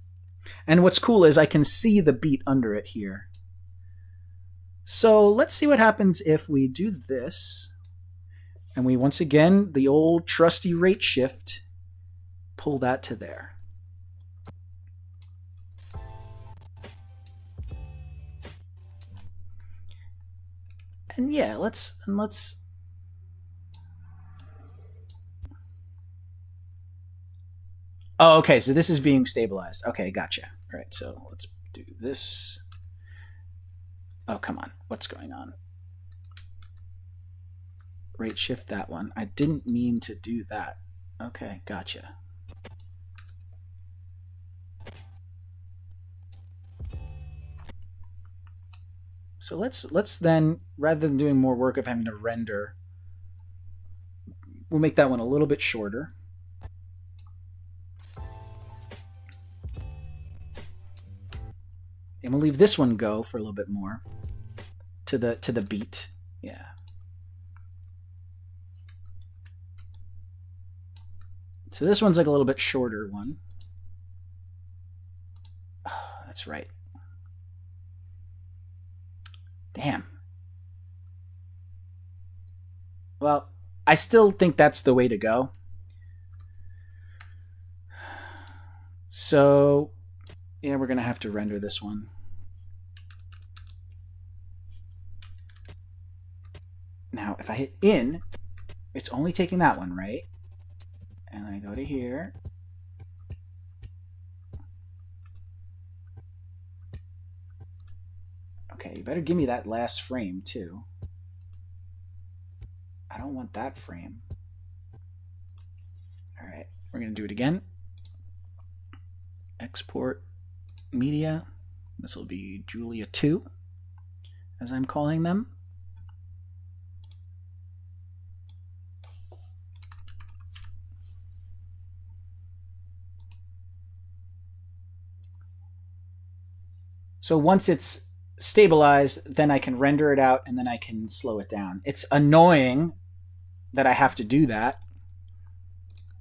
And what's cool is I can see the beat under it here. So let's see what happens if we do this. And we, once again, the old trusty rate shift, pull that to there. And yeah, let's. Oh, okay, so this is being stabilized. Okay, gotcha. All right, so let's do this. Oh, come on. What's going on? Rate shift that one. I didn't mean to do that. Okay, gotcha. So let's then, rather than doing more work of having to render, we'll make that one a little bit shorter. And we'll leave this one go for a little bit more to the beat. Yeah. So this one's like a little bit shorter one. Oh, that's right. Damn. Well, I still think that's the way to go. So, yeah, we're going to have to render this one. Now, if I hit in, it's only taking that one, right? And then I go to here. Okay, you better give me that last frame, too. I don't want that frame. All right, we're going to do it again. Export media. This will be Julia 2, as I'm calling them. So once it's stabilized, then I can render it out and then I can slow it down. It's annoying that I have to do that,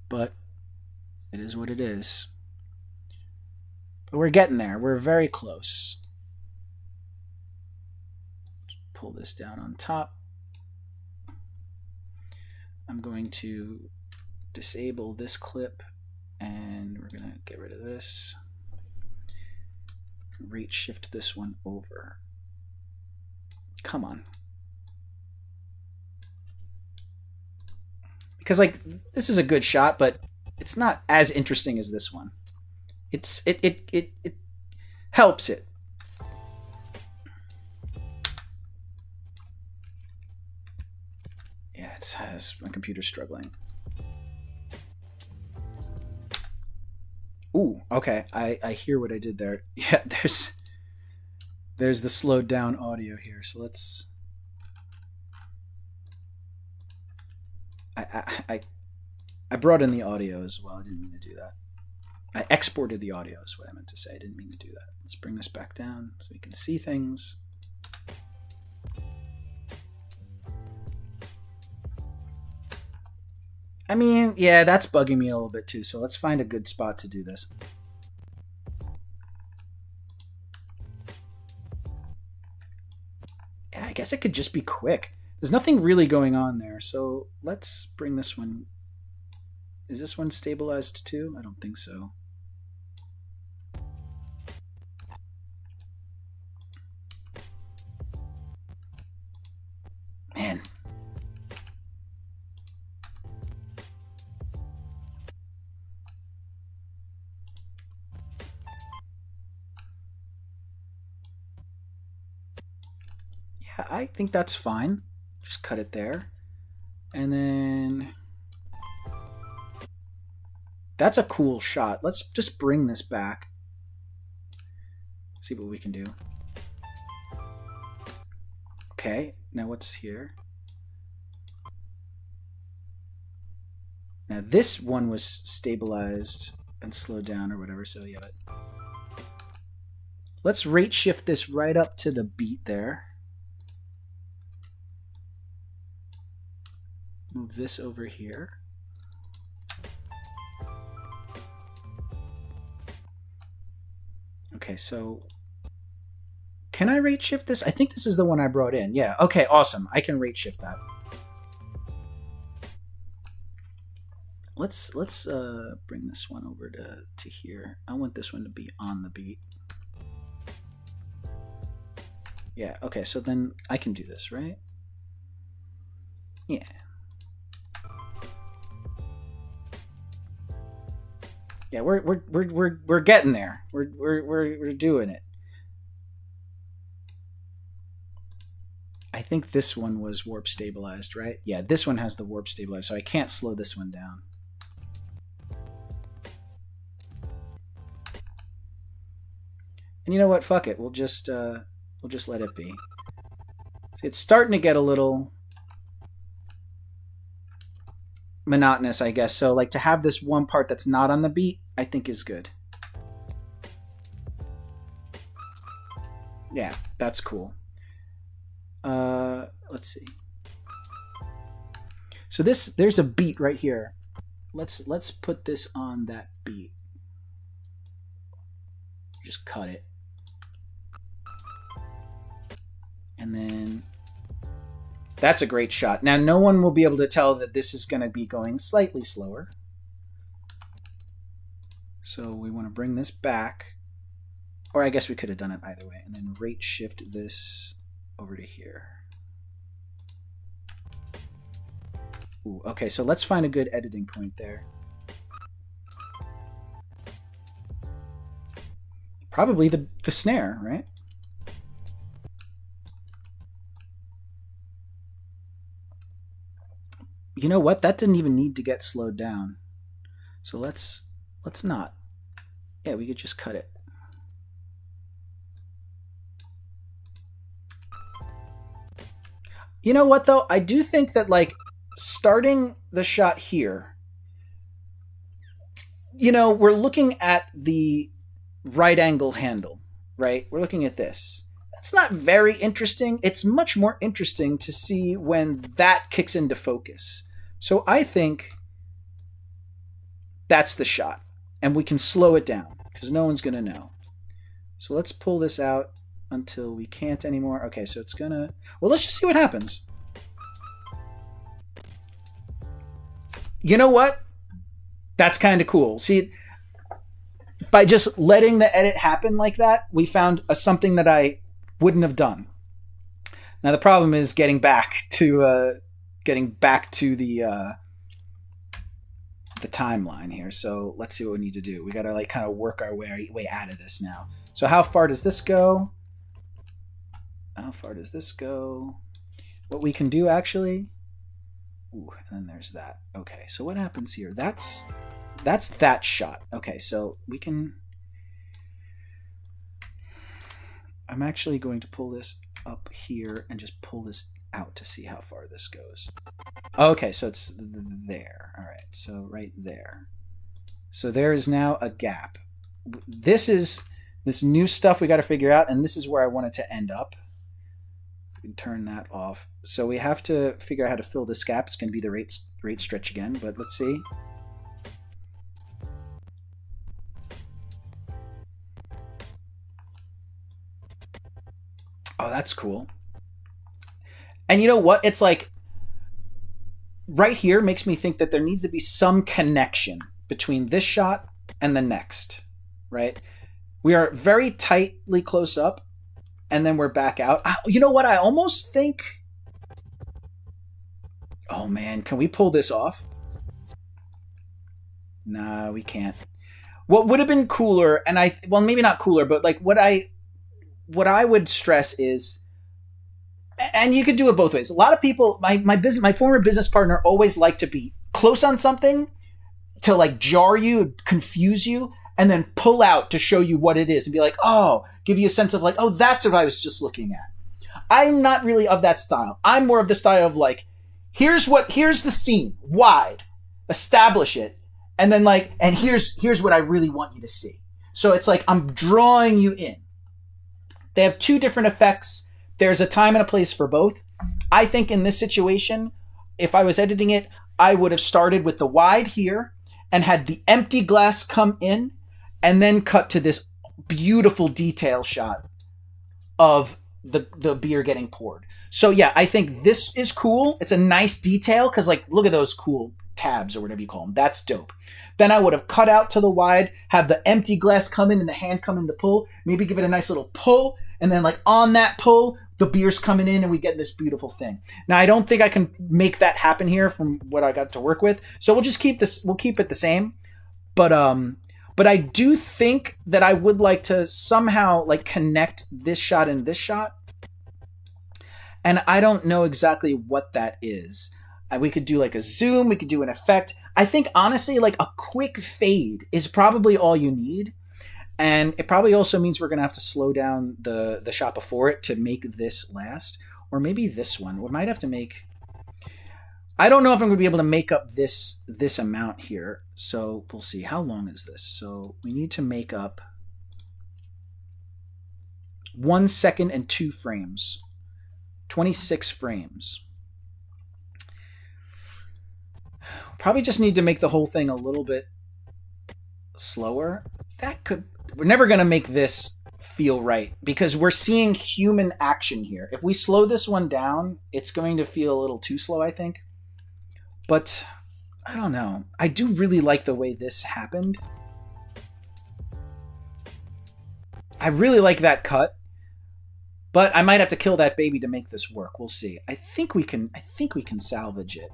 but it is what it is. But we're getting there. We're very close. Let's pull this down on top. I'm going to disable this clip and we're going to get rid of this. Rate shift this one over. Come on. Because like this is a good shot, but it's not as interesting as this one. It helps it. Yeah, my computer's struggling. Ooh, okay. I hear what I did there. Yeah, there's the slowed down audio here. So let's. I brought in the audio as well. I didn't mean to do that. I exported the audio is what I meant to say. I didn't mean to do that. Let's bring this back down so we can see things. I mean, yeah, that's bugging me a little bit too, so let's find a good spot to do this. Yeah, I guess it could just be quick. There's nothing really going on there, so let's bring this one. Is this one stabilized too? I don't think so. Man. Yeah, I think that's fine. Just cut it there. And then that's a cool shot. Let's just bring this back. See what we can do. Okay, now what's here? Now this one was stabilized and slowed down or whatever, so yeah. Let's rate shift this right up to the beat there. Move this over here. Okay, so can I rate shift this? I think this is the one I brought in. Yeah, okay, awesome. I can rate shift that. Let's bring this one over to here. I want this one to be on the beat. Yeah, okay, so then I can do this, right? Yeah. Yeah, we're getting there. We're doing it. I think this one was warp stabilized, right? Yeah, this one has the warp stabilized, so I can't slow this one down. And you know what? Fuck it. We'll just let it be. See, it's starting to get a little monotonous, I guess. So like to have this one part that's not on the beat, I think is good. Yeah, that's cool. Let's see. So there's a beat right here. Let's put this on that beat. Just cut it. And then that's a great shot. Now, no one will be able to tell that this is going to be going slightly slower. So we want to bring this back. Or I guess we could have done it either way. And then rate shift this over to here. Ooh, okay, so let's find a good editing point there. Probably the snare, right? You know what? That didn't even need to get slowed down. So let's not. Yeah, we could just cut it. You know what though? I do think that like starting the shot here, you know, we're looking at the right angle handle, right? We're looking at this. That's not very interesting. It's much more interesting to see when that kicks into focus. So I think that's the shot. And we can slow it down because no one's going to know. So let's pull this out until we can't anymore. Okay, so it's going to... Well, let's just see what happens. You know what? That's kind of cool. See, by just letting the edit happen like that, we found something that I wouldn't have done. Now the problem is getting back to the timeline here. So let's see what we need to do. We got to like kind of work our way out of this now. So how far does this go? How far does this go? What we can do actually. Ooh, and then there's that. Okay, so what happens here? That's that shot. Okay, so we can... I'm actually going to pull this up here and just pull this out to see how far this goes. Okay, so it's there. All right, so right there. So there is now a gap. This is this new stuff we got to figure out, and this is where I want it to end up. We can turn that off. So we have to figure out how to fill this gap. It's going to be the rate stretch again, but let's see. Oh, that's cool. And you know what? It's like right here makes me think that there needs to be some connection between this shot and the next, right? We are very tightly close up and then we're back out. You know what? I almost think... Oh man, can we pull this off? Nah, we can't. What would have been cooler, and well, maybe not cooler, but like what I would stress is, and you could do it both ways. A lot of people, my former business partner always liked to be close on something to like jar you, confuse you, and then pull out to show you what it is and be like, oh, give you a sense of like, oh, that's what I was just looking at. I'm not really of that style. I'm more of the style of like, here's the scene, wide. establish it, and then like, and here's what I really want you to see. So it's like I'm drawing you in. They have two different effects. There's a time and a place for both. I think in this situation, if I was editing it, I would have started with the wide here and had the empty glass come in and then cut to this beautiful detail shot of the beer getting poured. So yeah, I think this is cool. It's a nice detail because like, look at those cool tabs or whatever you call them. That's dope. Then I would have cut out to the wide, have the empty glass come in and the hand come in to pull, maybe give it a nice little pull. And then like on that pull, the beer's coming in and we get this beautiful thing. Now, I don't think I can make that happen here from what I got to work with. So we'll just keep this, we'll keep it the same. But I do think that I would like to somehow like connect this shot and this shot. And I don't know exactly what that is. We could do like a zoom, we could do an effect. I think honestly, like a quick fade is probably all you need. And it probably also means we're going to have to slow down the shot before it to make this last. Or maybe this one. We might have to make... I don't know if I'm going to be able to make up this amount here. So we'll see. How long is this? So we need to make up 1 second and 2 frames. 26 frames. Probably just need to make the whole thing a little bit slower. That could... We're never going to make this feel right because we're seeing human action here. If we slow this one down, it's going to feel a little too slow, I think. But I don't know. I do really like the way this happened. I really like that cut. But I might have to kill that baby to make this work. We'll see. I think we can salvage it.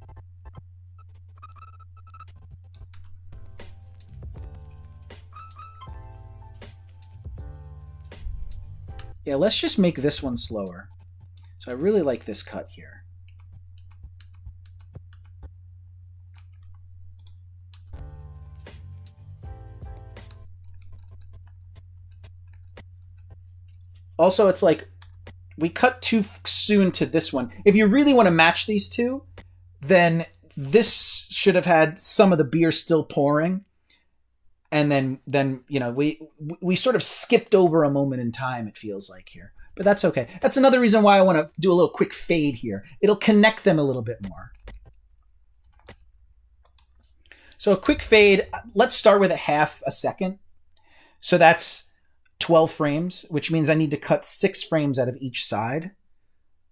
Yeah, let's just make this one slower. So I really like this cut here. Also, it's like we cut too soon to this one. If you really want to match these two, then this should have had some of the beer still pouring. And then you know, we sort of skipped over a moment in time, it feels like here. But that's okay. That's another reason why I want to do a little quick fade here. It'll connect them a little bit more. So a quick fade, let's start with a half a second. So that's 12 frames, which means I need to cut 6 frames out of each side.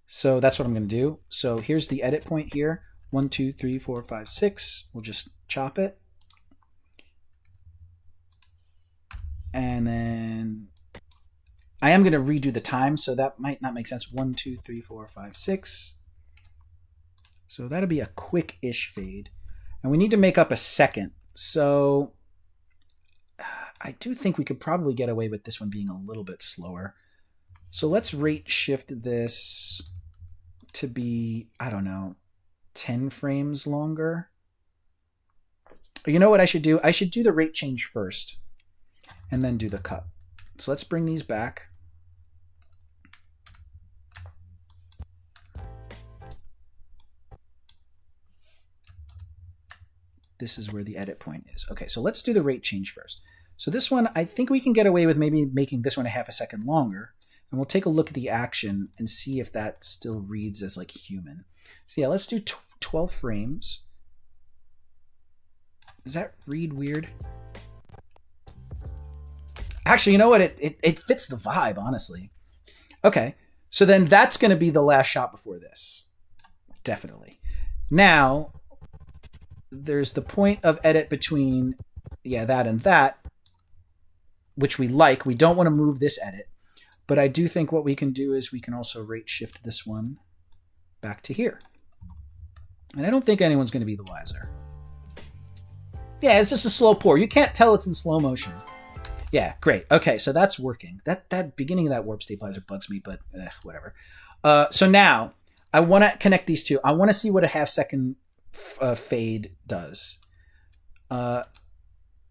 So that's what I'm going to do. So here's the edit point here. 1, 2, 3, 4, 5, 6. We'll just chop it. And then I am going to redo the time, so that might not make sense. 1, 2, 3, 4, 5, 6. So that'll be a quick-ish fade. And we need to make up a second. So I do think we could probably get away with this one being a little bit slower. So let's rate shift this to be, I don't know, 10 frames longer. You know what I should do? I should do the rate change first and then do the cut. So let's bring these back. This is where the edit point is. Okay, so let's do the rate change first. So this one, I think we can get away with maybe making this one a half a second longer. And we'll take a look at the action and see if that still reads as like human. So yeah, let's do 12 frames. Does that read weird? Actually, you know what? It fits the vibe, honestly. Okay, so then that's going to be the last shot before this. Definitely. Now, there's the point of edit between, yeah, that and that, which we like. We don't want to move this edit. But I do think what we can do is we can also rate shift this one back to here. And I don't think anyone's going to be the wiser. Yeah, it's just a slow pour. You can't tell it's in slow motion. Yeah, great. Okay, so that's working. That beginning of that warp stabilizer bugs me, but whatever. So now, I want to connect these two. I want to see what a half second fade does.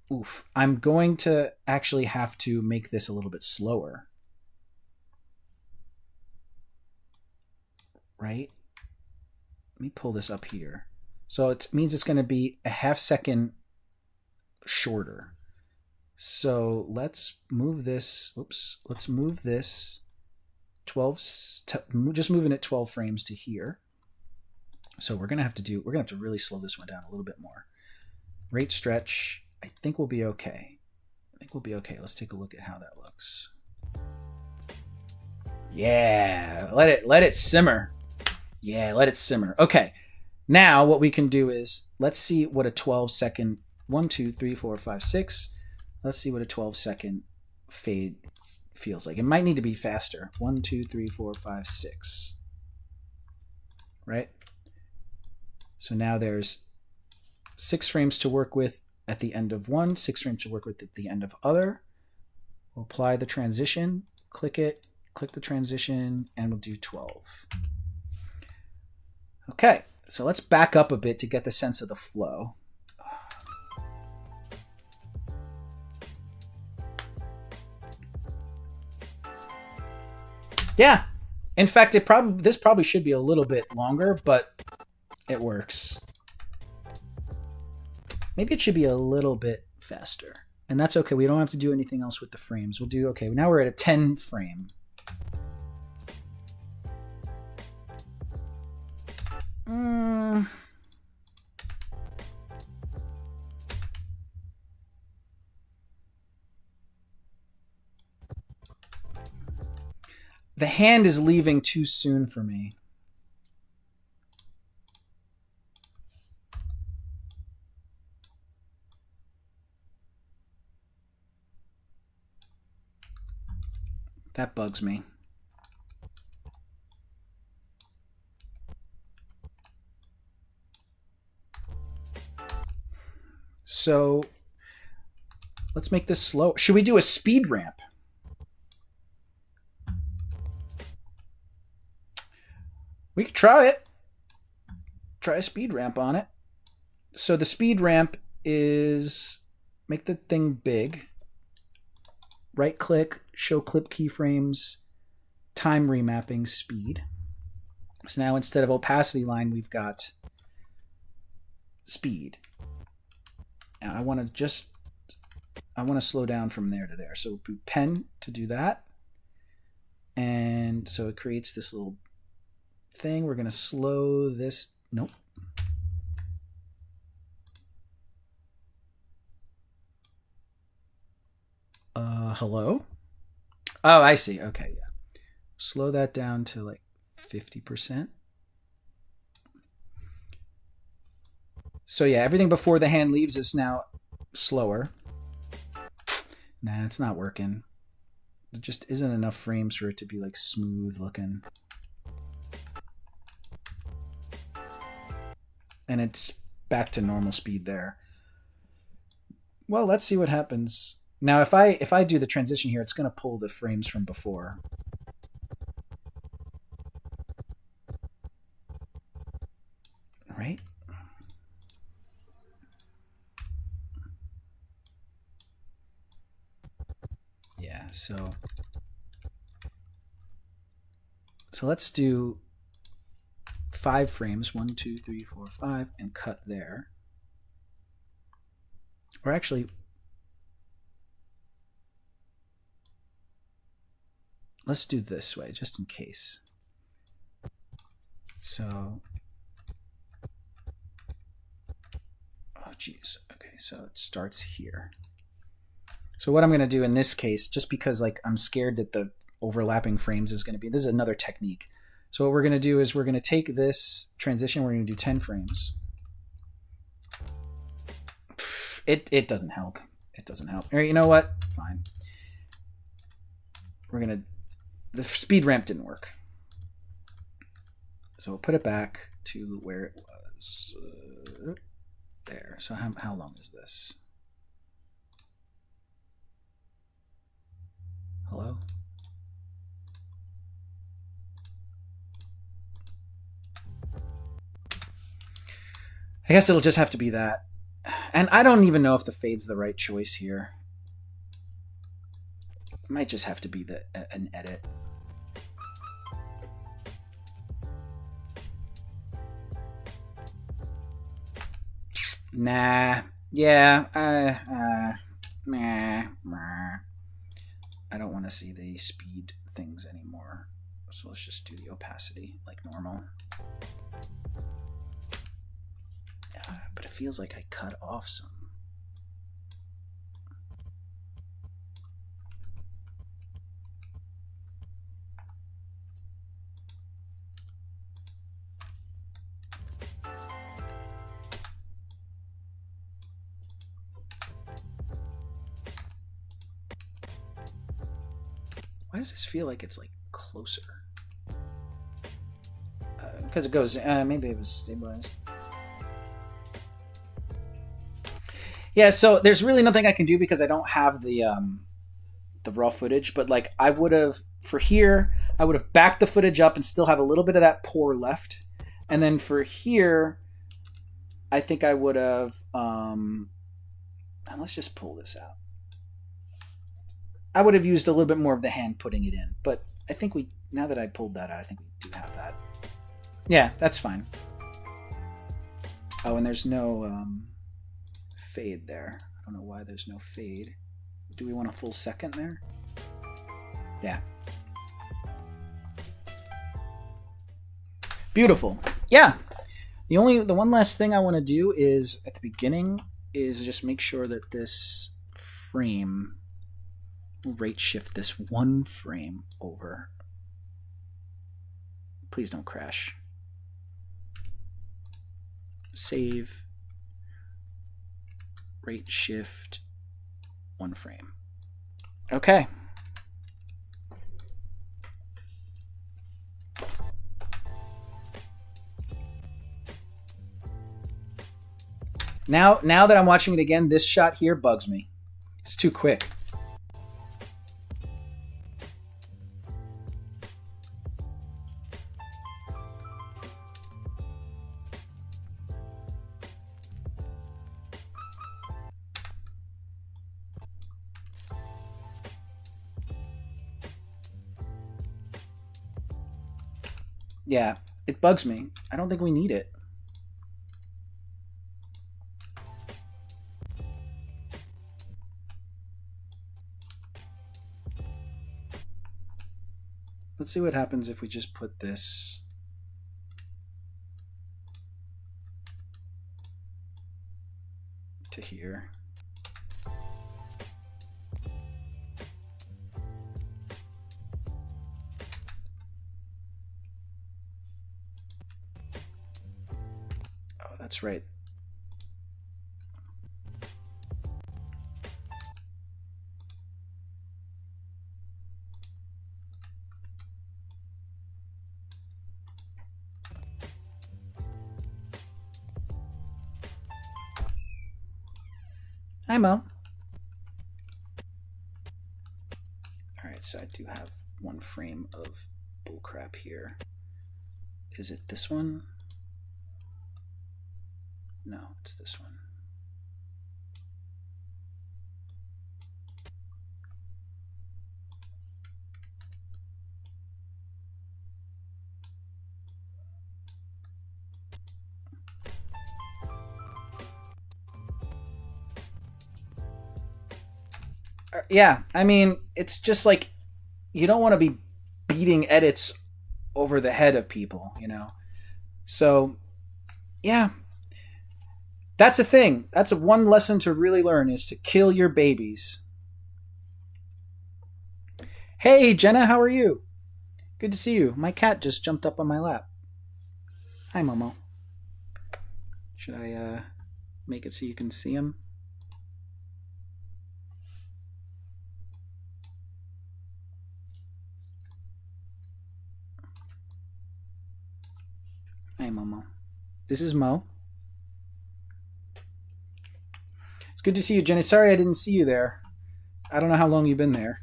Oof. I'm going to actually have to make this a little bit slower. Right? Let me pull this up here. So it means it's going to be a half second shorter. So let's move this. Oops. Let's move this 12. Just moving it 12 frames to here. So we're gonna have to really slow this one down a little bit more. Rate stretch. I think we'll be okay. Let's take a look at how that looks. Yeah, let it simmer. Yeah, let it simmer. Okay. Now what we can do is let's see what a 12-second 1, 2, 3, 4, 5, 6. Let's see what a 12-second fade feels like. It might need to be faster. 1, 2, 3, 4, 5, 6. Right? So now there's 6 frames to work with at the end of one, 6 frames to work with at the end of other. We'll apply the transition, click it, click the transition, and we'll do 12. Okay, so let's back up a bit to get the sense of the flow. Yeah, in fact, this probably should be a little bit longer, but it works. Maybe it should be a little bit faster, and that's okay. We don't have to do anything else with the frames. We'll do okay. Now we're at a 10 frame. The hand is leaving too soon for me. That bugs me. So let's make this slow. Should we do a speed ramp? We could try it. Try a speed ramp on it. So the speed ramp is make the thing big. Right click, show clip keyframes, time remapping, speed. So now instead of opacity line, we've got speed. Now I want to slow down from there to there. So we'll do pen to do that. And so it creates this little thing. We're going to slow this. Nope. Hello? Oh, I see. Okay, yeah. Slow that down to like 50%. So yeah, everything before the hand leaves is now slower. Nah, it's not working. There just isn't enough frames for it to be like smooth looking. And it's back to normal speed there. Well, let's see what happens. Now, if I do the transition here, it's going to pull the frames from before. Right? Yeah, so let's do 5 frames, 1, 2, 3, 4, 5, and cut there. Or actually, let's do this way, just in case. So, oh geez, okay, so it starts here. So what I'm going to do in this case, just because like I'm scared that the overlapping frames is going to be, this is another technique. So what we're going to do is we're going to take this transition, we're going to do 10 frames. It doesn't help. It doesn't help. All right, you know what? Fine. The speed ramp didn't work. So we'll put it back to where it was. There. So how long is this? Hello? I guess it'll just have to be that. And I don't even know if the fade's the right choice here. It might just have to be an edit. Nah. Yeah. Nah. I don't want to see the speed things anymore. So let's just do the opacity like normal. But it feels like I cut off some. Why does this feel like it's like closer? Because it goes, maybe it was stabilized. Yeah, so there's really nothing I can do because I don't have the raw footage, but like I would have, for here, I would have backed the footage up and still have a little bit of that pour left. And then for here, I think I would have, and let's just pull this out. I would have used a little bit more of the hand putting it in, but I think now that I pulled that out, I think we do have that. Yeah, that's fine. Oh, and there's no fade there. I don't know why there's no fade. Do we want a full second there? Yeah. Beautiful. Yeah. The one last thing I want to do is at the beginning is just make sure that this frame, we'll rate shift this one frame over. Please don't crash. Save. Rate shift one frame. Okay. Now that I'm watching it again, this shot here bugs me. It's too quick. Yeah, it bugs me. I don't think we need it. Let's see what happens if we just put this to here. Oh, that's right. Hi, Mo. Alright, so I do have one frame of bullcrap here. Is it this one? No, it's this one. Yeah, I mean, it's just like you don't want to be beating edits over the head of people, you know? So, yeah. That's a thing. That's one lesson to really learn is to kill your babies. Hey, Jenna, how are you? Good to see you. My cat just jumped up on my lap. Hi, Momo. Should I make it so you can see him? Hey, Momo. This is Mo. It's good to see you, Jenny. Sorry I didn't see you there. I don't know how long you've been there.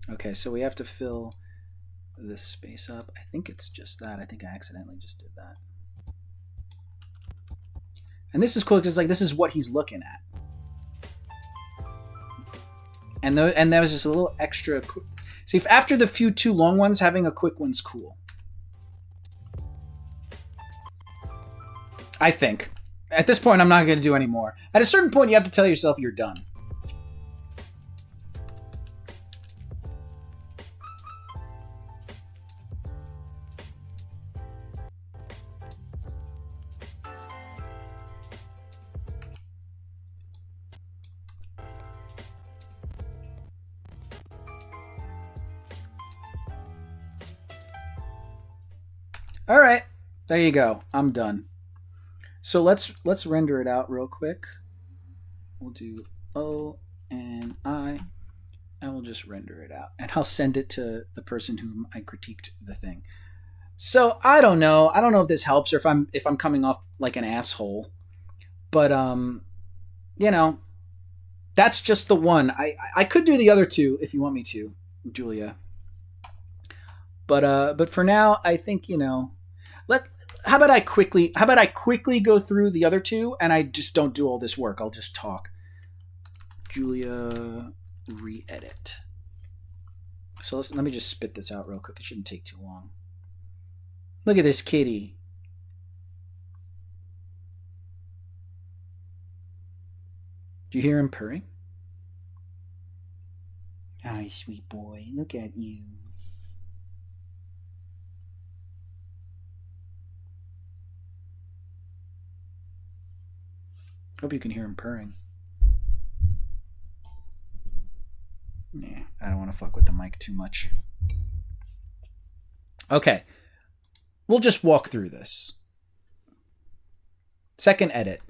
Okay, so we have to fill this space up. I think it's just that. I think I accidentally just did that. And this is cool because like this is what he's looking at. And there was just a little extra. See, if after the few too long ones, having a quick one's cool. I think. At this point, I'm not going to do any more. At a certain point, you have to tell yourself you're done. All right, there you go. I'm done. So let's render it out real quick. We'll do O and I, and we'll just render it out, and I'll send it to the person whom I critiqued the thing. So I don't know if this helps or if I'm coming off like an asshole, but you know, that's just the one. I could do the other two if you want me to, Julia. But for now, I think, you know, how about I quickly go through the other two and I just don't do all this work. I'll just talk. Julia, re-edit. So let me just spit this out real quick. It shouldn't take too long. Look at this kitty. Do you hear him purring? Hi, sweet boy. Look at you. Hope you can hear him purring. Yeah, I don't want to fuck with the mic too much. Okay. We'll just walk through this. Second edit.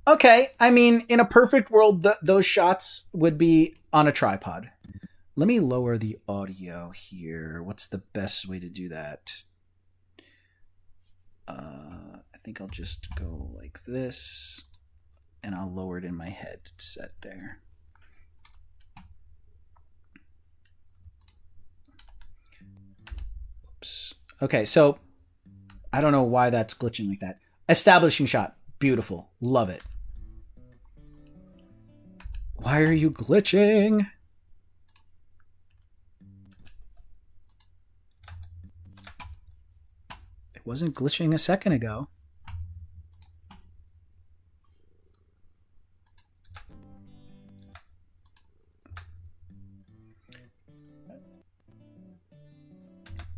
Okay, I mean, in a perfect world, those shots would be on a tripod. Let me lower the audio here. What's the best way to do that? I think I'll just go like this, and I'll lower it in my headset there. Oops. Okay, so I don't know why that's glitching like that. Establishing shot. Beautiful. Love it. Why are you glitching? It wasn't glitching a second ago.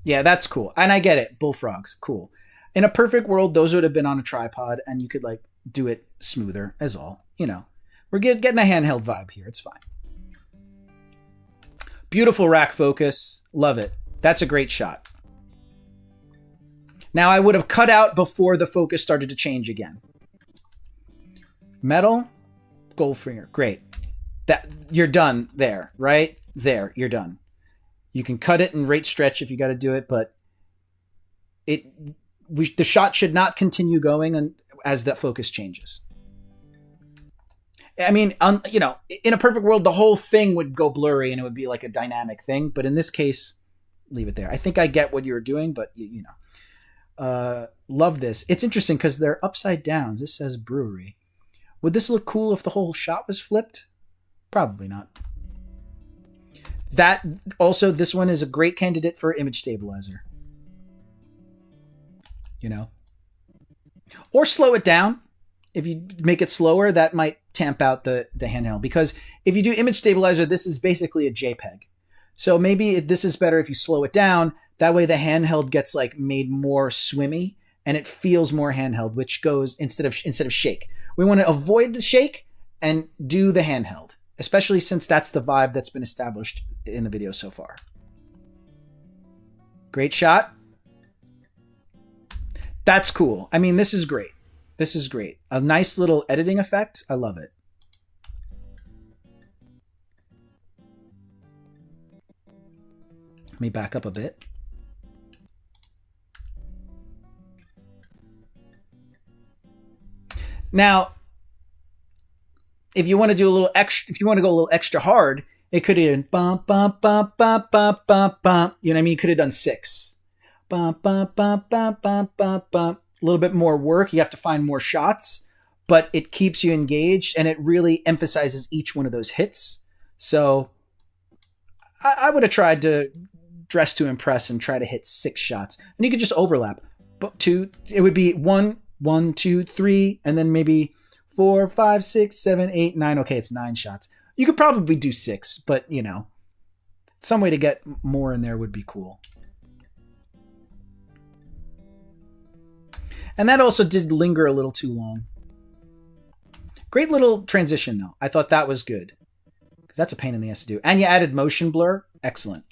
Yeah, that's cool. And I get it. Bullfrogs. Cool. In a perfect world, those would have been on a tripod and you could like do it smoother as all. You know, we're getting a handheld vibe here. It's fine. Beautiful rack focus. Love it. That's a great shot. Now I would have cut out before the focus started to change again. Metal. Goldfinger. Great. That you're done there, right? There, you're done. You can cut it and rate stretch if you got to do it, but the shot should not continue going as that focus changes. I mean, you know, in a perfect world, the whole thing would go blurry and it would be like a dynamic thing. But in this case, leave it there. I think I get what you're doing, but you know, love this. It's interesting because they're upside down. This says brewery. Would this look cool if the whole shot was flipped? Probably not. That also, this one is a great candidate for image stabilizer. You know, or slow it down. If you make it slower, that might tamp out the handheld, because if you do image stabilizer, this is basically a JPEG. So maybe this is better if you slow it down. That way the handheld gets like made more swimmy and it feels more handheld, which goes instead of shake. We want to avoid the shake and do the handheld, especially since that's the vibe that's been established in the video so far. Great shot. That's cool. I mean, this is great. This is great. A nice little editing effect. I love it. Let me back up a bit. Now, if you want to do a little extra, if you want to go a little extra hard, it could have been bum bum bum bum bum bum bum. You know what I mean? You could have done 6. Bum bum bum bum bum bum bum. A little bit more work. You have to find more shots, but it keeps you engaged and it really emphasizes each one of those hits. So I would have tried to dress to impress and try to hit 6 shots, and you could just overlap. But it would be 1, 1, 2, 3, and then maybe 4, 5, 6, 7, 8, 9. Okay, it's 9 shots. You could probably do 6, but you know, some way to get more in there would be cool. And that also did linger a little too long. Great little transition though. I thought that was good, because that's a pain in the ass to do. And you added motion blur. Excellent.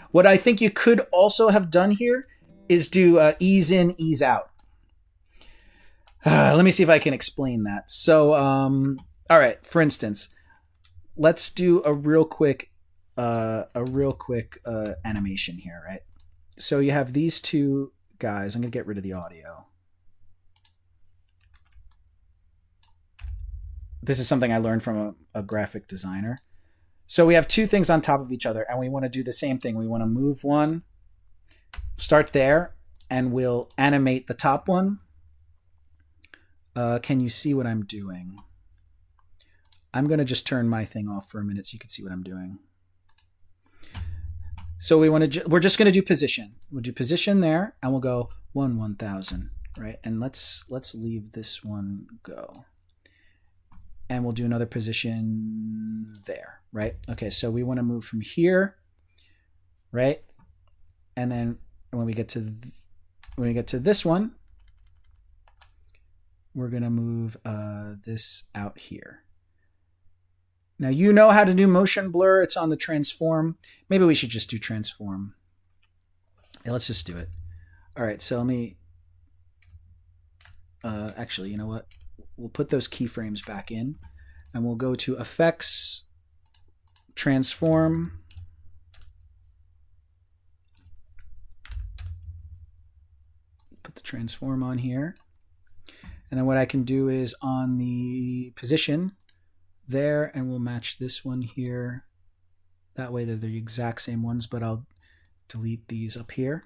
What I think you could also have done here is do ease in, ease out. Let me see if I can explain that. So, all right. For instance, let's do a real quick animation here, right? So you have these two guys. I'm gonna get rid of the audio. This is something I learned from a graphic designer. So we have two things on top of each other, and we want to do the same thing. We want to move one, start there, and we'll animate the top one. Can you see what I'm doing? I'm going to just turn my thing off for a minute so you can see what I'm doing. So we're just going to do position. We'll do position there, and we'll go 1,000, right? And let's leave this one go. And we'll do another position there, right? Okay, so we want to move from here, right? And then when we get to this one, we're gonna move this out here. Now you know how to do motion blur. It's on the transform. Maybe we should just do transform. Yeah, let's just do it. All right, so let me. Actually, you know what? We'll put those keyframes back in, and we'll go to Effects, Transform. Put the transform on here. And then what I can do is on the position there, and we'll match this one here. That way they're the exact same ones, but I'll delete these up here.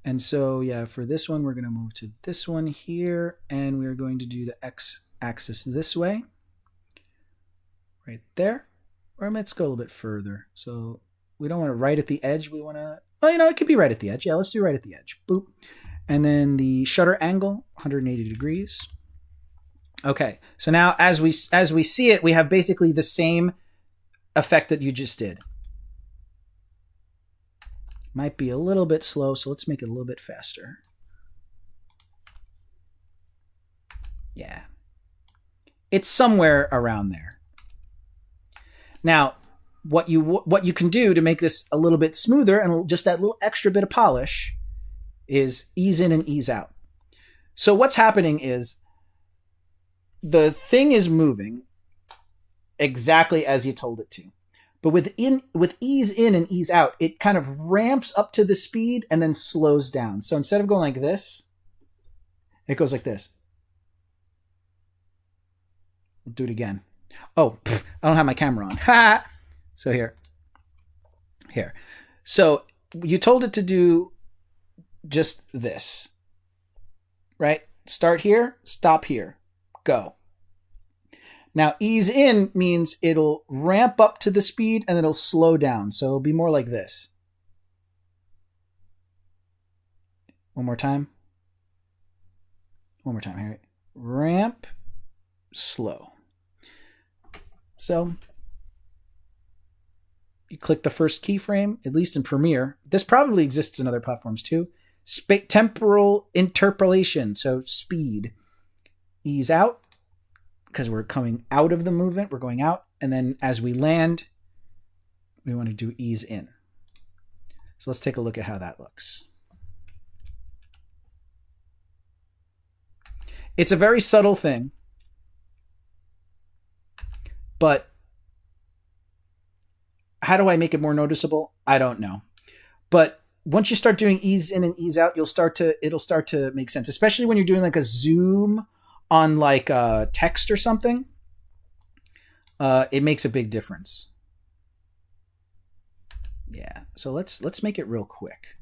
And so, yeah, for this one, we're going to move to this one here, and we're going to do the x-axis this way, right there. Or let's go a little bit further. So we don't want to right at the edge. We want to, well, you know, it could be right at the edge. Yeah, let's do right at the edge. Boop. And then the shutter angle, 180 degrees. Okay, so now as we see it, we have basically the same effect that you just did. Might be a little bit slow, so let's make it a little bit faster. Yeah. It's somewhere around there. Now, what you can do to make this a little bit smoother and just that little extra bit of polish is ease in and ease out. So what's happening is the thing is moving exactly as you told it to. But with ease in and ease out, it kind of ramps up to the speed and then slows down. So instead of going like this, it goes like this. We'll do it again. Oh, I don't have my camera on. Ha! So here. So you told it to do just this, right? Start here, stop here, go. Now, ease in means it'll ramp up to the speed and it'll slow down. So it'll be more like this. One more time. Here. Ramp, slow. So you click the first keyframe, at least in Premiere. This probably exists in other platforms too. Temporal interpolation, so speed. Ease out. Because we're coming out of the movement, we're going out, and then as we land, we want to do ease in. So let's take a look at how that looks. It's a very subtle thing, but how do I make it more noticeable? I don't know. But once you start doing ease in and ease out, it'll start to make sense, especially when you're doing like a zoom on like text or something. It makes a big difference. Yeah, so let's make it real quick.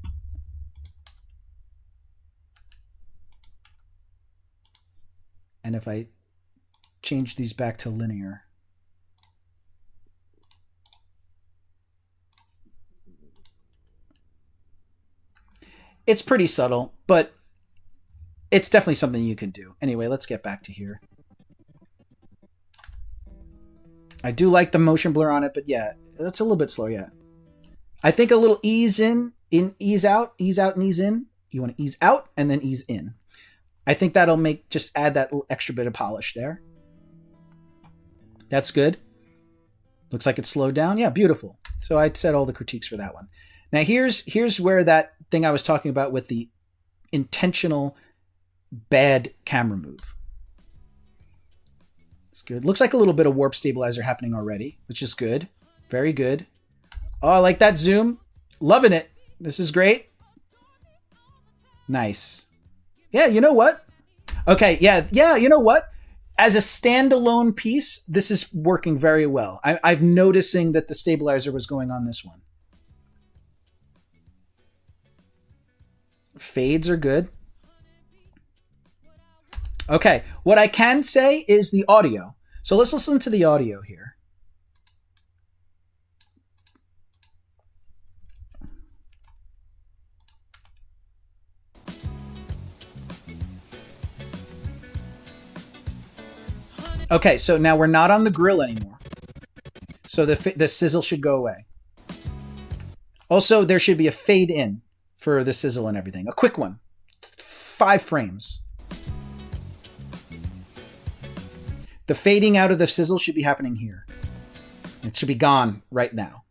And if I change these back to linear, it's pretty subtle, but it's definitely something you can do. Anyway, let's get back to here. I do like the motion blur on it, but yeah, that's a little bit slow, yeah. I think a little ease in, ease out, and ease in. You want to ease out and then ease in. I think that'll just add that little extra bit of polish there. That's good. Looks like it's slowed down. Yeah, beautiful. So I said all the critiques for that one. Now here's where that thing I was talking about with the intentional bad camera move. It's good. Looks like a little bit of warp stabilizer happening already, which is good. Very good. Oh, I like that zoom. Loving it. This is great. Nice. Yeah, you know what? Okay, yeah, you know what? As a standalone piece, this is working very well. I'm noticing that the stabilizer was going on this one. Fades are good. Okay, what I can say is the audio. So let's listen to the audio here. Okay, so now we're not on the grill anymore. So the sizzle should go away. Also, there should be a fade in for the sizzle and everything. A quick one. 5 frames. The fading out of the sizzle should be happening here. It should be gone right now.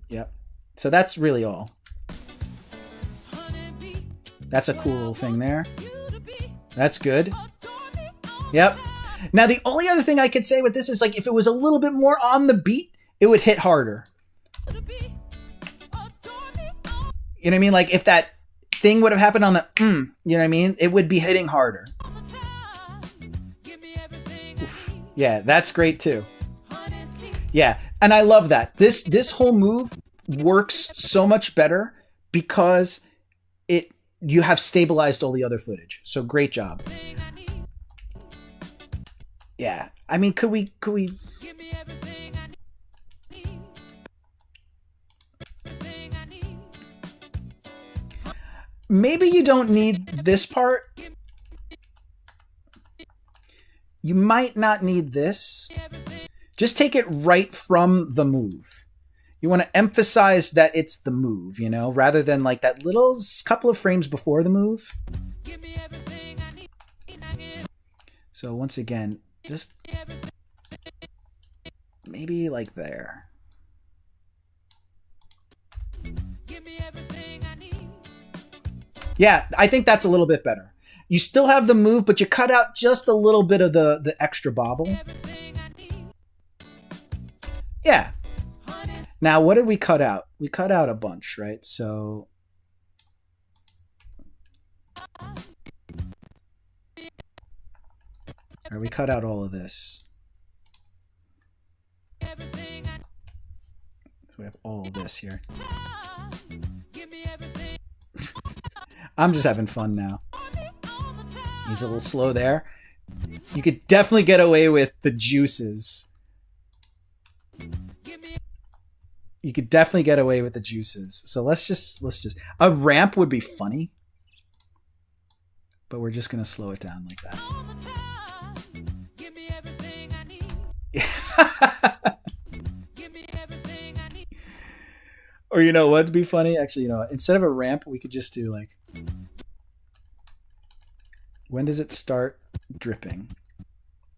Yep. So that's really all. That's a cool little thing there. That's good. Yep. Now, the only other thing I could say with this is, like, if it was a little bit more on the beat, it would hit harder. You know what I mean? Like, if that thing would have happened on the you know what I mean? It would be hitting harder. Oof. Yeah, that's great too. Yeah, and I love that. This whole move works so much better because you have stabilized all the other footage. So great job. Yeah, I mean, could we? Maybe you don't need this part. You might not need this. Just take it right from the move. You want to emphasize that it's the move, you know, rather than like that little couple of frames before the move. So once again, just maybe like there. Yeah, I think that's a little bit better. You still have the move, but you cut out just a little bit of the extra bobble. Yeah. Now, what did we cut out? We cut out a bunch, right? So... Or we cut out all of this. So we have all of this here. I'm just having fun now. He's a little slow there. You could definitely get away with the juices. You could definitely get away with the juices. So let's just a ramp would be funny. But we're just gonna slow it down like that. Or you know what would be funny? Actually, you know what? Instead of a ramp, we could just do like, when does it start dripping?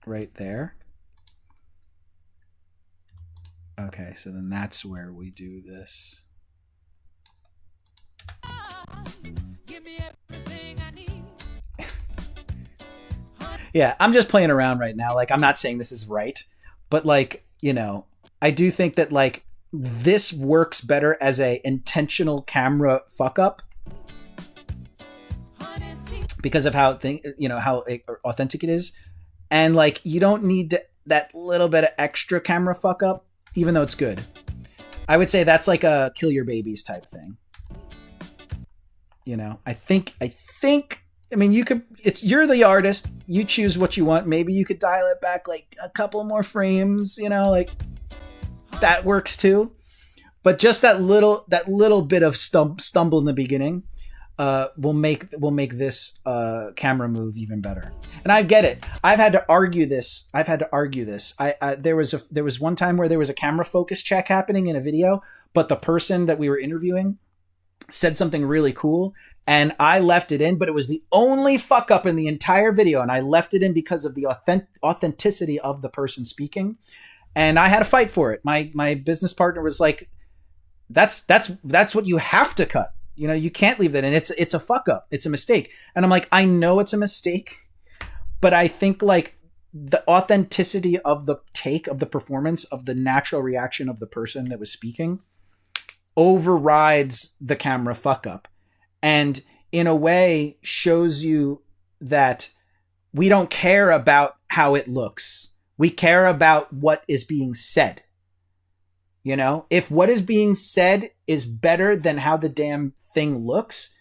Right there. Okay, so then that's where we do this. Yeah, I'm just playing around right now. Like, I'm not saying this is right, but like, you know, I do think that like this works better as a intentional camera fuck up because of how how authentic it is, and like you don't need that little bit of extra camera fuck up, even though it's good. I would say that's like a kill your babies type thing. You know, I think I mean, you could. You're the artist. You choose what you want. Maybe you could dial it back like a couple more frames. You know, like that works too. But just that little bit of stumble in the beginning will make this camera move even better. And I get it. I've had to argue this. There was one time where there was a camera focus check happening in a video, but the person that we were interviewing said something really cool, and I left it in, but it was the only fuck up in the entire video, and I left it in because of the authenticity of the person speaking, and I had to fight for it. My business partner was like, that's what you have to cut. You know, you can't leave that in. It's a fuck up. It's a mistake. And I'm like, I know it's a mistake, but I think like the authenticity of the take, of the performance, of the natural reaction of the person that was speaking overrides the camera fuck up, and in a way shows you that we don't care about how it looks. We care about what is being said. You know, if what is being said is better than how the damn thing looks,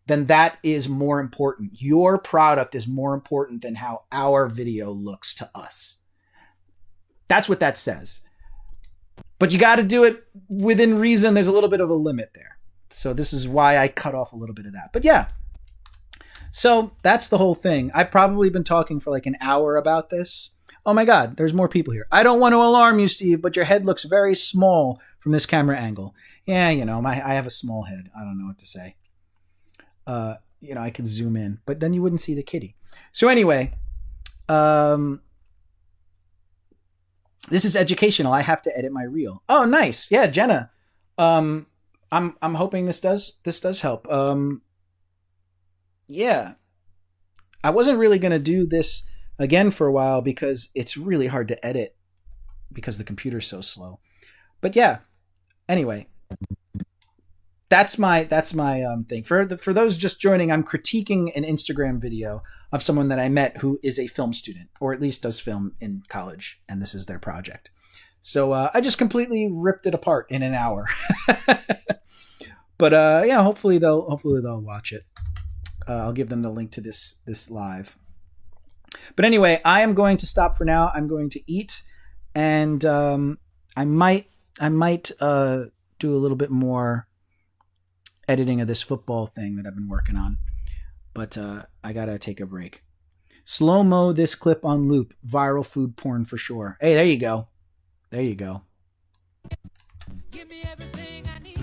then that is more important. Your product is more important than how our video looks to us. That's what that says. But you got to do it within reason. There's a little bit of a limit there. So this is why I cut off a little bit of that. But yeah. So that's the whole thing. I've probably been talking for like an hour about this. Oh my God, there's more people here. I don't want to alarm you, Steve, but your head looks very small from this camera angle. Yeah, you know, I have a small head. I don't know what to say. You know, I could zoom in, but then you wouldn't see the kitty. So anyway, this is educational. I have to edit my reel. Oh, nice. Yeah, Jenna. I'm hoping this does help. Yeah. I wasn't really going to do this again for a while because it's really hard to edit because the computer's so slow. But yeah. Anyway, that's my thing. For those just joining, I'm critiquing an Instagram video of someone that I met who is a film student, or at least does film in college, and this is their project. So I just completely ripped it apart in an hour. But yeah, hopefully they'll watch it. I'll give them the link to this live. But anyway, I am going to stop for now. I'm going to eat, and I might do a little bit more editing of this football thing that I've been working on. But I gotta take a break. Slow-mo this clip on loop. Viral food porn for sure. Hey, there you go. There you go. Give me everything I need.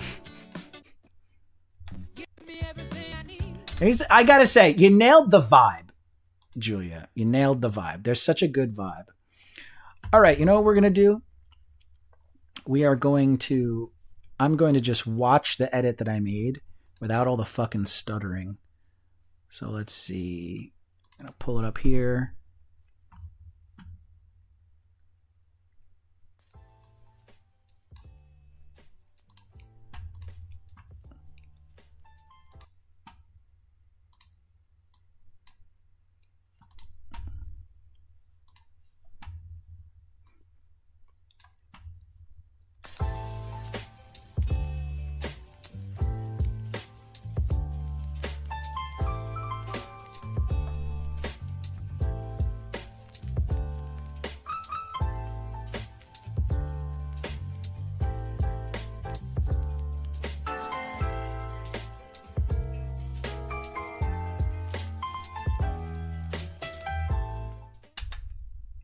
Give me everything I need. I gotta say, you nailed the vibe, Julia. You nailed the vibe. There's such a good vibe. All right, you know what we're gonna do? I'm going to just watch the edit that I made without all the fucking stuttering. So let's see. I'm going to pull it up here.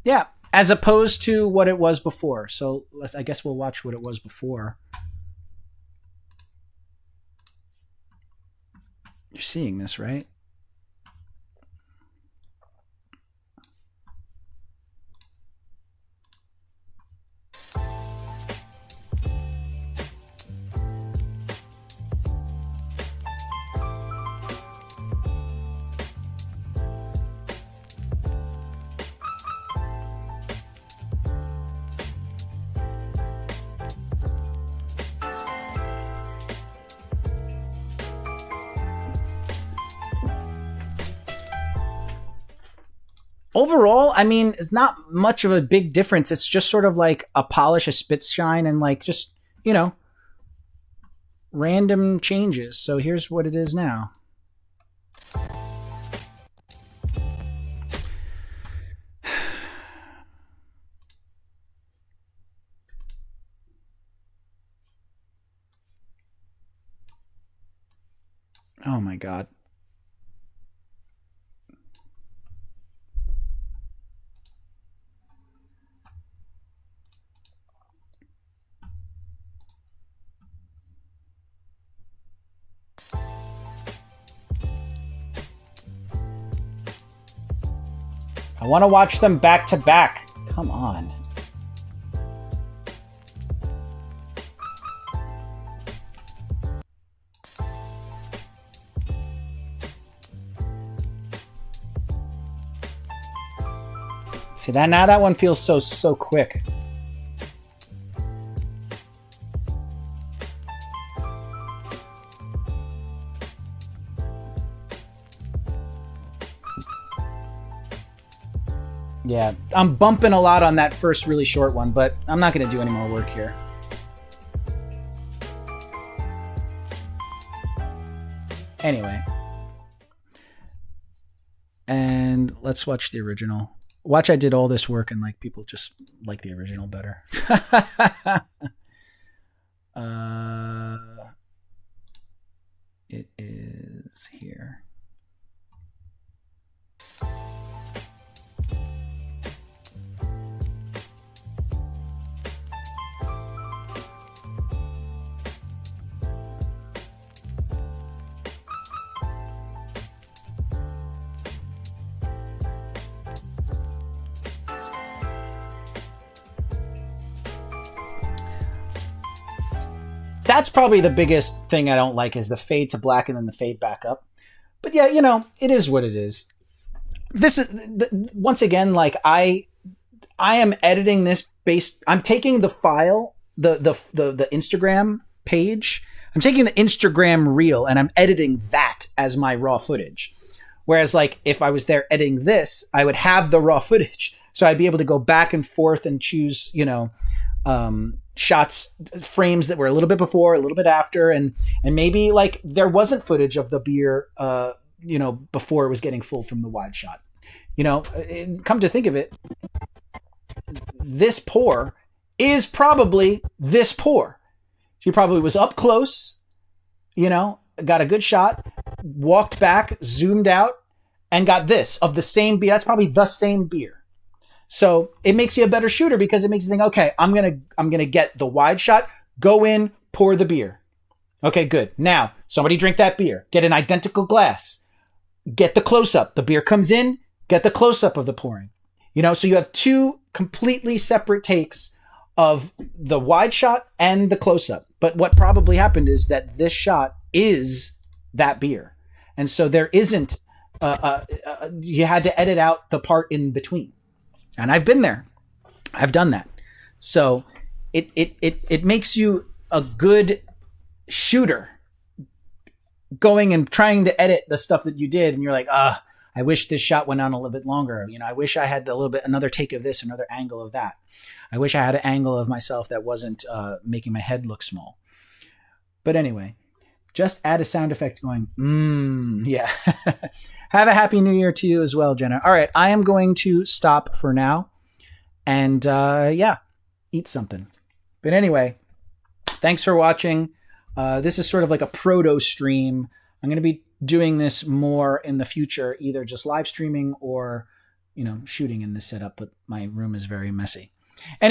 Yeah, as opposed to what it was before. So I guess we'll watch what it was before. You're seeing this, right? Overall, I mean, it's not much of a big difference. It's just sort of like a polish, a spit shine, and like just, you know, random changes. So here's what it is now. Oh my God. I want to watch them back to back. Come on. See that now? That one feels so quick. Yeah, I'm bumping a lot on that first really short one, but I'm not going to do any more work here. Anyway. And let's watch the original. Watch, I did all this work and like people just like the original better. It is here. That's probably the biggest thing I don't like is the fade to black and then the fade back up. But yeah, you know, it is what it is. This is once again, like I am editing this based. I'm taking the file, the Instagram page. I'm taking the Instagram reel and I'm editing that as my raw footage. Whereas, like, if I was there editing this, I would have the raw footage, so I'd be able to go back and forth and choose, you know, shots, frames that were a little bit before, a little bit after, and maybe like there wasn't footage of the beer, you know, before it was getting full from the wide shot. You know, come to think of it, this pour is probably this pour. She probably was up close, you know, got a good shot, walked back, zoomed out, and got this of the same beer. That's probably the same beer. So it makes you a better shooter because it makes you think, okay, I'm gonna get the wide shot, go in, pour the beer. Okay, good. Now, somebody drink that beer. Get an identical glass. Get the close-up. The beer comes in, get the close-up of the pouring. You know, so you have two completely separate takes of the wide shot and the close-up. But what probably happened is that this shot is that beer. And so there isn't, you had to edit out the part in between. And I've been there. I've done that. So it makes you a good shooter going and trying to edit the stuff that you did. And you're like, I wish this shot went on a little bit longer. You know, I wish I had a little bit, another take of this, another angle of that. I wish I had an angle of myself that wasn't making my head look small. But anyway, just add a sound effect going, yeah. Have a happy new year to you as well, Jenna. All right, I am going to stop for now and, yeah, eat something. But anyway, thanks for watching. This is sort of like a proto stream. I'm going to be doing this more in the future, either just live streaming or, you know, shooting in this setup, but my room is very messy. Anyway.